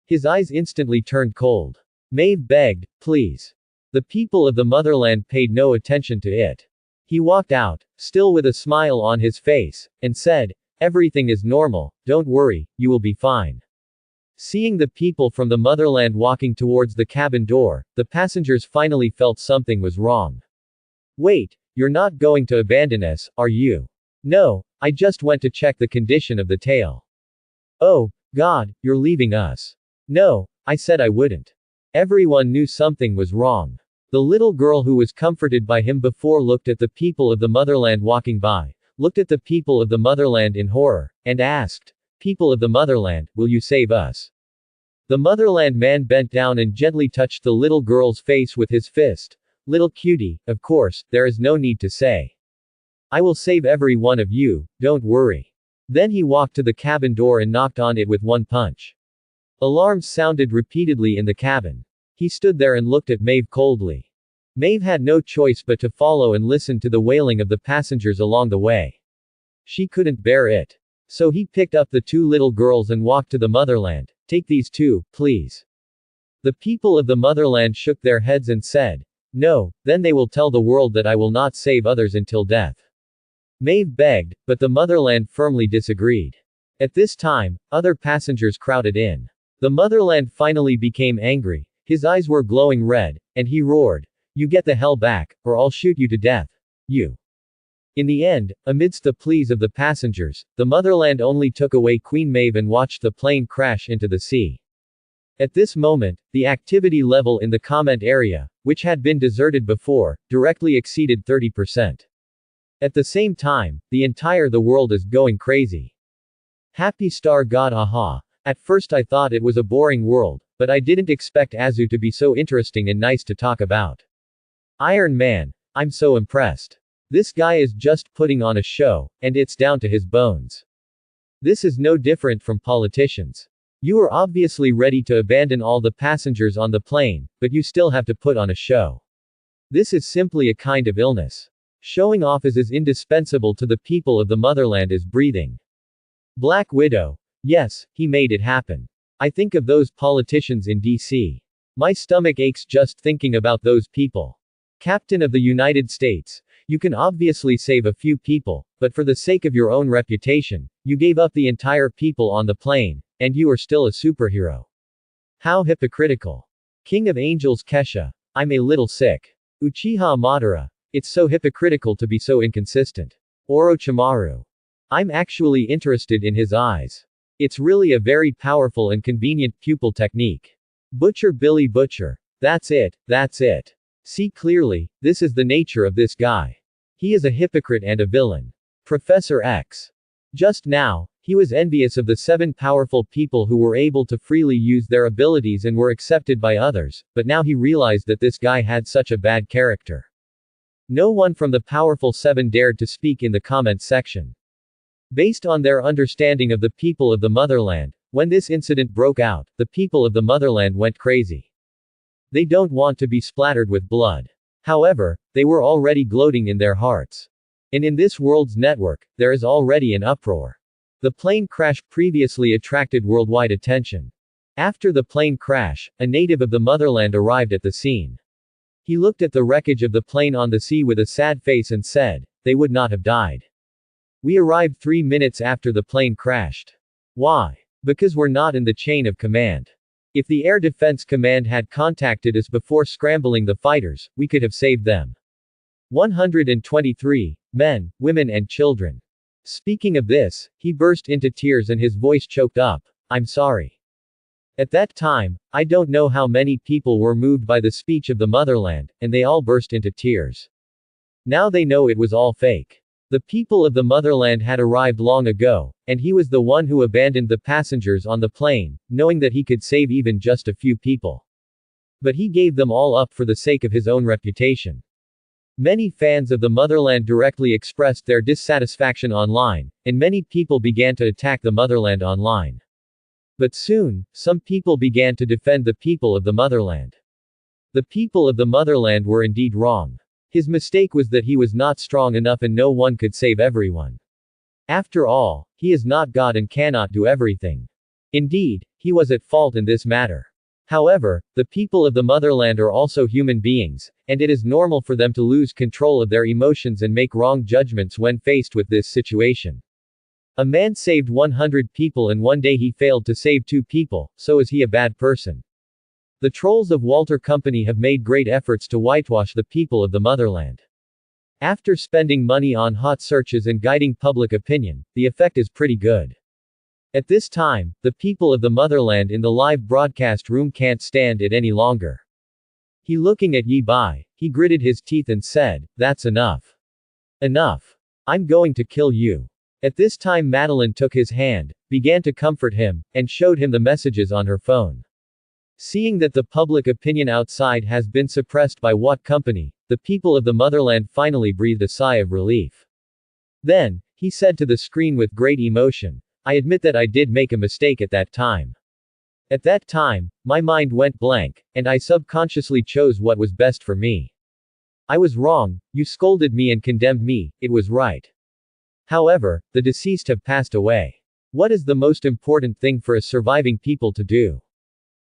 His eyes instantly turned cold. Maeve begged, "Please." The people of the motherland paid no attention to it. He walked out, still with a smile on his face, and said, "Everything is normal, don't worry, you will be fine." Seeing the people from the motherland walking towards the cabin door, the passengers finally felt something was wrong. "Wait, you're not going to abandon us, are you?" "No, I just went to check the condition of the tail." "Oh, God, you're leaving us." "No, I said I wouldn't." Everyone knew something was wrong. The little girl who was comforted by him before looked at the people of the motherland walking by, looked at the people of the motherland in horror, and asked, "People of the motherland, will you save us?" The motherland man bent down and gently touched the little girl's face with his fist. "Little cutie, of course, there is no need to say. I will save every one of you, don't worry." Then he walked to the cabin door and knocked on it with one punch. Alarms sounded repeatedly in the cabin. He stood there and looked at Maeve coldly. Maeve had no choice but to follow and listen to the wailing of the passengers along the way. She couldn't bear it. So he picked up the 2 little girls and walked to the motherland. "Take these 2, please." The people of the motherland shook their heads and said, "No, then they will tell the world that I will not save others until death." Maeve begged, but the motherland firmly disagreed. At this time, other passengers crowded in. The motherland finally became angry. His eyes were glowing red, and he roared, "You get the hell back, or I'll shoot you to death. You." In the end, amidst the pleas of the passengers, the motherland only took away Queen Maeve and watched the plane crash into the sea. At this moment, the activity level in the comment area, which had been deserted before, directly exceeded 30%. At the same time, the world is going crazy. Happy Star God aha. At first I thought it was a boring world, but I didn't expect Azu to be so interesting and nice to talk about. Iron Man. I'm so impressed. This guy is just putting on a show, and it's down to his bones. This is no different from politicians. You are obviously ready to abandon all the passengers on the plane, but you still have to put on a show. This is simply a kind of illness. Showing off is as indispensable to the people of the motherland as breathing. Black Widow. Yes, he made it happen. I think of those politicians in DC. My stomach aches just thinking about those people. Captain of the United States, you can obviously save a few people, but for the sake of your own reputation, you gave up the entire people on the plane, and you are still a superhero. How hypocritical. King of Angels Kesha, I'm a little sick. Uchiha Madara, it's so hypocritical to be so inconsistent. Orochimaru, I'm actually interested in his eyes. It's really a very powerful and convenient pupil technique. Butcher Billy Butcher. That's it, that's it. See clearly, this is the nature of this guy. He is a hypocrite and a villain. Professor X. Just now, he was envious of the 7 powerful people who were able to freely use their abilities and were accepted by others, but now he realized that this guy had such a bad character. No one from the powerful 7 dared to speak in the comments section. Based on their understanding of the people of the motherland, when this incident broke out, the people of the motherland went crazy. They don't want to be splattered with blood. However, they were already gloating in their hearts. And in this world's network, there is already an uproar. The plane crash previously attracted worldwide attention. After the plane crash, a native of the motherland arrived at the scene. He looked at the wreckage of the plane on the sea with a sad face and said, they would not have died. We arrived 3 minutes after the plane crashed. Why? Because we're not in the chain of command. If the Air Defense Command had contacted us before scrambling the fighters, we could have saved them. 123. Men, women and children. Speaking of this, he burst into tears and his voice choked up. I'm sorry. At that time, I don't know how many people were moved by the speech of the motherland, and they all burst into tears. Now they know it was all fake. The people of the motherland had arrived long ago, and he was the one who abandoned the passengers on the plane, knowing that he could save even just a few people. But he gave them all up for the sake of his own reputation. Many fans of the motherland directly expressed their dissatisfaction online, and many people began to attack the motherland online. But soon, some people began to defend the people of the motherland. The people of the motherland were indeed wrong. His mistake was that he was not strong enough and no one could save everyone. After all, he is not God and cannot do everything. Indeed, he was at fault in this matter. However, the people of the motherland are also human beings, and it is normal for them to lose control of their emotions and make wrong judgments when faced with this situation. A man saved 100 people and one day he failed to save 2 people, so is he a bad person? The trolls of Walter Company have made great efforts to whitewash the people of the motherland. After spending money on hot searches and guiding public opinion, the effect is pretty good. At this time, the people of the motherland in the live broadcast room can't stand it any longer. He looking at Yi Bai, he gritted his teeth and said, that's enough. Enough. I'm going to kill you. At this time Madeline took his hand, began to comfort him, and showed him the messages on her phone. Seeing that the public opinion outside has been suppressed by Watt Company, the people of the motherland finally breathed a sigh of relief. Then, he said to the screen with great emotion, I admit that I did make a mistake at that time. At that time, my mind went blank, and I subconsciously chose what was best for me. I was wrong, you scolded me and condemned me, it was right. However, the deceased have passed away. What is the most important thing for a surviving people to do?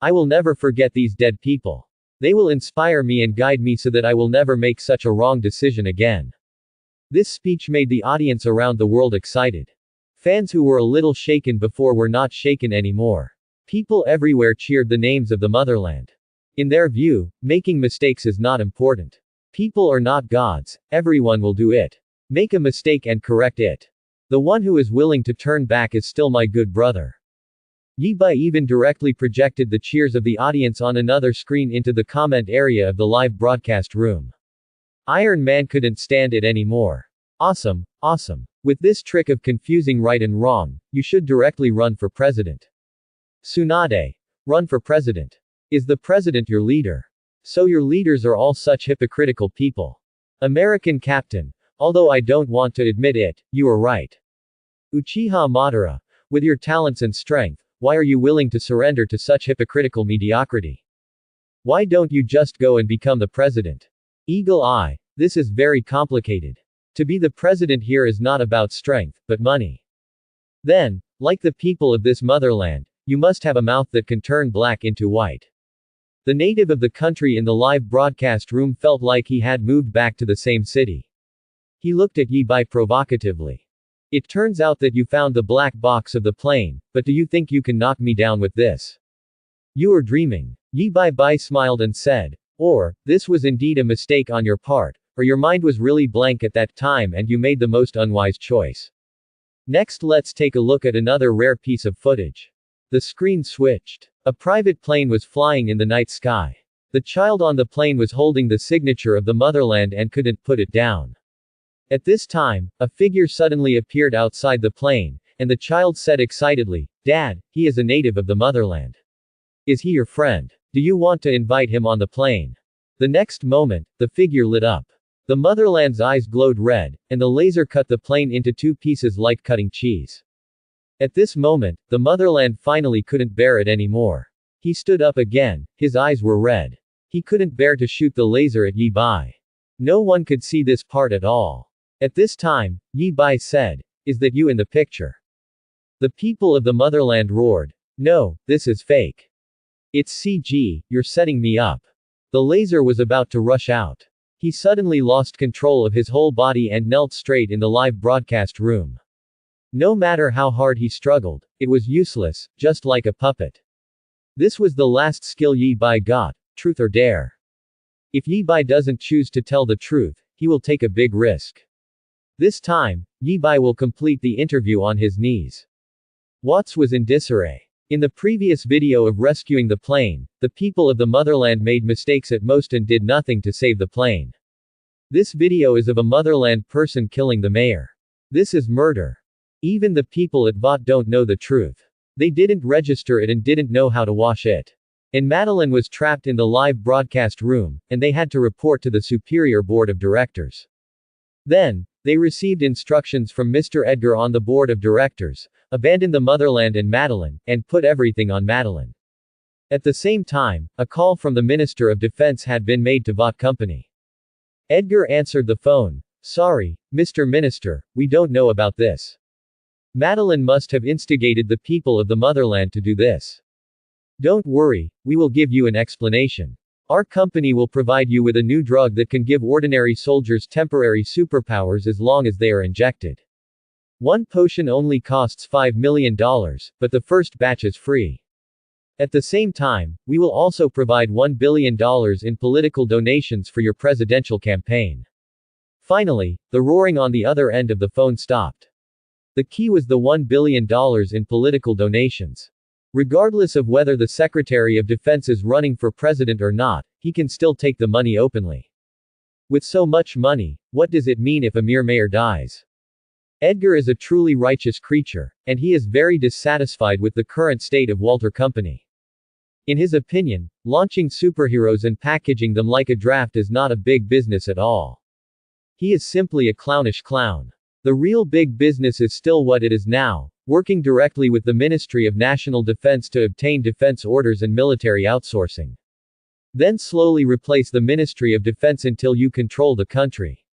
I will never forget these dead people. They will inspire me and guide me so that I will never make such a wrong decision again. This speech made the audience around the world excited. Fans who were a little shaken before were not shaken anymore. People everywhere cheered the names of the motherland. In their view, making mistakes is not important. People are not gods, everyone will do it. Make a mistake and correct it. The one who is willing to turn back is still my good brother. Yi Bai even directly projected the cheers of the audience on another screen into the comment area of the live broadcast room. Iron Man couldn't stand it anymore. Awesome, awesome. With this trick of confusing right and wrong, you should directly run for president. Tsunade. Run for president. Is the president your leader? So your leaders are all such hypocritical people. American captain. Although I don't want to admit it, you are right. Uchiha Madara. With your talents and strength, why are you willing to surrender to such hypocritical mediocrity? Why don't you just go and become the president? Eagle Eye. This is very complicated. To be the president here is not about strength, but money. Then, Like the people of this motherland, you must have a mouth that can turn black into white. The native of the country in the live broadcast room felt like he had moved back to the same city. He looked at Yi Bai provocatively. It turns out that you found the black box of the plane, but do you think you can knock me down with this? You are dreaming. Yi Bai smiled and said, or, this was indeed a mistake on your part, or your mind was really blank at that time and you made the most unwise choice. Next, let's take a look at another rare piece of footage. The screen switched. A private plane was flying in the night sky. The child on the plane was holding the signature of the motherland and couldn't put it down. At this time, a figure suddenly appeared outside the plane, and the child said excitedly, Dad, he is a native of the motherland. Is he your friend? Do you want to invite him on the plane? The next moment, the figure lit up. The motherland's eyes glowed red, and the laser cut the plane into two pieces like cutting cheese. At this moment, the motherland finally couldn't bear it anymore. He stood up again, his eyes were red. He couldn't bear to shoot the laser at Yi Bai. No one could see this part at all. At this time, Yi Bai said, Is that you in the picture? The people of the motherland roared, No, this is fake. It's CG, you're setting me up. The laser was about to rush out. He suddenly lost control of his whole body and knelt straight in the live broadcast room. No matter how hard he struggled, it was useless, just like a puppet. This was the last skill Yi Bai got, truth or dare. If Yi Bai doesn't choose to tell the truth, he will take a big risk. This time, Yi Bai will complete the interview on his knees. Watts was in disarray. In the previous video of rescuing the plane, the people of the motherland made mistakes at most and did nothing to save the plane. This video is of a motherland person killing the mayor. This is murder. Even the people at VOT don't know the truth. They didn't register it and didn't know how to wash it. And Madeline was trapped in the live broadcast room, and they had to report to the superior board of directors. Then, they received instructions from Mr. Edgar on the board of directors, abandon the motherland and Madeline, and put everything on Madeline. At the same time, a call from the Minister of Defense had been made to VOT Company. Edgar answered the phone. Sorry, Mr. Minister, we don't know about this. Madeline must have instigated the people of the motherland to do this. Don't worry, we will give you an explanation. Our company will provide you with a new drug that can give ordinary soldiers temporary superpowers as long as they are injected. One potion only costs $5 million, but the first batch is free. At the same time, we will also provide $1 billion in political donations for your presidential campaign. Finally, the roaring on the other end of the phone stopped. The key was the $1 billion in political donations. Regardless of whether the Secretary of Defense is running for president or not, he can still take the money openly. With so much money, what does it mean if a mere mayor dies? Edgar is a truly righteous creature, and he is very dissatisfied with the current state of Walter Company. In his opinion, launching superheroes and packaging them like a draft is not a big business at all. He is simply a clownish clown. The real big business is still what it is now, working directly with the Ministry of National Defense to obtain defense orders and military outsourcing. Then slowly replace the Ministry of Defense until you control the country.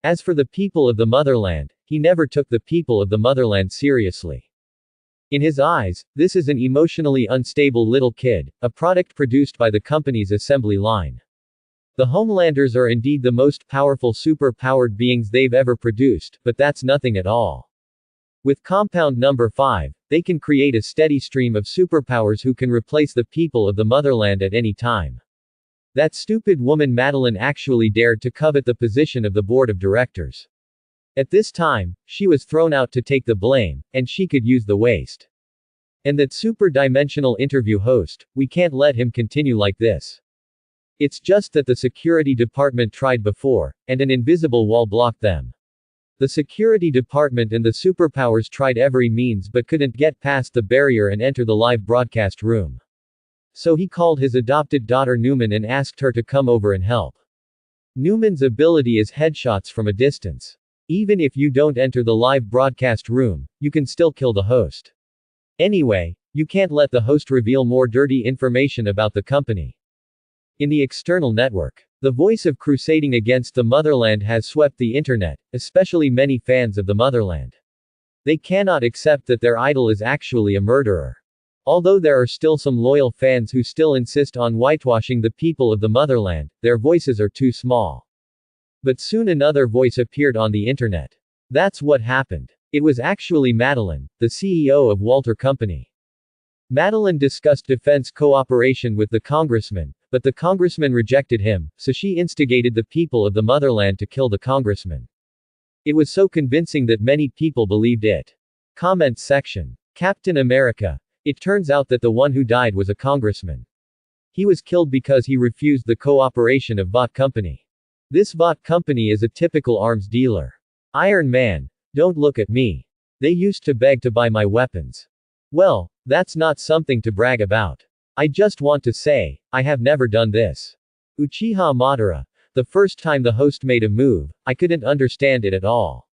As for the people of the motherland, he never took the people of the motherland seriously. In his eyes, this is an emotionally unstable little kid, a product produced by the company's assembly line. The Homelanders are indeed the most powerful super-powered beings they've ever produced, but that's nothing at all. With compound number 5, they can create a steady stream of superpowers who can replace the people of the motherland at any time. That stupid woman Madeline actually dared to covet the position of the board of directors. At this time, she was thrown out to take the blame, and she could use the waste. And that super-dimensional interview host, we can't let him continue like this. It's just that the security department tried before, and an invisible wall blocked them. The security department and the superpowers tried every means but couldn't get past the barrier and enter the live broadcast room. So he called his adopted daughter Newman and asked her to come over and help. Newman's ability is headshots from a distance. Even if you don't enter the live broadcast room, you can still kill the host. Anyway, you can't let the host reveal more dirty information about the company. In the external network, the voice of crusading against the motherland has swept the internet, especially many fans of the motherland. They cannot accept that their idol is actually a murderer. Although there are still some loyal fans who still insist on whitewashing the people of the motherland, their voices are too small. But soon another voice appeared on the internet. That's what happened. It was actually Madeline, the CEO of Walter Company. Madeline discussed defense cooperation with the congressman, but the congressman rejected him, so she instigated the people of the motherland to kill the congressman. It was so convincing that many people believed it. Comment section. Captain America. It turns out that the one who died was a congressman. He was killed because he refused the cooperation of bot company. This bot company is a typical arms dealer. Iron Man. Don't look at me. They used to beg to buy my weapons. Well, that's not something to brag about. I just want to say, I have never done this. Uchiha Madara. The first time the host made a move, I couldn't understand it at all.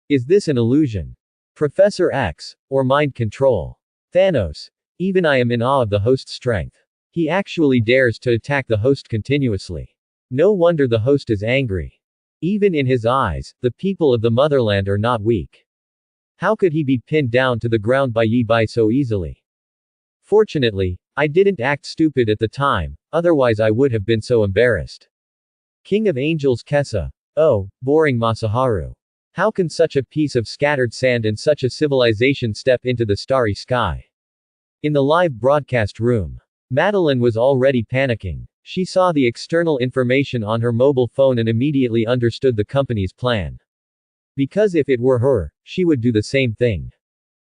Is this an illusion? Professor X, or mind control? Thanos. Even I am in awe of the host's strength. He actually dares to attack the host continuously. No wonder the host is angry. Even in his eyes, the people of the motherland are not weak. How could he be pinned down to the ground by Yi Bai so easily? Fortunately, I didn't act stupid at the time, otherwise I would have been so embarrassed. King of Angels Kessa. Oh, boring Masaharu. How can such a piece of scattered sand and such a civilization step into the starry sky? In the live broadcast room, Madeline was already panicking. She saw the external information on her mobile phone and immediately understood the company's plan. Because if it were her, she would do the same thing.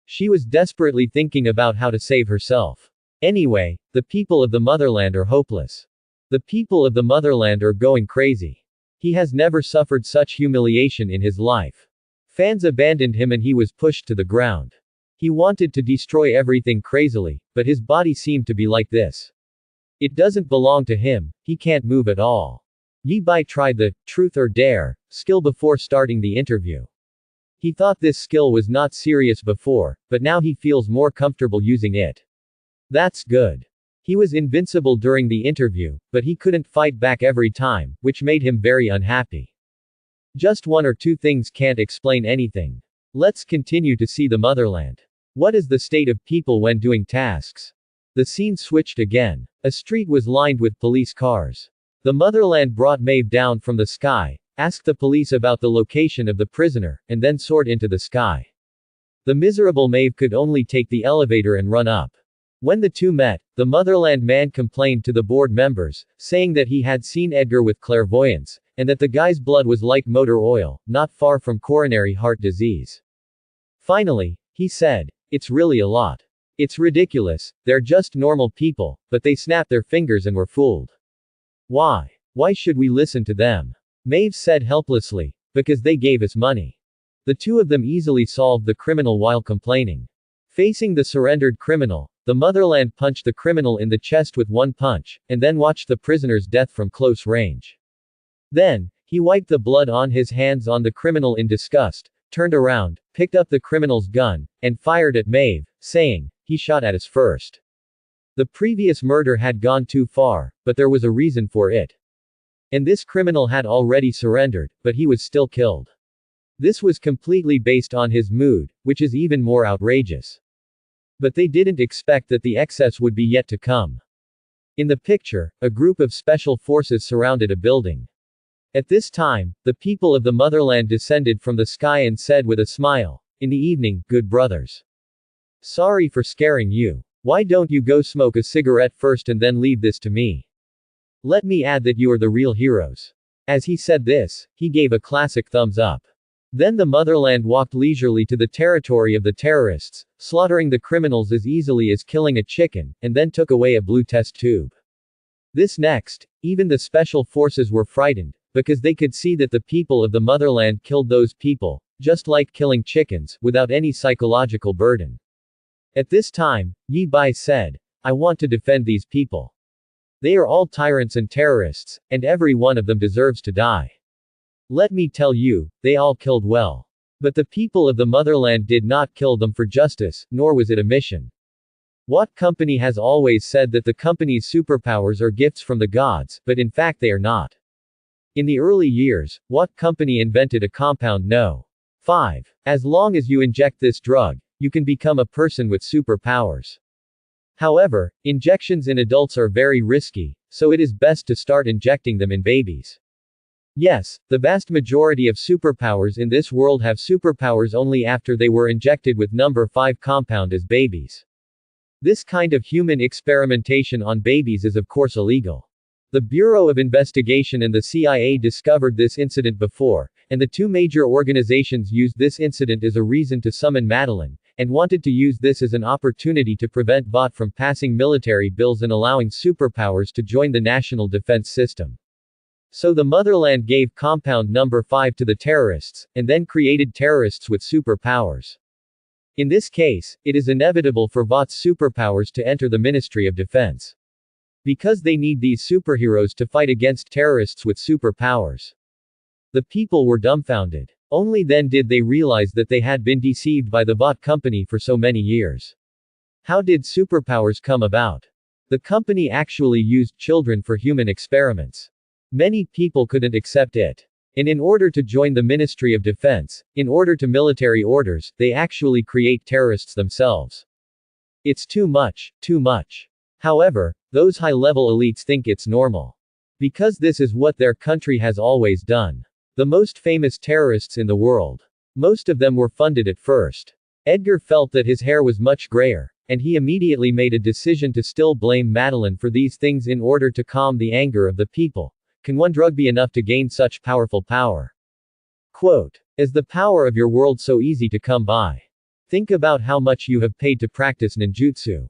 She was desperately thinking about how to save herself. Anyway, the people of the motherland are hopeless. The people of the motherland are going crazy. He has never suffered such humiliation in his life. Fans abandoned him and he was pushed to the ground. He wanted to destroy everything crazily, but his body seemed to be like this. It doesn't belong to him, he can't move at all. Yi Bai tried the truth or dare skill before starting the interview. He thought this skill was not serious before, but now he feels more comfortable using it. That's good. He was invincible during the interview, but he couldn't fight back every time, which made him very unhappy. Just one or two things can't explain anything. Let's continue to see the motherland. What is the state of people when doing tasks? The scene switched again. A street was lined with police cars. The motherland brought Maeve down from the sky, asked the police about the location of the prisoner, and then soared into the sky. The miserable Maeve could only take the elevator and run up. When the two met, the motherland man complained to the board members, saying that he had seen Edgar with clairvoyance, and that the guy's blood was like motor oil, not far from coronary heart disease. Finally, he said, "It's really a lot. It's ridiculous, they're just normal people, but they snapped their fingers and were fooled. Why? Why should we listen to them?" Maeve said helplessly, "Because they gave us money." The two of them easily solved the criminal while complaining. Facing the surrendered criminal, the motherland punched the criminal in the chest with one punch, and then watched the prisoner's death from close range. Then, he wiped the blood on his hands on the criminal in disgust, turned around, picked up the criminal's gun, and fired at Maeve, saying, "He shot at us first." The previous murder had gone too far, but there was a reason for it. And this criminal had already surrendered, but he was still killed. This was completely based on his mood, which is even more outrageous. But they didn't expect that the excess would be yet to come. In the picture, a group of special forces surrounded a building. At this time, the people of the motherland descended from the sky and said with a smile, "In the evening, good brothers. Sorry for scaring you. Why don't you go smoke a cigarette first and then leave this to me? Let me add that you are the real heroes." As he said this, he gave a classic thumbs up. Then the motherland walked leisurely to the territory of the terrorists, slaughtering the criminals as easily as killing a chicken, and then took away a blue test tube. This next, even the special forces were frightened, because they could see that the people of the motherland killed those people, just like killing chickens, without any psychological burden. At this time, Yi Bai said, "I want to defend these people. They are all tyrants and terrorists, and every one of them deserves to die. Let me tell you, they all killed well. But the people of the motherland did not kill them for justice, nor was it a mission. What company has always said that the company's superpowers are gifts from the gods, but in fact they are not. In the early years, what company invented a compound? No. 5. As long as you inject this drug, you can become a person with superpowers. However, injections in adults are very risky, so it is best to start injecting them in babies. Yes, the vast majority of superpowers in this world have superpowers only after they were injected with number 5 compound as babies. This kind of human experimentation on babies is of course illegal. The Bureau of Investigation and the CIA discovered this incident before, and the two major organizations used this incident as a reason to summon Madeline, and wanted to use this as an opportunity to prevent Vought from passing military bills and allowing superpowers to join the national defense system. So the motherland gave compound number 5 to the terrorists, and then created terrorists with superpowers. In this case, it is inevitable for Vought's superpowers to enter the Ministry of Defense. Because they need these superheroes to fight against terrorists with superpowers. The people were dumbfounded. Only then did they realize that they had been deceived by the Vought company for so many years. How did superpowers come about? The company actually used children for human experiments. Many people couldn't accept it. And in order to join the Ministry of Defense, in order to military orders, they actually create terrorists themselves. It's too much, too much. However, those high-level elites think it's normal. Because this is what their country has always done. The most famous terrorists in the world. Most of them were funded at first. Edgar felt that his hair was much grayer, and he immediately made a decision to still blame Madeline for these things in order to calm the anger of the people. Can one drug be enough to gain such powerful power? Quote. Is the power of your world so easy to come by? Think about how much you have paid to practice ninjutsu.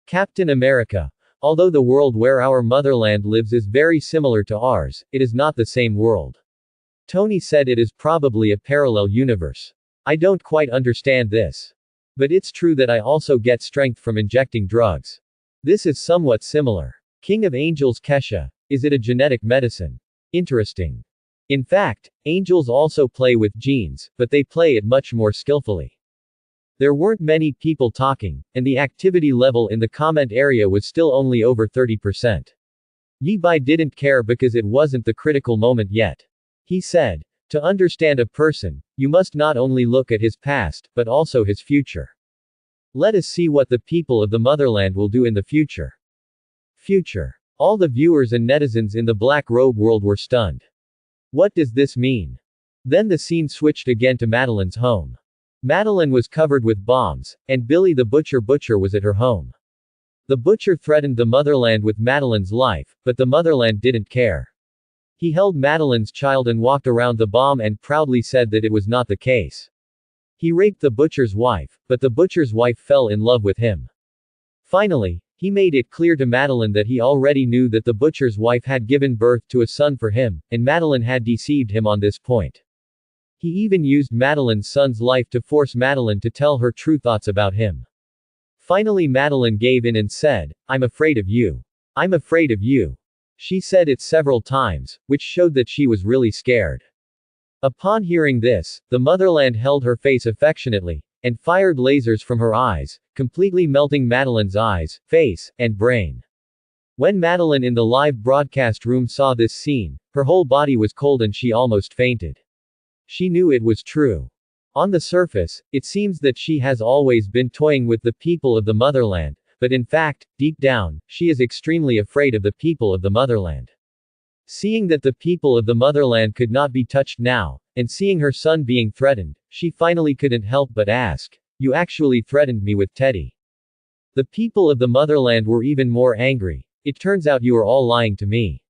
Captain America. Although the world where our motherland lives is very similar to ours, it is not the same world. Tony said it is probably a parallel universe. I don't quite understand this. But it's true that I also get strength from injecting drugs. This is somewhat similar. King of Angels Kesha. Is it a genetic medicine? Interesting. In fact, angels also play with genes, but they play it much more skillfully. There weren't many people talking, and the activity level in the comment area was still only over 30%. Yi Bai didn't care because it wasn't the critical moment yet. He said, to understand a person, you must not only look at his past, but also his future. Let us see what the people of the motherland will do in the future. Future. All the viewers and netizens in the Black Robe world were stunned. What does this mean? Then the scene switched again to Madeline's home. Madeline was covered with bombs, and Billy the Butcher was at her home. The butcher threatened the motherland with Madeline's life, but the motherland didn't care. He held Madeline's child and walked around the bomb and proudly said that it was not the case. He raped the butcher's wife, but the butcher's wife fell in love with him. Finally, he made it clear to Madeline that he already knew that the butcher's wife had given birth to a son for him, and Madeline had deceived him on this point. He even used Madeline's son's life to force Madeline to tell her true thoughts about him. Finally Madeline gave in and said, I'm afraid of you. I'm afraid of you. She said it several times, which showed that she was really scared. Upon hearing this, the motherland held her face affectionately, and fired lasers from her eyes, completely melting Madeline's eyes, face, and brain. When Madeline in the live broadcast room saw this scene, her whole body was cold and she almost fainted. She knew it was true. On the surface, it seems that she has always been toying with the people of the motherland, but in fact, deep down, she is extremely afraid of the people of the motherland. Seeing that the people of the motherland could not be touched now, and seeing her son being threatened, she finally couldn't help but ask, you actually threatened me with Teddy. The people of the motherland were even more angry. It turns out you are all lying to me.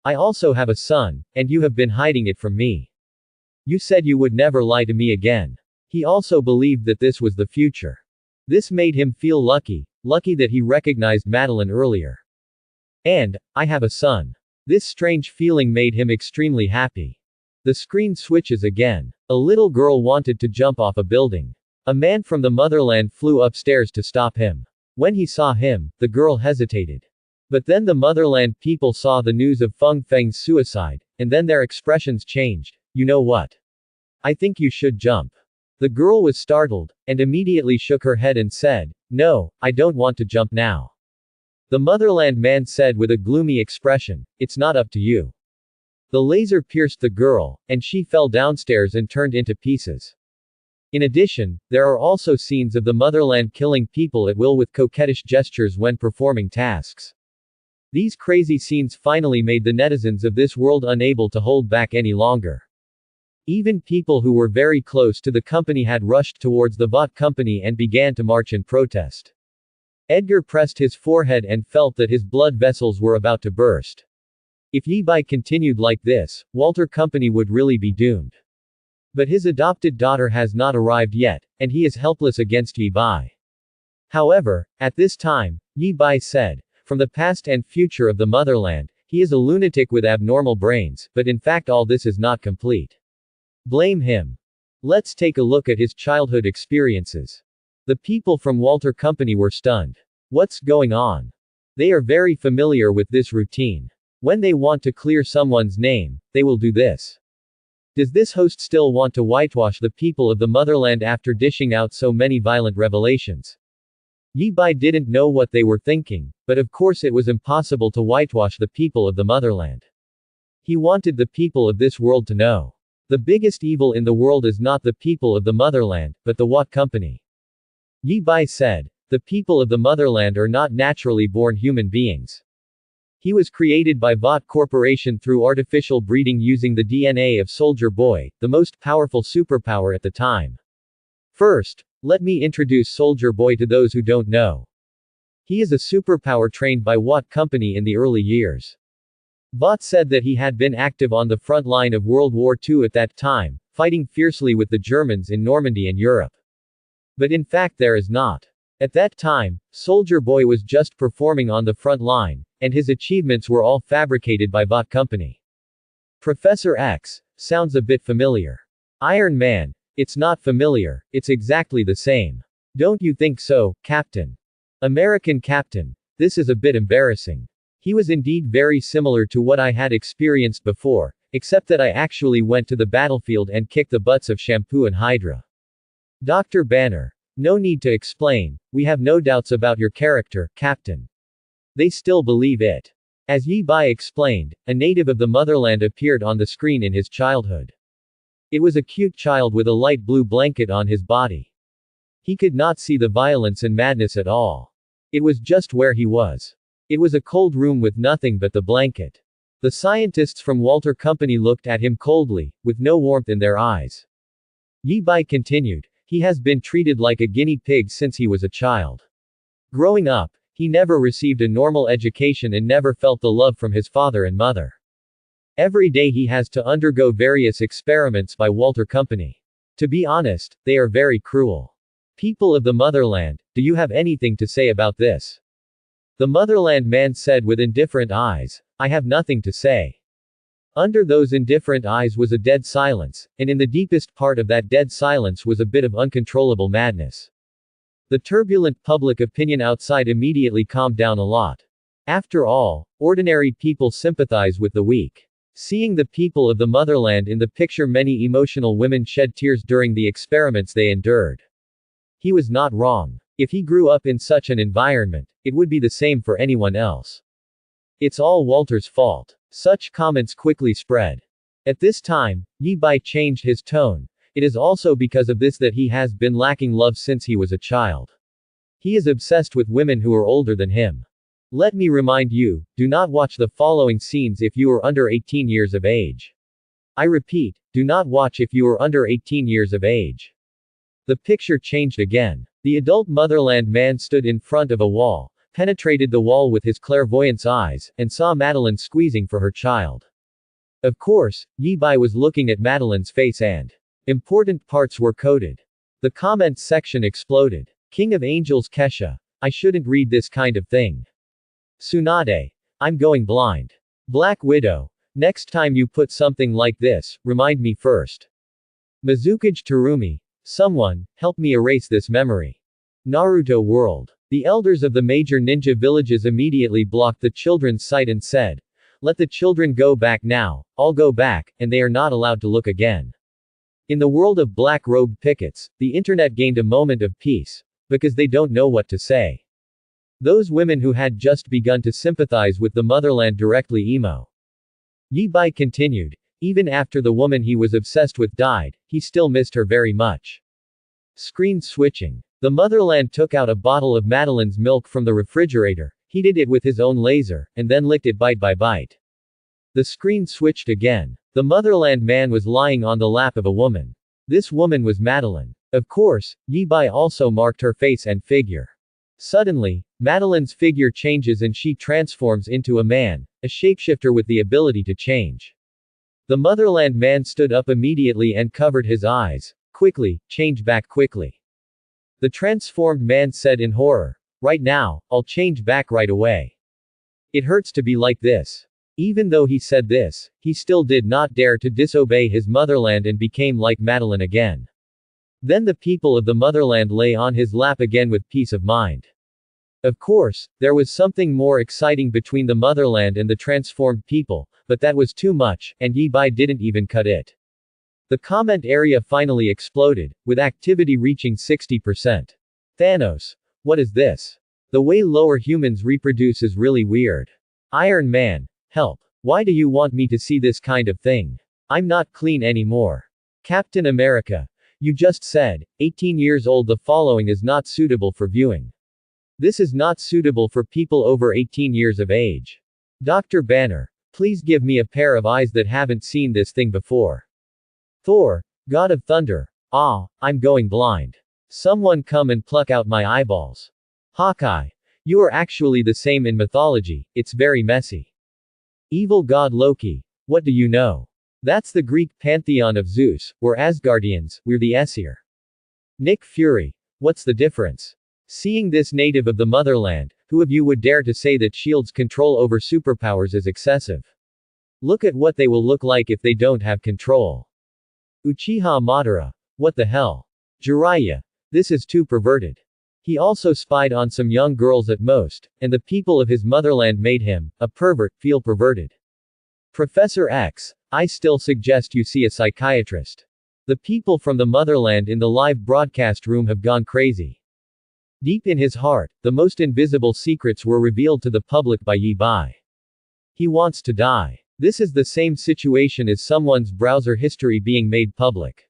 I also have a son, and you have been hiding it from me. You said you would never lie to me again. He also believed that this was the future. This made him feel lucky that he recognized Madeline earlier. And, I have a son. This strange feeling made him extremely happy. The screen switches again. A little girl wanted to jump off a building. A man from the motherland flew upstairs to stop him. When he saw him, the girl hesitated. But then the motherland people saw the news of Feng Feng's suicide, and then their expressions changed. You know what? I think you should jump. The girl was startled, and immediately shook her head and said, no, I don't want to jump now. The motherland man said with a gloomy expression, it's not up to you. The laser pierced the girl, and she fell downstairs and turned into pieces. In addition, there are also scenes of the motherland killing people at will with coquettish gestures when performing tasks. These crazy scenes finally made the netizens of this world unable to hold back any longer. Even people who were very close to the company had rushed towards the Vought company and began to march in protest. Edgar pressed his forehead and felt that his blood vessels were about to burst. If Yi Bai continued like this, Walter Company would really be doomed. But his adopted daughter has not arrived yet, and he is helpless against Yi Bai. However, at this time, Yi Bai said, from the past and future of the motherland, he is a lunatic with abnormal brains, but in fact all this is not complete. Blame him. Let's take a look at his childhood experiences. The people from Walter Company were stunned. What's going on? They are very familiar with this routine. When they want to clear someone's name, they will do this. Does this host still want to whitewash the people of the motherland after dishing out so many violent revelations? Yi Bai didn't know what they were thinking, but of course it was impossible to whitewash the people of the motherland. He wanted the people of this world to know. The biggest evil in the world is not the people of the motherland, but the Vought company. Yi Bai said, the people of the motherland are not naturally born human beings. He was created by Vought Corporation through artificial breeding using the DNA of Soldier Boy, the most powerful superpower at the time. First, let me introduce Soldier Boy to those who don't know. He is a superpower trained by Vought company in the early years. Vought said that he had been active on the front line of World War II at that time, fighting fiercely with the Germans in Normandy and Europe. But in fact there is not. At that time, Soldier Boy was just performing on the front line, and his achievements were all fabricated by Vought company. Professor X sounds a bit familiar. Iron Man, it's not familiar, it's exactly the same. Don't you think so, Captain? American Captain, this is a bit embarrassing. He was indeed very similar to what I had experienced before, except that I actually went to the battlefield and kicked the butts of Shampoo and Hydra. Dr. Banner. No need to explain, we have no doubts about your character, Captain. They still believe it. As Yi Bai explained, a native of the motherland appeared on the screen in his childhood. It was a cute child with a light blue blanket on his body. He could not see the violence and madness at all. It was just where he was. It was a cold room with nothing but the blanket. The scientists from Walter Company looked at him coldly, with no warmth in their eyes. Yi Bai continued, he has been treated like a guinea pig since he was a child. Growing up, he never received a normal education and never felt the love from his father and mother. Every day he has to undergo various experiments by Walter Company. To be honest, they are very cruel. People of the motherland, do you have anything to say about this? The motherland man said with indifferent eyes, I have nothing to say. Under those indifferent eyes was a dead silence, and in the deepest part of that dead silence was a bit of uncontrollable madness. The turbulent public opinion outside immediately calmed down a lot. After all, ordinary people sympathize with the weak. Seeing the people of the motherland in the picture, many emotional women shed tears during the experiments they endured. He was not wrong. If he grew up in such an environment, it would be the same for anyone else. It's all Walter's fault. Such comments quickly spread. At this time, Yi Bai changed his tone. It is also because of this that he has been lacking love since he was a child. He is obsessed with women who are older than him. Let me remind you, do not watch the following scenes if you are under 18 years of age. I repeat, do not watch if you are under 18 years of age. The picture changed again. The adult motherland man stood in front of a wall, penetrated the wall with his clairvoyance eyes, and saw Madeline squeezing for her child. Of course, Yi Bai was looking at Madeline's face and important parts were coded. The comments section exploded. King of Angels Kesha. I shouldn't read this kind of thing. Tsunade. I'm going blind. Black Widow. Next time you put something like this, remind me first. Mizukage Terumi. Someone, help me erase this memory. Naruto World. The elders of the major ninja villages immediately blocked the children's sight and said, let the children go back now, all go back, and they are not allowed to look again. In the world of black-robed pickets, the internet gained a moment of peace, because they don't know what to say. Those women who had just begun to sympathize with the motherland directly emo. Yi Bai continued, even after the woman he was obsessed with died, he still missed her very much. Screen switching. The motherland took out a bottle of Madeline's milk from the refrigerator, heated it with his own laser, and then licked it bite by bite. The screen switched again. The motherland man was lying on the lap of a woman. This woman was Madeline. Of course, Yi Bai also marked her face and figure. Suddenly, Madeline's figure changes and she transforms into a man, a shapeshifter with the ability to change. The motherland man stood up immediately and covered his eyes. Quickly, change back quickly. The transformed man said in horror, "Right now, I'll change back right away. It hurts to be like this." Even though he said this, he still did not dare to disobey his motherland and became like Madeline again. Then the people of the motherland lay on his lap again with peace of mind. Of course, there was something more exciting between the motherland and the transformed people, but that was too much, and Yi Bai didn't even cut it. The comment area finally exploded, with activity reaching 60%. Thanos. What is this? The way lower humans reproduce is really weird. Iron Man. Help. Why do you want me to see this kind of thing? I'm not clean anymore. Captain America. You just said, 18 years old. The following is not suitable for viewing. This is not suitable for people over 18 years of age. Dr. Banner. Please give me a pair of eyes that haven't seen this thing before. Thor. God of Thunder. Ah, I'm going blind. Someone come and pluck out my eyeballs. Hawkeye. You are actually the same in mythology, it's very messy. Evil god Loki. What do you know? That's the Greek pantheon of Zeus, we're Asgardians, we're the Aesir. Nick Fury. What's the difference? Seeing this native of the motherland, who of you would dare to say that S.H.I.E.L.D's control over superpowers is excessive? Look at what they will look like if they don't have control. Uchiha Madara. What the hell? Jiraiya. This is too perverted. He also spied on some young girls at most, and the people of his motherland made him, a pervert, feel perverted. Professor X. I still suggest you see a psychiatrist. The people from the motherland in the live broadcast room have gone crazy. Deep in his heart, the most invisible secrets were revealed to the public by Yi Bai. He wants to die. This is the same situation as someone's browser history being made public.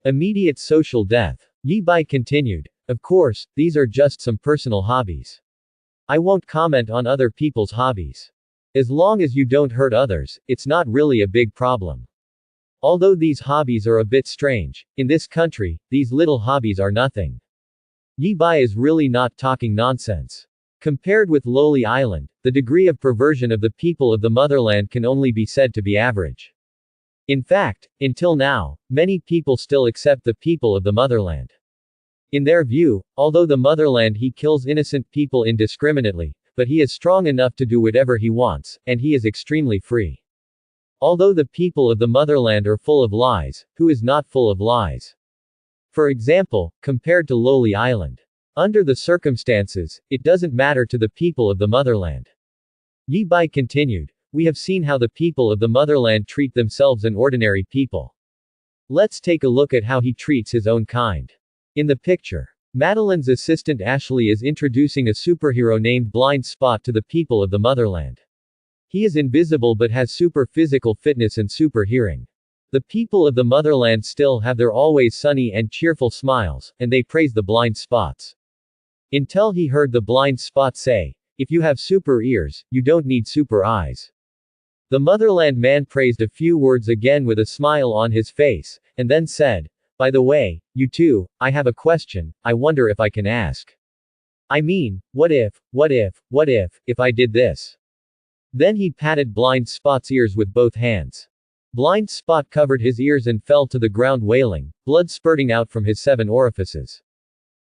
Immediate social death. Yi Bai continued. Of course, these are just some personal hobbies. I won't comment on other people's hobbies. As long as you don't hurt others, it's not really a big problem. Although these hobbies are a bit strange, in this country, these little hobbies are nothing. Yi Bai is really not talking nonsense. Compared with Lowly Island, the degree of perversion of the people of the motherland can only be said to be average. In fact, until now, many people still accept the people of the motherland. In their view, although the motherland he kills innocent people indiscriminately, but he is strong enough to do whatever he wants, and he is extremely free. Although the people of the motherland are full of lies, who is not full of lies? For example, compared to Lowly Island. Under the circumstances, it doesn't matter to the people of the motherland. Yi Bai continued, we have seen how the people of the motherland treat themselves and ordinary people. Let's take a look at how he treats his own kind. In the picture, Madeline's assistant Ashley is introducing a superhero named Blind Spot to the people of the motherland. He is invisible but has super physical fitness and super hearing. The people of the motherland still have their always sunny and cheerful smiles, and they praise the blind spots. Until he heard the blind spot say, if you have super ears, you don't need super eyes. The motherland man praised a few words again with a smile on his face, and then said, by the way, you two, I have a question, I wonder if I can ask. I mean, what if I did this? Then he patted Blind Spot's ears with both hands. Blind Spot covered his ears and fell to the ground wailing, blood spurting out from his 7 orifices.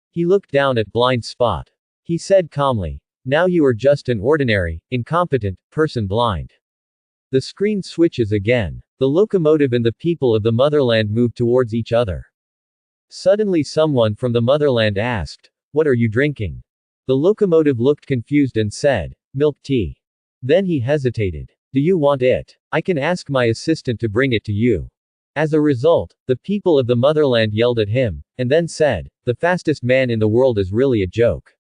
He looked down at Blind Spot. He said calmly, now you are just an ordinary, incompetent, person blind. The screen switches again. The locomotive and the people of the motherland moved towards each other. Suddenly someone from the motherland asked, what are you drinking? The locomotive looked confused and said, milk tea. Then he hesitated. Do you want it? I can ask my assistant to bring it to you. As a result, the people of the motherland yelled at him, and then said, the fastest man in the world is really a joke.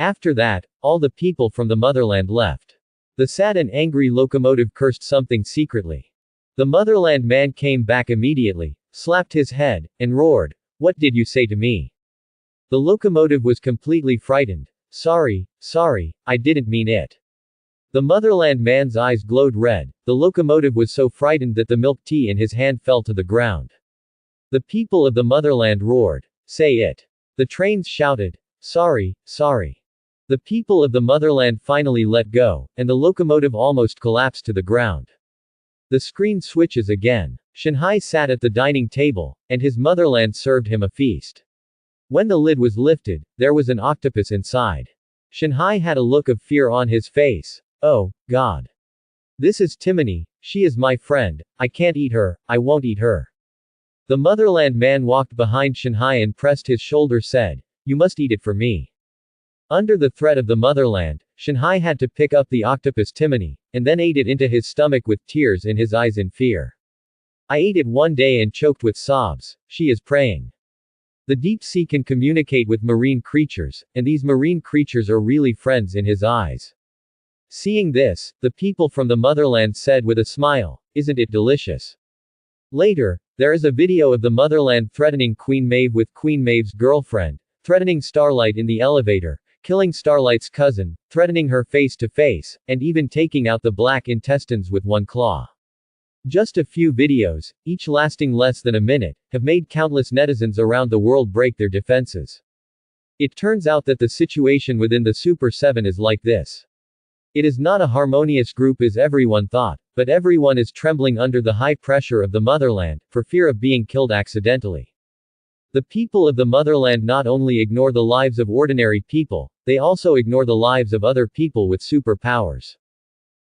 After that, all the people from the motherland left. The sad and angry locomotive cursed something secretly. The motherland man came back immediately, slapped his head, and roared, What did you say to me? The locomotive was completely frightened. Sorry, I didn't mean it. The motherland man's eyes glowed red. The locomotive was so frightened that the milk tea in his hand fell to the ground. The people of the motherland roared, say it. The trains shouted, sorry. The people of the motherland finally let go, and the locomotive almost collapsed to the ground. The screen switches again. Shanghai sat at the dining table, and his motherland served him a feast. When the lid was lifted, there was an octopus inside. Shanghai had a look of fear on his face. Oh, God. This is Timony, she is my friend, I can't eat her, I won't eat her. The motherland man walked behind Shanghai and pressed his shoulder said, you must eat it for me. Under the threat of the motherland, Shanghai had to pick up the octopus Timony, and then ate it into his stomach with tears in his eyes in fear. I ate it one day and choked with sobs, she is praying. The deep sea can communicate with marine creatures, and these marine creatures are really friends in his eyes. Seeing this, the people from the motherland said with a smile, isn't it delicious? Later, there is a video of the motherland threatening Queen Maeve with Queen Maeve's girlfriend, threatening Starlight in the elevator, killing Starlight's cousin, threatening her face to face, and even taking out the black intestines with one claw. Just a few videos, each lasting less than a minute, have made countless netizens around the world break their defenses. It turns out that the situation within the Super 7 is like this. It is not a harmonious group as everyone thought, but everyone is trembling under the high pressure of the motherland, for fear of being killed accidentally. The people of the motherland not only ignore the lives of ordinary people, they also ignore the lives of other people with superpowers.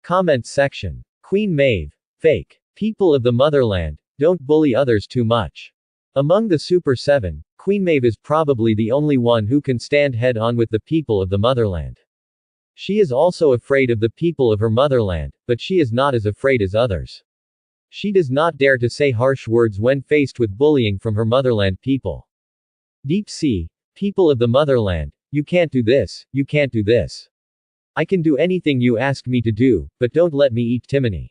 Comment section. Queen Maeve. Fake. People of the motherland, don't bully others too much. Among the Super 7, Queen Maeve is probably the only one who can stand head-on with the people of the motherland. She is also afraid of the people of her motherland, but she is not as afraid as others. She does not dare to say harsh words when faced with bullying from her motherland people. Deep sea, people of the motherland, you can't do this, you can't do this. I can do anything you ask me to do, but don't let me eat Timony.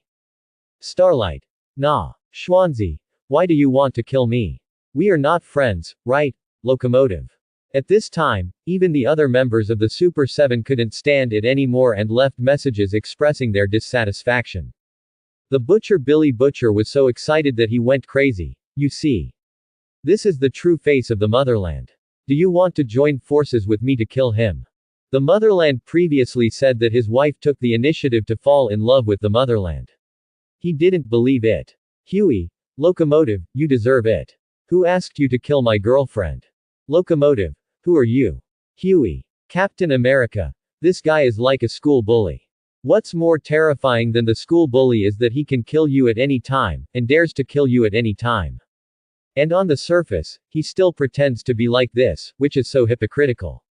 Starlight. Nah. Schwanzi. Why do you want to kill me? We are not friends, right? Locomotive. At this time, even the other members of the Super 7 couldn't stand it anymore and left messages expressing their dissatisfaction. The butcher Billy Butcher was so excited that he went crazy. You see. This is the true face of the motherland. Do you want to join forces with me to kill him? The motherland previously said that his wife took the initiative to fall in love with the motherland. He didn't believe it. Huey. Locomotive, you deserve it. Who asked you to kill my girlfriend? Locomotive. Who are you? Huey. Captain America. This guy is like a school bully. What's more terrifying than the school bully is that he can kill you at any time, and dares to kill you at any time. And on the surface, he still pretends to be like this, which is so hypocritical.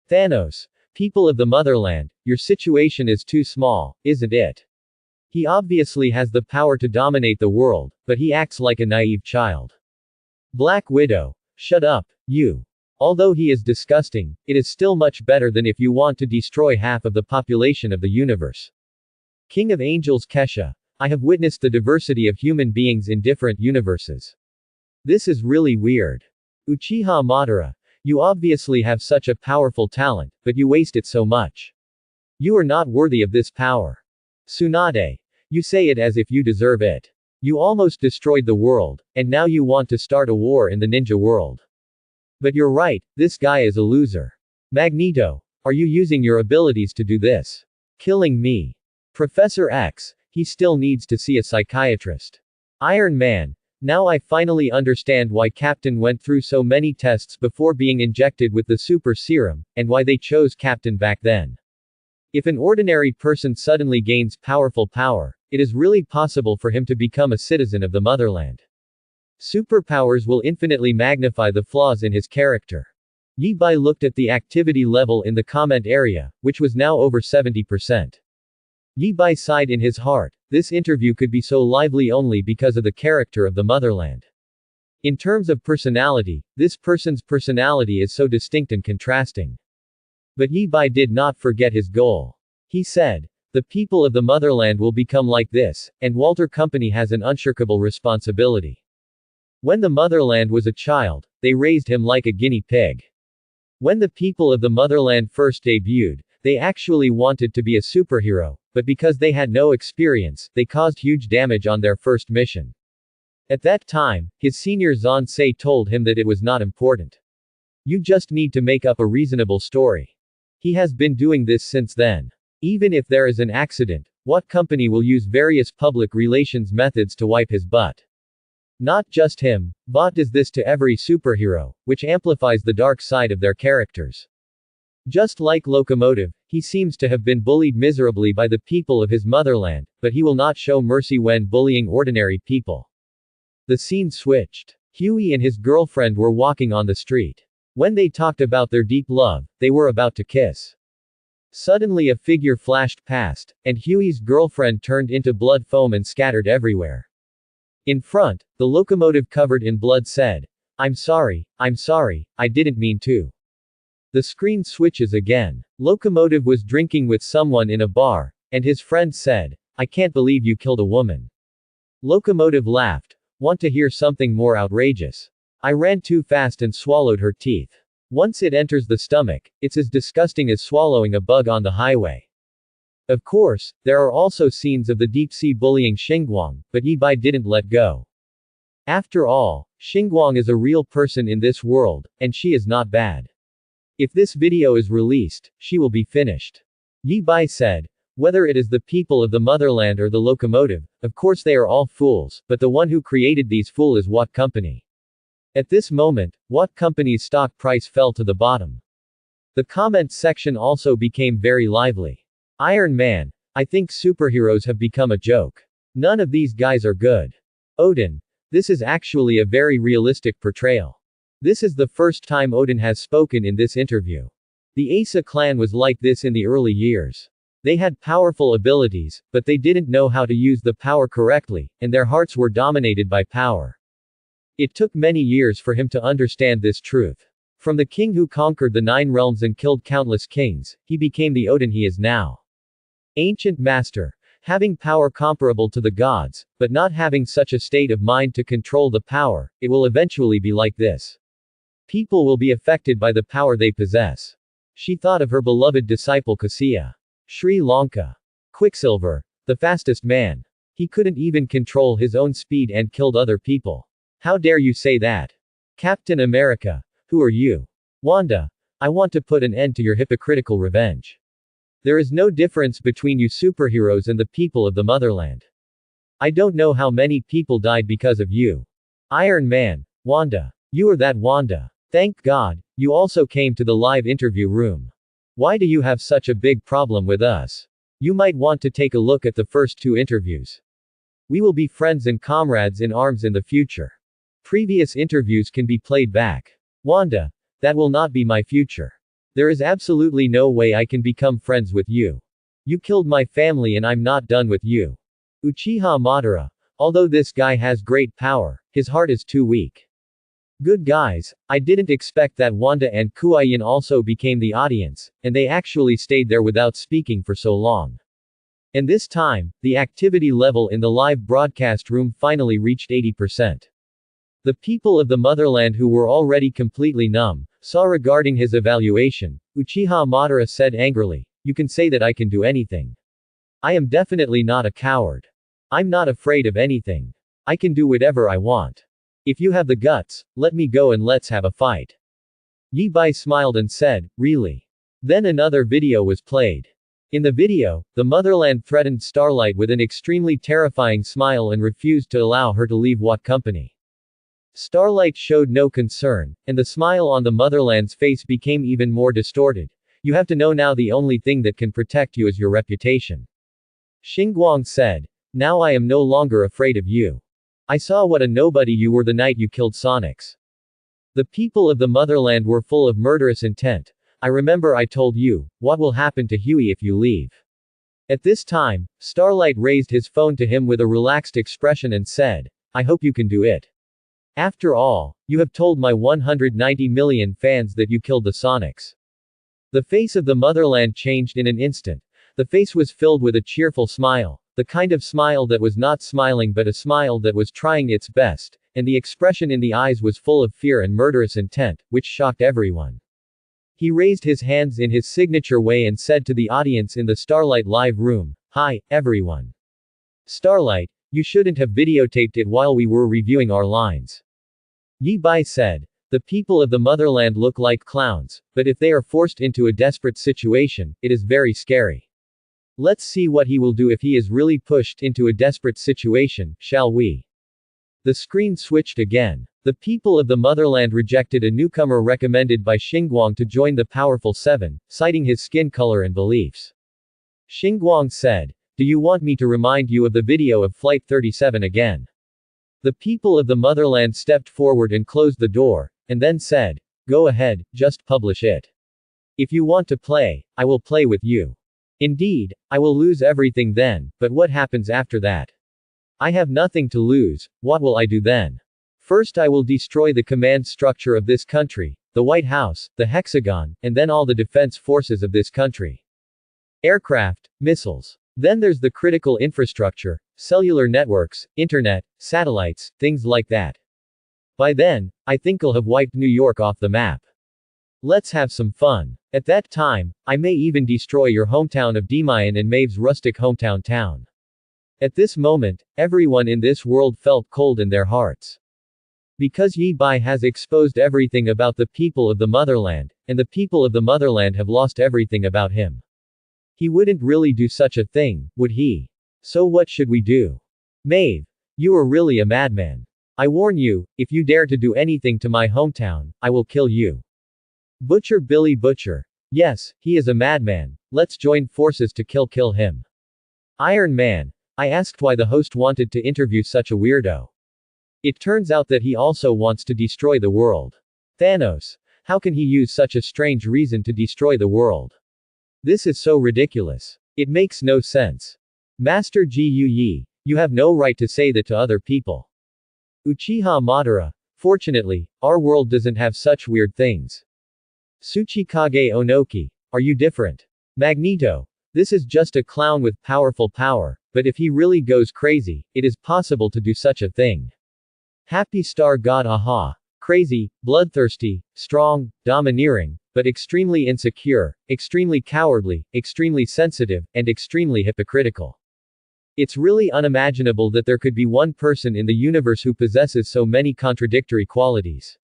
Thanos. People of the motherland, your situation is too small, isn't it? He obviously has the power to dominate the world, but he acts like a naive child. Black Widow. Shut up, you. Although he is disgusting, it is still much better than if you want to destroy half of the population of the universe. King of Angels Kesha. I have witnessed the diversity of human beings in different universes. This is really weird. Uchiha Madara. You obviously have such a powerful talent, but you waste it so much. You are not worthy of this power. Tsunade. You say it as if you deserve it. You almost destroyed the world, and now you want to start a war in the ninja world. But you're right, this guy is a loser. Magneto. Are you using your abilities to do this? Killing me. Professor X. He still needs to see a psychiatrist. Iron Man. Now I finally understand why Captain went through so many tests before being injected with the super serum, and why they chose Captain back then. If an ordinary person suddenly gains powerful power, it is really possible for him to become a citizen of the motherland. Superpowers will infinitely magnify the flaws in his character. Yi Bai looked at the activity level in the comment area, which was now over 70%. Yi Bai sighed in his heart, this interview could be so lively only because of the character of the motherland. In terms of personality, this person's personality is so distinct and contrasting. But Yi Bai did not forget his goal. He said, the people of the motherland will become like this, and Walter Company has an unshakable responsibility. When the motherland was a child, they raised him like a guinea pig. When the people of the motherland first debuted, they actually wanted to be a superhero, but because they had no experience, they caused huge damage on their first mission. At that time, his senior Zansei told him that it was not important. You just need to make up a reasonable story. He has been doing this since then. Even if there is an accident, what company will use various public relations methods to wipe his butt? Not just him, Vought does this to every superhero, which amplifies the dark side of their characters. Just like Locomotive, he seems to have been bullied miserably by the people of his motherland, but he will not show mercy when bullying ordinary people. The scene switched. Huey and his girlfriend were walking on the street. When they talked about their deep love, they were about to kiss. Suddenly a figure flashed past, and Huey's girlfriend turned into blood foam and scattered everywhere. In front, the locomotive covered in blood said, I'm sorry, I didn't mean to. The screen switches again. Locomotive was drinking with someone in a bar, and his friend said, I can't believe you killed a woman. Locomotive laughed, want to hear something more outrageous? I ran too fast and swallowed her teeth. Once it enters the stomach, it's as disgusting as swallowing a bug on the highway. Of course, there are also scenes of the deep-sea bullying Xinguang, but Yi Bai didn't let go. After all, Xinguang is a real person in this world, and she is not bad. If this video is released, she will be finished. Yi Bai said, whether it is the people of the motherland or the locomotive, of course they are all fools, but the one who created these fools is what company. At this moment, what company's stock price fell to the bottom. The comments section also became very lively. Iron Man, I think superheroes have become a joke. None of these guys are good. Odin, this is actually a very realistic portrayal. This is the first time Odin has spoken in this interview. The Asa clan was like this in the early years. They had powerful abilities, but they didn't know how to use the power correctly, and their hearts were dominated by power. It took many years for him to understand this truth. From the king who conquered the 9 realms and killed countless kings, he became the Odin he is now. Ancient master. Having power comparable to the gods, but not having such a state of mind to control the power, it will eventually be like this. People will be affected by the power they possess. She thought of her beloved disciple Kasia. Sri Lanka. Quicksilver. The fastest man. He couldn't even control his own speed and killed other people. How dare you say that? Captain America. Who are you? Wanda. I want to put an end to your hypocritical revenge. There is no difference between you superheroes and the people of the motherland. I don't know how many people died because of you. Iron Man. Wanda. You are that Wanda. Thank God, you also came to the live interview room. Why do you have such a big problem with us? You might want to take a look at the first 2 interviews. We will be friends and comrades in arms in the future. Previous interviews can be played back. Wanda. That will not be my future. There is absolutely no way I can become friends with you. You killed my family and I'm not done with you. Uchiha Madara. Although this guy has great power, his heart is too weak. Good guys, I didn't expect that Wanda and Kuayin also became the audience, and they actually stayed there without speaking for so long. And this time, the activity level in the live broadcast room finally reached 80%. The people of the motherland who were already completely numb, saw regarding his evaluation. Uchiha Madara said angrily, you can say that I can do anything. I am definitely not a coward. I'm not afraid of anything. I can do whatever I want. If you have the guts, let me go and let's have a fight. Yi Bai smiled and said, really? Then another video was played. In the video, the motherland threatened Starlight with an extremely terrifying smile and refused to allow her to leave What company. Starlight showed no concern, and the smile on the motherland's face became even more distorted. You have to know now the only thing that can protect you is your reputation. Xinguang said, now I am no longer afraid of you. I saw what a nobody you were the night you killed Sonics. The people of the motherland were full of murderous intent. I remember I told you, what will happen to Huey if you leave? At this time, Starlight raised his phone to him with a relaxed expression and said, I hope you can do it. After all, you have told my 190 million fans that you killed the Sonics. The face of the motherland changed in an instant. The face was filled with a cheerful smile, the kind of smile that was not smiling but a smile that was trying its best. and the expression in the eyes was full of fear and murderous intent, which shocked everyone. He raised his hands in his signature way and said to the audience in the Starlight Live room, "Hi, everyone. Starlight, you shouldn't have videotaped it while we were reviewing our lines." Yi Bai said, "The people of the motherland look like clowns, but if they are forced into a desperate situation, it is very scary. Let's see what he will do if he is really pushed into a desperate situation, shall we?" The screen switched again. The people of the motherland rejected a newcomer recommended by Xinguang to join the Powerful Seven, citing his skin color and beliefs. Xinguang said, "Do you want me to remind you of the video of Flight 37 again?" The people of the motherland stepped forward and closed the door, and then said, "Go ahead, just publish it. If you want to play, I will play with you. Indeed, I will lose everything then, but what happens after that? I have nothing to lose, what will I do then? First I will destroy the command structure of this country, the White House, the Hexagon, and then all the defense forces of this country. Aircraft, missiles. Then there's the critical infrastructure, cellular networks, internet, satellites, things like that. By then, I think I'll have wiped New York off the map. Let's have some fun. At that time, I may even destroy your hometown of Demayan and Maeve's rustic hometown town." At this moment, everyone in this world felt cold in their hearts. Because Yi Bai has exposed everything about the people of the motherland, and the people of the motherland have lost everything about him. He wouldn't really do such a thing, would he? So what should we do? Maeve, you are really a madman. I warn you, if you dare to do anything to my hometown, I will kill you. Butcher Billy Butcher. Yes, he is a madman. Let's join forces to kill him. Iron Man. I asked why the host wanted to interview such a weirdo. It turns out that he also wants to destroy the world. Thanos. How can he use such a strange reason to destroy the world? This is so ridiculous. It makes no sense. Master Gu Yi, you have no right to say that to other people. Uchiha Madara. Fortunately, our world doesn't have such weird things. Tsuchikage Onoki. Are you different? Magneto. This is just a clown with powerful power, but if he really goes crazy, it is possible to do such a thing. Happy Star God Aha. Crazy, bloodthirsty, strong, domineering, but extremely insecure, extremely cowardly, extremely sensitive, and extremely hypocritical. It's really unimaginable that there could be one person in the universe who possesses so many contradictory qualities.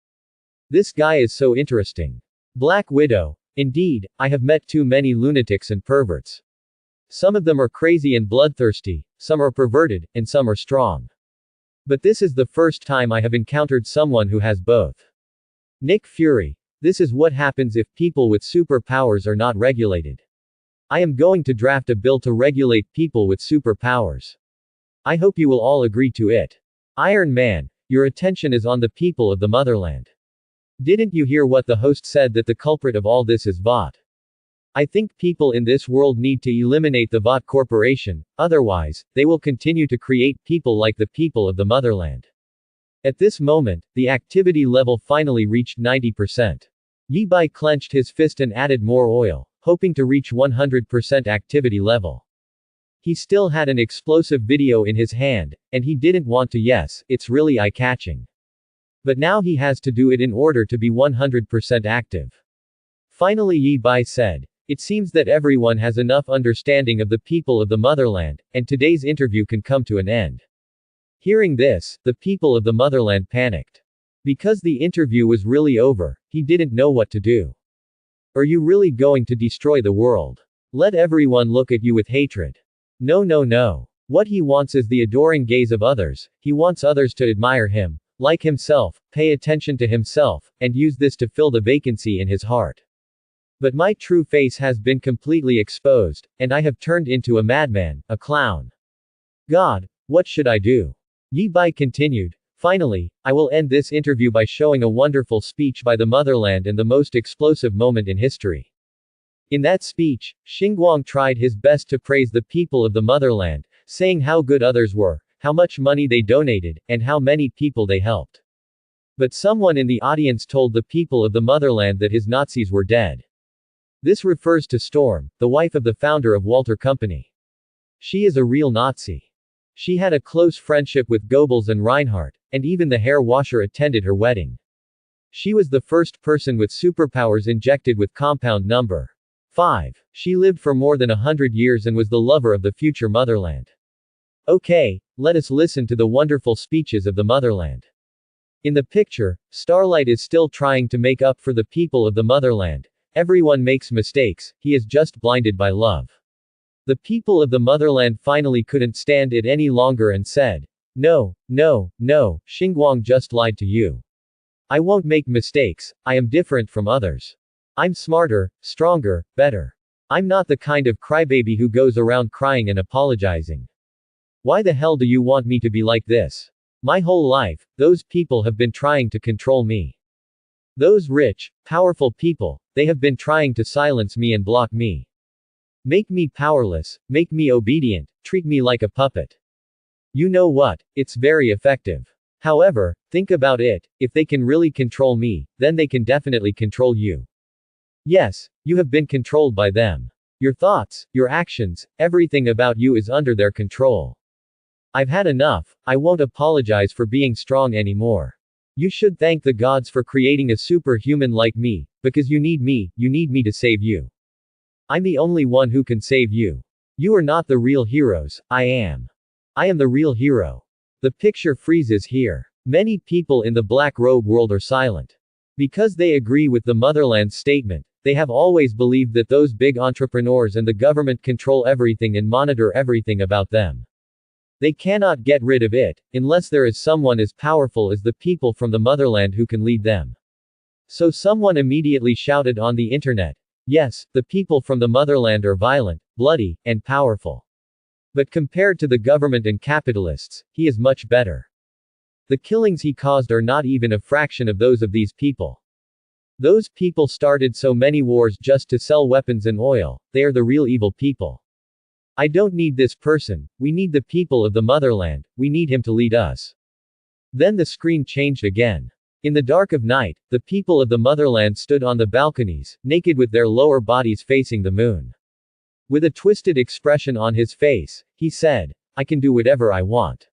This guy is so interesting. Black Widow. Indeed, I have met too many lunatics and perverts. Some of them are crazy and bloodthirsty, some are perverted, and some are strong. But this is the first time I have encountered someone who has both. Nick Fury. This is what happens if people with superpowers are not regulated. I am going to draft a bill to regulate people with superpowers. I hope you will all agree to it. Iron Man. Your attention is on the people of the motherland. Didn't you hear what the host said, that the culprit of all this is Vought? I think people in this world need to eliminate the Vought Corporation, otherwise, they will continue to create people like the people of the motherland. At this moment, the activity level finally reached 90%. Yi Bai clenched his fist and added more oil, hoping to reach 100% activity level. He still had an explosive video in his hand, and he didn't want to. Yes, it's really eye-catching. But now he has to do it in order to be 100% active. Finally Yi Bai said, "It seems that everyone has enough understanding of the people of the motherland, and today's interview can come to an end." Hearing this, the people of the motherland panicked. Because the interview was really over, he didn't know what to do. Are you really going to destroy the world? Let everyone look at you with hatred. No, no, no. What he wants is the adoring gaze of others. He wants others to admire him, like himself, pay attention to himself, and use this to fill the vacancy in his heart. But my true face has been completely exposed, and I have turned into a madman, a clown. God, what should I do? Yi Bai continued. Finally, I will end this interview by showing a wonderful speech by the motherland and the most explosive moment in history. In that speech, Xinguang tried his best to praise the people of the motherland, saying how good others were, how much money they donated, and how many people they helped. But someone in the audience told the people of the motherland that his Nazis were dead. This refers to Storm, the wife of the founder of Walter Company. She is a real Nazi. She had a close friendship with Goebbels and Reinhardt, and even the hair washer attended her wedding. She was the first person with superpowers injected with compound number 5. She lived for more than 100 years and was the lover of the future motherland. Okay, let us listen to the wonderful speeches of the motherland. In the picture, Starlight is still trying to make up for the people of the motherland. Everyone makes mistakes, he is just blinded by love. The people of the motherland finally couldn't stand it any longer and said, "No, no, no, Xinguang just lied to you. I won't make mistakes, I am different from others. I'm smarter, stronger, better. I'm not the kind of crybaby who goes around crying and apologizing. Why the hell do you want me to be like this? My whole life, those people have been trying to control me. Those rich, powerful people, they have been trying to silence me and block me. Make me powerless, make me obedient, treat me like a puppet. You know what, it's very effective. However, think about it, if they can really control me, then they can definitely control you. Yes, you have been controlled by them. Your thoughts, your actions, everything about you is under their control. I've had enough, I won't apologize for being strong anymore. You should thank the gods for creating a superhuman like me, because you need me to save you. I'm the only one who can save you. You are not the real heroes, I am. I am the real hero. The picture freezes here. Many people in the black robe world are silent. Because they agree with the motherland's statement, they have always believed that those big entrepreneurs and the government control everything and monitor everything about them. They cannot get rid of it, unless there is someone as powerful as the people from the motherland who can lead them. So someone immediately shouted on the internet, yes, the people from the motherland are violent, bloody, and powerful. But compared to the government and capitalists, he is much better. The killings he caused are not even a fraction of those of these people. Those people started so many wars just to sell weapons and oil, they are the real evil people. I don't need this person, we need the people of the motherland, we need him to lead us. Then the screen changed again. In the dark of night, the people of the motherland stood on the balconies, naked with their lower bodies facing the moon. With a twisted expression on his face, he said, I can do whatever I want.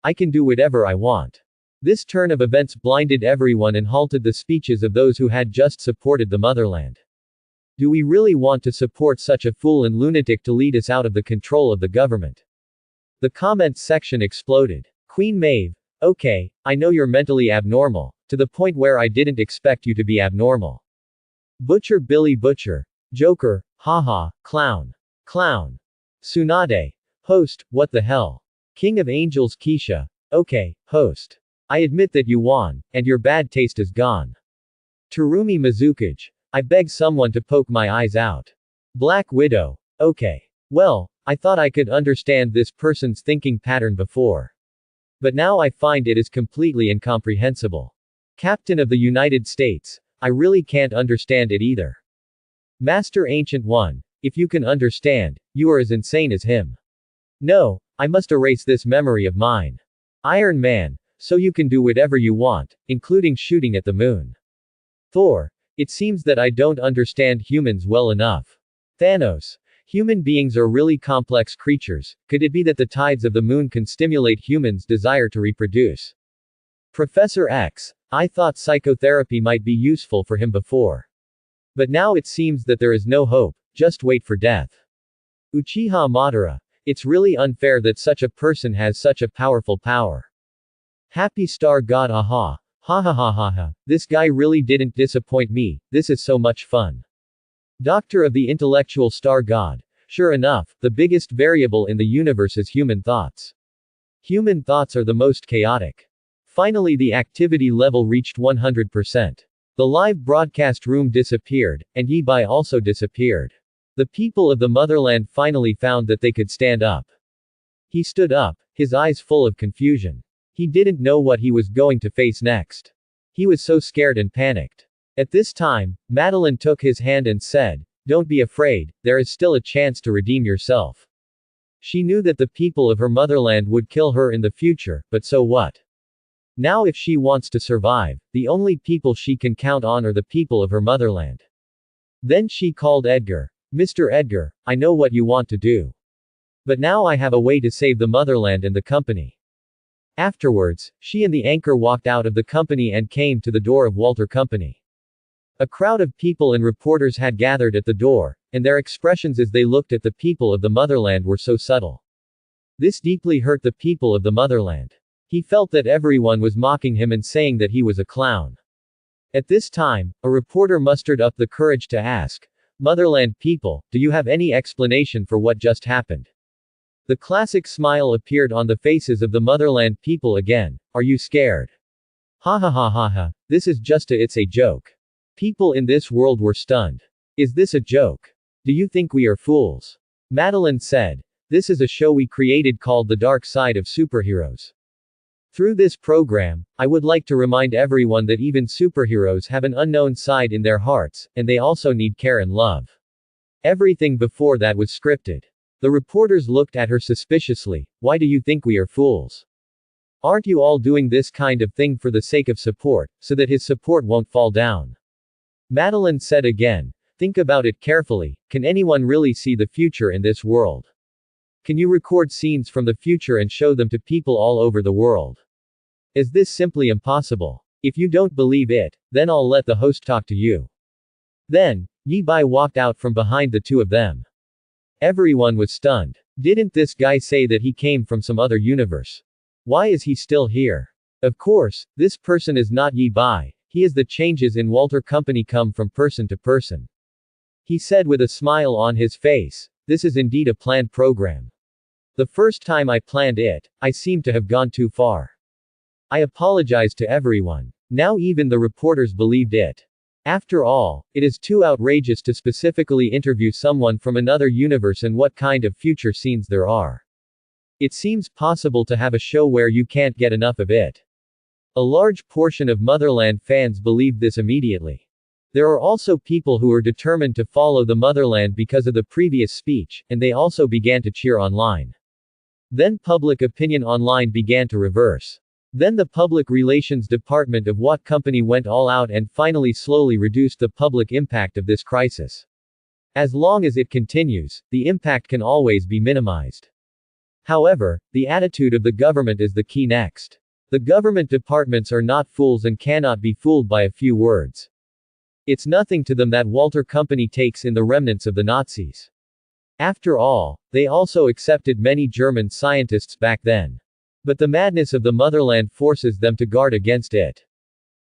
I can do whatever I want. This turn of events blinded everyone and halted the speeches of those who had just supported the motherland. Do we really want to support such a fool and lunatic to lead us out of the control of the government? The comments section exploded. Queen Maeve, okay, I know you're mentally abnormal, to the point where I didn't expect you to be abnormal. Butcher Billy Butcher. Joker, haha, clown. Clown. Tsunade. Host, what the hell? King of Angels Keisha. Okay, host. I admit that you won, and your bad taste is gone. Terumi Mizukage. I beg someone to poke my eyes out. Black Widow. Okay. Well, I thought I could understand this person's thinking pattern before. But now I find it is completely incomprehensible. Captain of the United States. I really can't understand it either. Master Ancient One. If you can understand, you are as insane as him. No, I must erase this memory of mine. Iron Man. So you can do whatever you want, including shooting at the moon. Thor. It seems that I don't understand humans well enough. Thanos. Human beings are really complex creatures, could it be that the tides of the moon can stimulate humans' desire to reproduce? Professor X. I thought psychotherapy might be useful for him before. But now it seems that there is no hope, just wait for death. Uchiha Madara. It's really unfair that such a person has such a powerful power. Happy Star God aha. Ha ha ha ha ha. This guy really didn't disappoint me, this is so much fun. Doctor of the Intellectual Star God. Sure enough, the biggest variable in the universe is human thoughts. Human thoughts are the most chaotic. Finally the activity level reached 100%. The live broadcast room disappeared, and Yi Bai also disappeared. The people of the motherland finally found that they could stand up. He stood up, his eyes full of confusion. He didn't know what he was going to face next. He was so scared and panicked. At this time, Madeline took his hand and said, don't be afraid, there is still a chance to redeem yourself. She knew that the people of her motherland would kill her in the future, but so what? Now if she wants to survive, the only people she can count on are the people of her motherland. Then she called Edgar. Mr. Edgar, I know what you want to do. But now I have a way to save the motherland and the company. Afterwards, she and the anchor walked out of the company and came to the door of Walter Company. A crowd of people and reporters had gathered at the door, and their expressions as they looked at the people of the motherland were so subtle. This deeply hurt the people of the motherland. He felt that everyone was mocking him and saying that he was a clown. At this time, a reporter mustered up the courage to ask, "Motherland people, do you have any explanation for what just happened?" The classic smile appeared on the faces of the motherland people again. "Are you scared? Ha ha ha ha ha, this is just it's a joke." People in this world were stunned. "Is this a joke? Do you think we are fools?" Madeline said, "This is a show we created called The Dark Side of Superheroes. Through this program, I would like to remind everyone that even superheroes have an unknown side in their hearts, and they also need care and love. Everything before that was scripted." The reporters looked at her suspiciously. "Why do you think we are fools? Aren't you all doing this kind of thing for the sake of support, so that his support won't fall down?" Madeline said again, "Think about it carefully. Can anyone really see the future in this world? Can you record scenes from the future and show them to people all over the world? Is this simply impossible? If you don't believe it, then I'll let the host talk to you." Then, Yi Bai walked out from behind the two of them. Everyone was stunned. Didn't this guy say that he came from some other universe? Why is he still here? Of course, this person is not Yi Bai. He is the changes in Walter Company come from person to person. He said with a smile on his face, "This is indeed a planned program. The first time I planned it, I seem to have gone too far. I apologize to everyone." Now even the reporters believed it. After all, it is too outrageous to specifically interview someone from another universe and what kind of future scenes there are. It seems possible to have a show where you can't get enough of it. A large portion of Motherland fans believed this immediately. There are also people who are determined to follow the Motherland because of the previous speech, and they also began to cheer online. Then public opinion online began to reverse. Then the public relations department of Watt Company went all out and finally slowly reduced the public impact of this crisis. As long as it continues, the impact can always be minimized. However, the attitude of the government is the key next. The government departments are not fools and cannot be fooled by a few words. It's nothing to them that Walter Company takes in the remnants of the Nazis. After all, they also accepted many German scientists back then. But the madness of the motherland forces them to guard against it.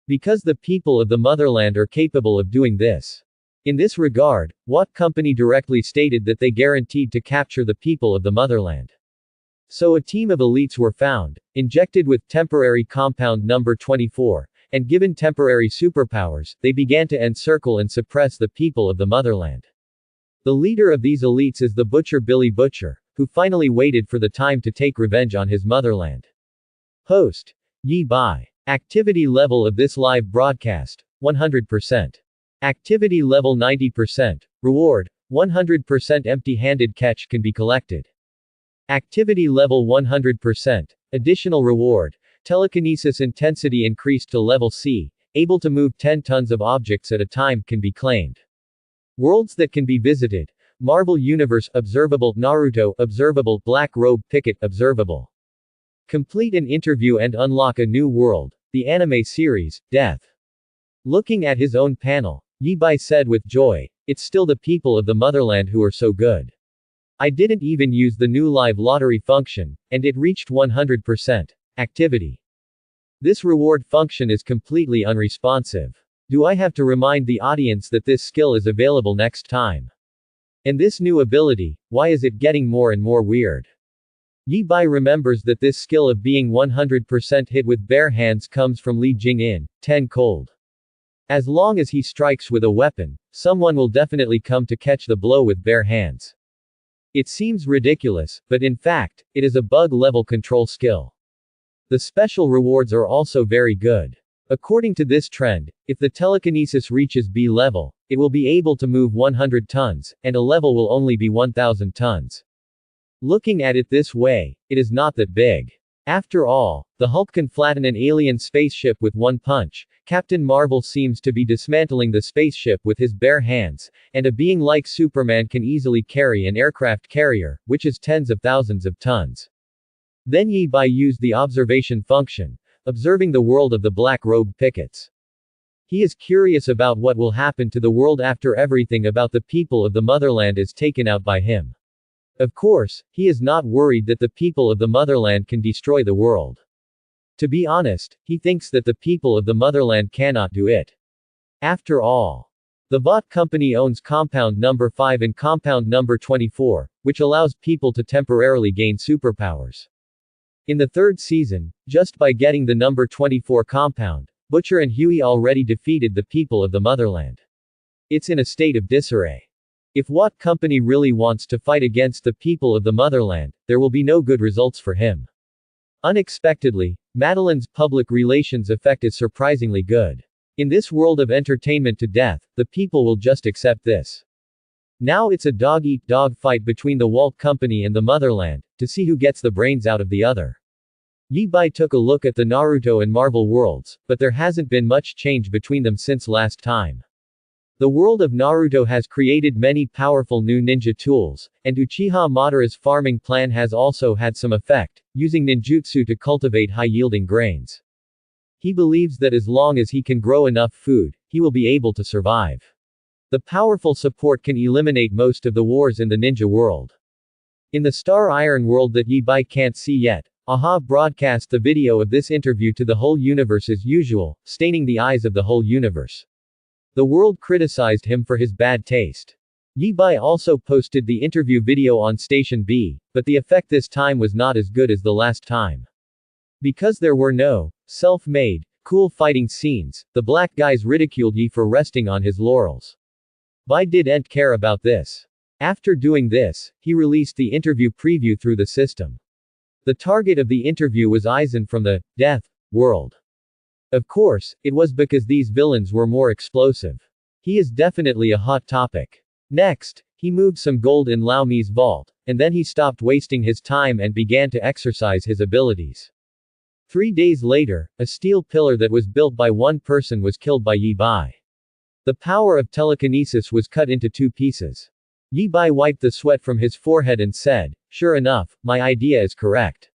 Because the people of the motherland are capable of doing this. In this regard, Watt Company directly stated that they guaranteed to capture the people of the motherland. So a team of elites were found, injected with temporary compound number 24, and given temporary superpowers, they began to encircle and suppress the people of the motherland. The leader of these elites is the Butcher Billy Butcher, who finally waited for the time to take revenge on his motherland. Host: Yi Bai. Activity level of this live broadcast: 100%. Activity level 90%. Reward: 100% empty-handed catch can be collected. Activity level 100%. Additional reward: telekinesis intensity increased to level C, able to move 10 tons of objects at a time can be claimed. Worlds that can be visited: Marvel Universe observable, Naruto observable, Black Robe Picket observable. Complete an interview and unlock a new world, the anime series, Death. Looking at his own panel, Yi Bai said with joy, "It's still the people of the motherland who are so good. I didn't even use the new live lottery function, and it reached 100% activity. This reward function is completely unresponsive. Do I have to remind the audience that this skill is available next time? And this new ability, why is it getting more and more weird?" Yi Bai remembers that this skill of being 100% hit with bare hands comes from Li Jing-in, 10 cold. As long as he strikes with a weapon, someone will definitely come to catch the blow with bare hands. It seems ridiculous, but in fact, it is a bug-level control skill. The special rewards are also very good. According to this trend, if the telekinesis reaches B level, it will be able to move 100 tons, and a level will only be 1000 tons. Looking at it this way, it is not that big. After all, the Hulk can flatten an alien spaceship with one punch. Captain Marvel seems to be dismantling the spaceship with his bare hands, and a being like Superman can easily carry an aircraft carrier, which is tens of thousands of tons. Then Yi Bai used the observation function, observing the world of the black-robed pickets. He is curious about what will happen to the world after everything about the people of the motherland is taken out by him. Of course, he is not worried that the people of the motherland can destroy the world. To be honest, he thinks that the people of the motherland cannot do it. After all, the bot company owns compound number 5 and compound number 24, which allows people to temporarily gain superpowers. In the third season, just by getting the number 24 compound, Butcher and Huey already defeated the people of the motherland. It's in a state of disarray. If Watt Company really wants to fight against the people of the motherland, there will be no good results for him. Unexpectedly, Madeline's public relations effect is surprisingly good. In this world of entertainment to death, the people will just accept this. Now it's a dog-eat-dog fight between the Walt Company and the motherland, to see who gets the brains out of the other. Yi Bai took a look at the Naruto and Marvel worlds, but there hasn't been much change between them since last time. The world of Naruto has created many powerful new ninja tools, and Uchiha Madara's farming plan has also had some effect, using ninjutsu to cultivate high-yielding grains. He believes that as long as he can grow enough food, he will be able to survive. The powerful support can eliminate most of the wars in the ninja world. In the Star Iron world that Yi Bai can't see yet, AHA broadcast the video of this interview to the whole universe as usual, staining the eyes of the whole universe. The world criticized him for his bad taste. Yi Bai also posted the interview video on Station B, but the effect this time was not as good as the last time. Because there were no self-made, cool fighting scenes, the black guys ridiculed Yi for resting on his laurels. Bai didn't care about this. After doing this, he released the interview preview through the system. The target of the interview was Aizen from the Death world. Of course, it was because these villains were more explosive. He is definitely a hot topic. Next, he moved some gold in Lao Mi's vault, and then he stopped wasting his time and began to exercise his abilities. 3 days later, a steel pillar that was built by one person was killed by Yi Bai. The power of telekinesis was cut into 2 pieces. Yi Bai wiped the sweat from his forehead and said, "Sure enough, my idea is correct.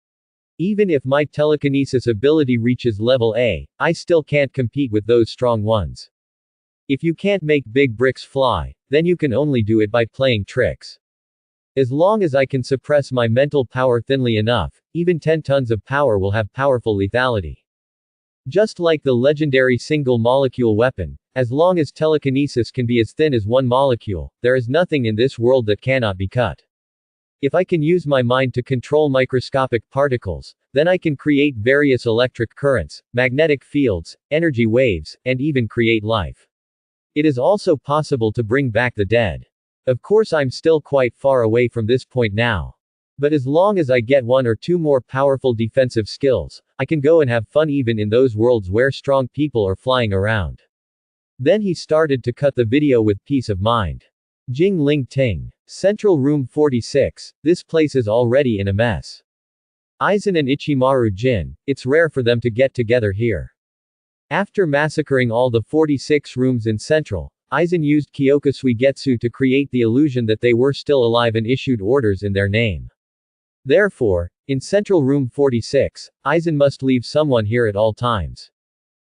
Even if my telekinesis ability reaches level A, I still can't compete with those strong ones. If you can't make big bricks fly, then you can only do it by playing tricks. As long as I can suppress my mental power thinly enough, even 10 tons of power will have powerful lethality. Just like the legendary single-molecule weapon, as long as telekinesis can be as thin as one molecule, there is nothing in this world that cannot be cut. If I can use my mind to control microscopic particles, then I can create various electric currents, magnetic fields, energy waves, and even create life. It is also possible to bring back the dead. Of course I'm still quite far away from this point now. But as long as I get 1 or 2 more powerful defensive skills, I can go and have fun even in those worlds where strong people are flying around." Then he started to cut the video with peace of mind. Jing Ling Ting. Central Room 46, this place is already in a mess. Aizen and Ichimaru Jin, it's rare for them to get together here. After massacring all the 46 rooms in Central, Aizen used Kyoka Suigetsu to create the illusion that they were still alive and issued orders in their name. Therefore, in Central Room 46, Aizen must leave someone here at all times.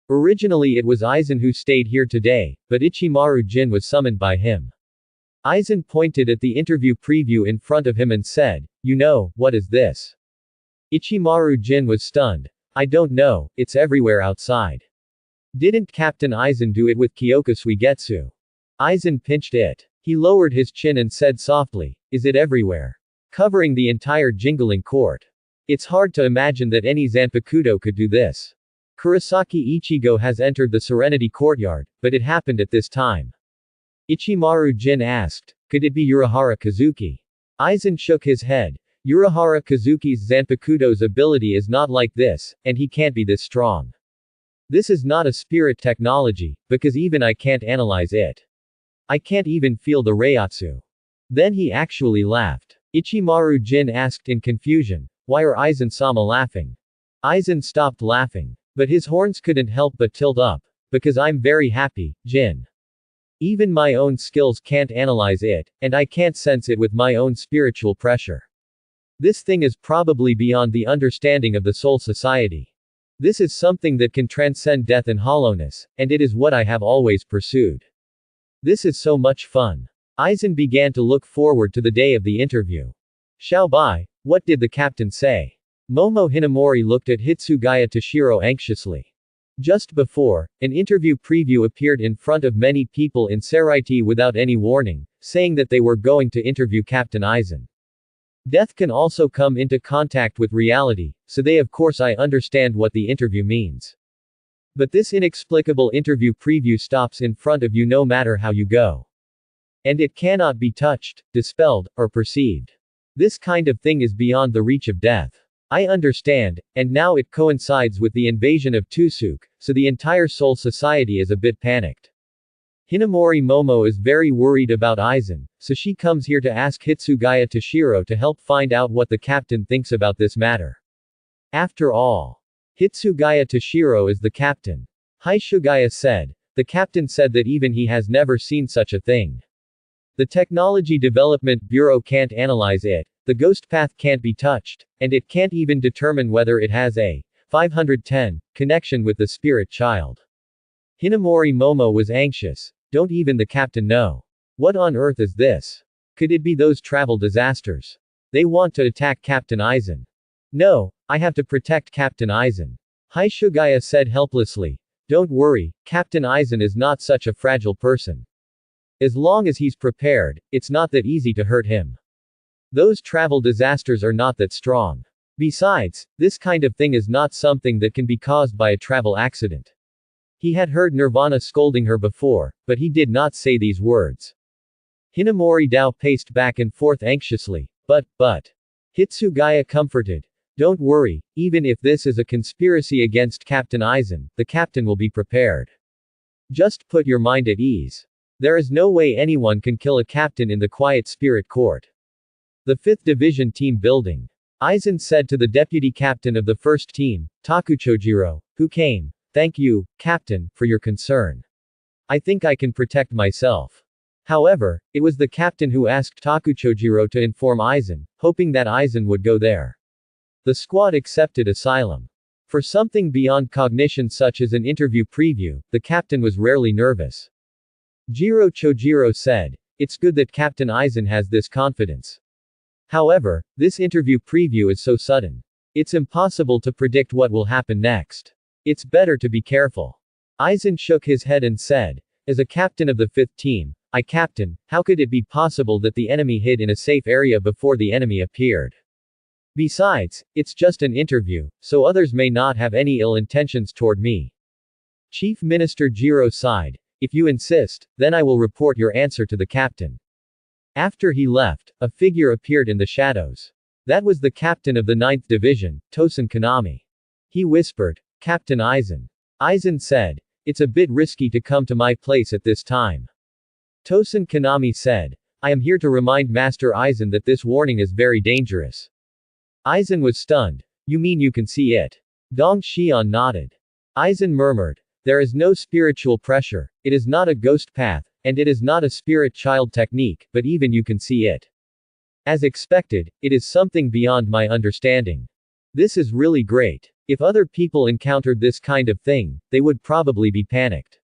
Originally it was Aizen who stayed here today, but Ichimaru Jin was summoned by him. Aizen pointed at the interview preview in front of him and said, "You know, what is this?" Ichimaru Jin was stunned. "I don't know, it's everywhere outside." "Didn't Captain Aizen do it with Kyoka Suigetsu?" Aizen pinched it. He lowered his chin and said softly, "Is it everywhere? Covering the entire Jingling court. It's hard to imagine that any Zanpakuto could do this. Kurosaki Ichigo has entered the Serenity Courtyard, but it happened at this time." Ichimaru Jin asked, "Could it be Urahara Kazuki?" Aizen shook his head. "Urahara Kazuki's Zanpakuto's ability is not like this, and he can't be this strong. This is not a spirit technology, because even I can't analyze it. I can't even feel the Reiatsu." Then he actually laughed. Ichimaru Jin asked in confusion, "Why are Aizen-sama laughing?" Aizen stopped laughing. But his horns couldn't help but tilt up. Because I'm very happy, Jin. Even my own skills can't analyze it, and I can't sense it with my own spiritual pressure. This thing is probably beyond the understanding of the Soul Society. This is something that can transcend death and hollowness, and it is what I have always pursued. This is so much fun. Aizen began to look forward to the day of the interview. Xiaobai, what did the captain say? Momo Hinamori looked at Hitsugaya Toshiro anxiously. Just before, an interview preview appeared in front of many people in Seraiti without any warning, saying that they were going to interview Captain Aizen. Death can also come into contact with reality, so they of course I understand what the interview means. But this inexplicable interview preview stops in front of you no matter how you go. And it cannot be touched, dispelled, or perceived. This kind of thing is beyond the reach of death. I understand, and now it coincides with the invasion of Tusuk, so the entire Soul Society is a bit panicked. Hinamori Momo is very worried about Aizen, so she comes here to ask Hitsugaya Toshiro to help find out what the captain thinks about this matter. After all, Hitsugaya Toshiro is the captain. Hitsugaya said. The captain said that even he has never seen such a thing. The Technology Development Bureau can't analyze it, the ghost path can't be touched, and it can't even determine whether it has a 510 connection with the spirit child. Hinamori Momo was anxious. Don't even the captain know. What on earth is this? Could it be those travel disasters? They want to attack Captain Aizen. No, I have to protect Captain Aizen. Hitsugaya said helplessly. Don't worry, Captain Aizen is not such a fragile person. As long as he's prepared, it's not that easy to hurt him. Those travel disasters are not that strong. Besides, this kind of thing is not something that can be caused by a travel accident. He had heard Nirvana scolding her before, but he did not say these words. Hinamori Dao paced back and forth anxiously. But. Hitsugaya comforted. Don't worry, even if this is a conspiracy against Captain Aizen, the captain will be prepared. Just put your mind at ease. There is no way anyone can kill a captain in the Quiet Spirit Court. The 5th Division Team Building. Aizen said to the deputy captain of the first team, Takuchojiro, who came. Thank you, Captain, for your concern. I think I can protect myself. However, it was the captain who asked Takuchojiro to inform Aizen, hoping that Aizen would go there. The squad accepted asylum. For something beyond cognition such as an interview preview, the captain was rarely nervous. Jiro Chojiro said, it's good that Captain Aizen has this confidence. However, this interview preview is so sudden. It's impossible to predict what will happen next. It's better to be careful. Aizen shook his head and said, as a captain of the 5th team, Captain, how could it be possible that the enemy hid in a safe area before the enemy appeared? Besides, it's just an interview, so others may not have any ill intentions toward me. Chief Minister Jiro sighed. If you insist, then I will report your answer to the captain. After he left, a figure appeared in the shadows. That was the captain of the 9th Division, Tosen Kanami. He whispered, Captain Aizen. Aizen said, it's a bit risky to come to my place at this time. Tosen Kanami said, I am here to remind Master Aizen that this warning is very dangerous. Aizen was stunned. You mean you can see it? Dong Xian nodded. Aizen murmured, there is no spiritual pressure, it is not a ghost path, and it is not a spirit child technique, but even you can see it. As expected, it is something beyond my understanding. This is really great. If other people encountered this kind of thing, they would probably be panicked.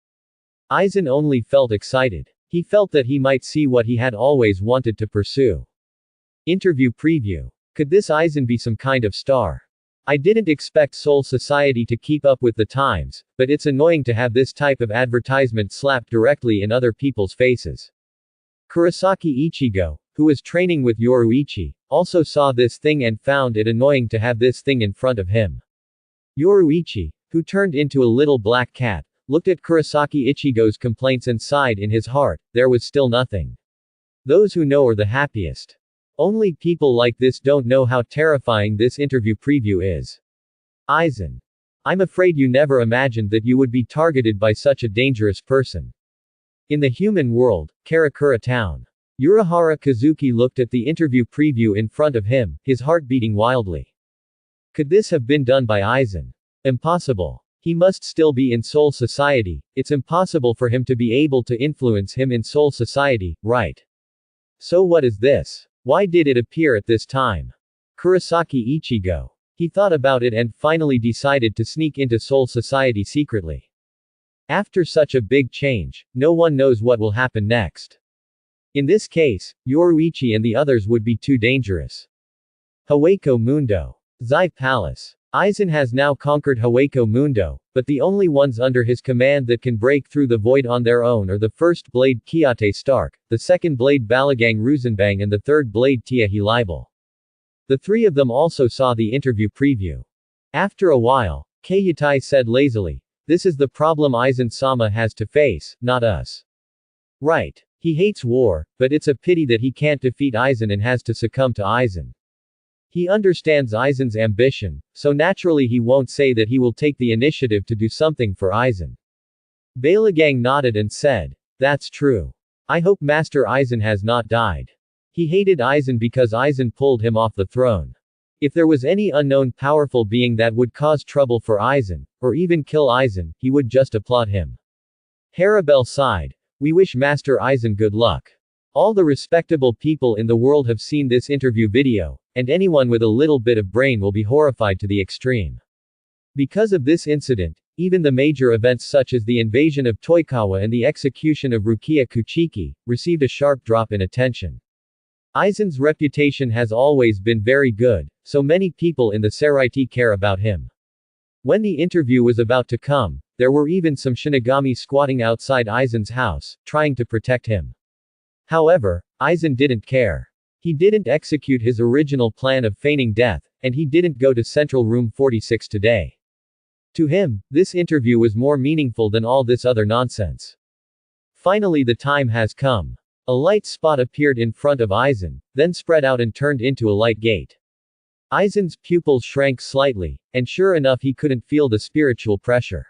Aizen only felt excited. He felt that he might see what he had always wanted to pursue. Interview preview. Could this Aizen be some kind of star? I didn't expect Soul Society to keep up with the times, but it's annoying to have this type of advertisement slapped directly in other people's faces. Kurosaki Ichigo, who was training with Yoruichi, also saw this thing and found it annoying to have this thing in front of him. Yoruichi, who turned into a little black cat, looked at Kurosaki Ichigo's complaints and sighed in his heart, there was still nothing. Those who know are the happiest. Only people like this don't know how terrifying this interview preview is. Aizen. I'm afraid you never imagined that you would be targeted by such a dangerous person. In the human world, Karakura Town. Urahara Kazuki looked at the interview preview in front of him, his heart beating wildly. Could this have been done by Aizen? Impossible. He must still be in Soul Society. It's impossible for him to be able to influence him in Soul Society, right? So what is this? Why did it appear at this time? Kurosaki Ichigo. He thought about it and finally decided to sneak into Soul Society secretly. After such a big change, no one knows what will happen next. In this case, Yoruichi and the others would be too dangerous. Hueco Mundo. Zai Palace. Aizen has now conquered Hueco Mundo, but the only ones under his command that can break through the void on their own are the first blade Kiyate Stark, the second blade Balagang Ruzenbang and the third blade Tia Helibel. The three of them also saw the interview preview. After a while, Keiyatai said lazily, "This is the problem Aizen-sama has to face, not us." Right. He hates war, but it's a pity that he can't defeat Aizen and has to succumb to Aizen. He understands Aizen's ambition, so naturally he won't say that he will take the initiative to do something for Aizen. Balagang nodded and said, "That's true. I hope Master Aizen has not died." He hated Aizen because Aizen pulled him off the throne. If there was any unknown powerful being that would cause trouble for Aizen, or even kill Aizen, he would just applaud him. Harabel sighed. "We wish Master Aizen good luck. All the respectable people in the world have seen this interview video, and anyone with a little bit of brain will be horrified to the extreme. Because of this incident, even the major events such as the invasion of Toikawa and the execution of Rukia Kuchiki, received a sharp drop in attention. Aizen's reputation has always been very good, so many people in the Seraiti care about him. When the interview was about to come, there were even some Shinigami squatting outside Aizen's house, trying to protect him. However, Aizen didn't care. He didn't execute his original plan of feigning death, and he didn't go to Central Room 46 today. To him, this interview was more meaningful than all this other nonsense. Finally, the time has come. A light spot appeared in front of Aizen, then spread out and turned into a light gate. Aizen's pupils shrank slightly, and sure enough he couldn't feel the spiritual pressure.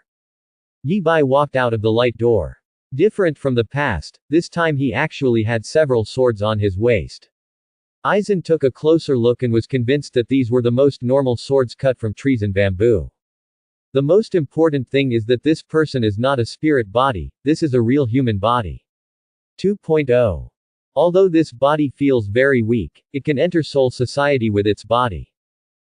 Yi Bai walked out of the light door. Different from the past, this time he actually had several swords on his waist. Aizen took a closer look and was convinced that these were the most normal swords cut from trees and bamboo. The most important thing is that this person is not a spirit body, this is a real human body. 2.0. Although this body feels very weak, it can enter Soul Society with its body.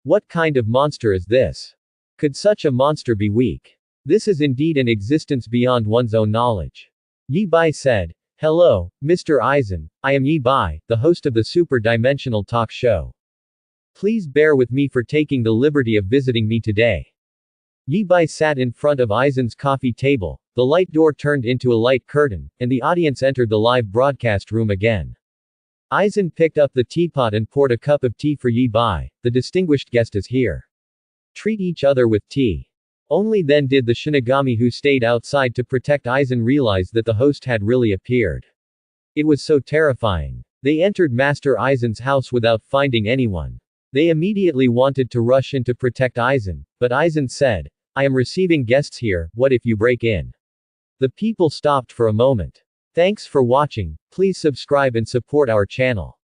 What kind of monster is this? Could such a monster be weak? This is indeed an existence beyond one's own knowledge. Yi Bai said, "Hello, Mr. Aizen, I am Yi Bai, the host of the Super Dimensional Talk Show. Please bear with me for taking the liberty of visiting me today." Yi Bai sat in front of Aizen's coffee table, the light door turned into a light curtain, and the audience entered the live broadcast room again. Aizen picked up the teapot and poured a cup of tea for Yi Bai. "The distinguished guest is here. Treat each other with tea." Only then did the Shinigami who stayed outside to protect Aizen realize that the host had really appeared. It was so terrifying. They entered Master Aizen's house without finding anyone. They immediately wanted to rush in to protect Aizen, but Aizen said, "I am receiving guests here, what if you break in?" The people stopped for a moment. Thanks for watching, please subscribe and support our channel.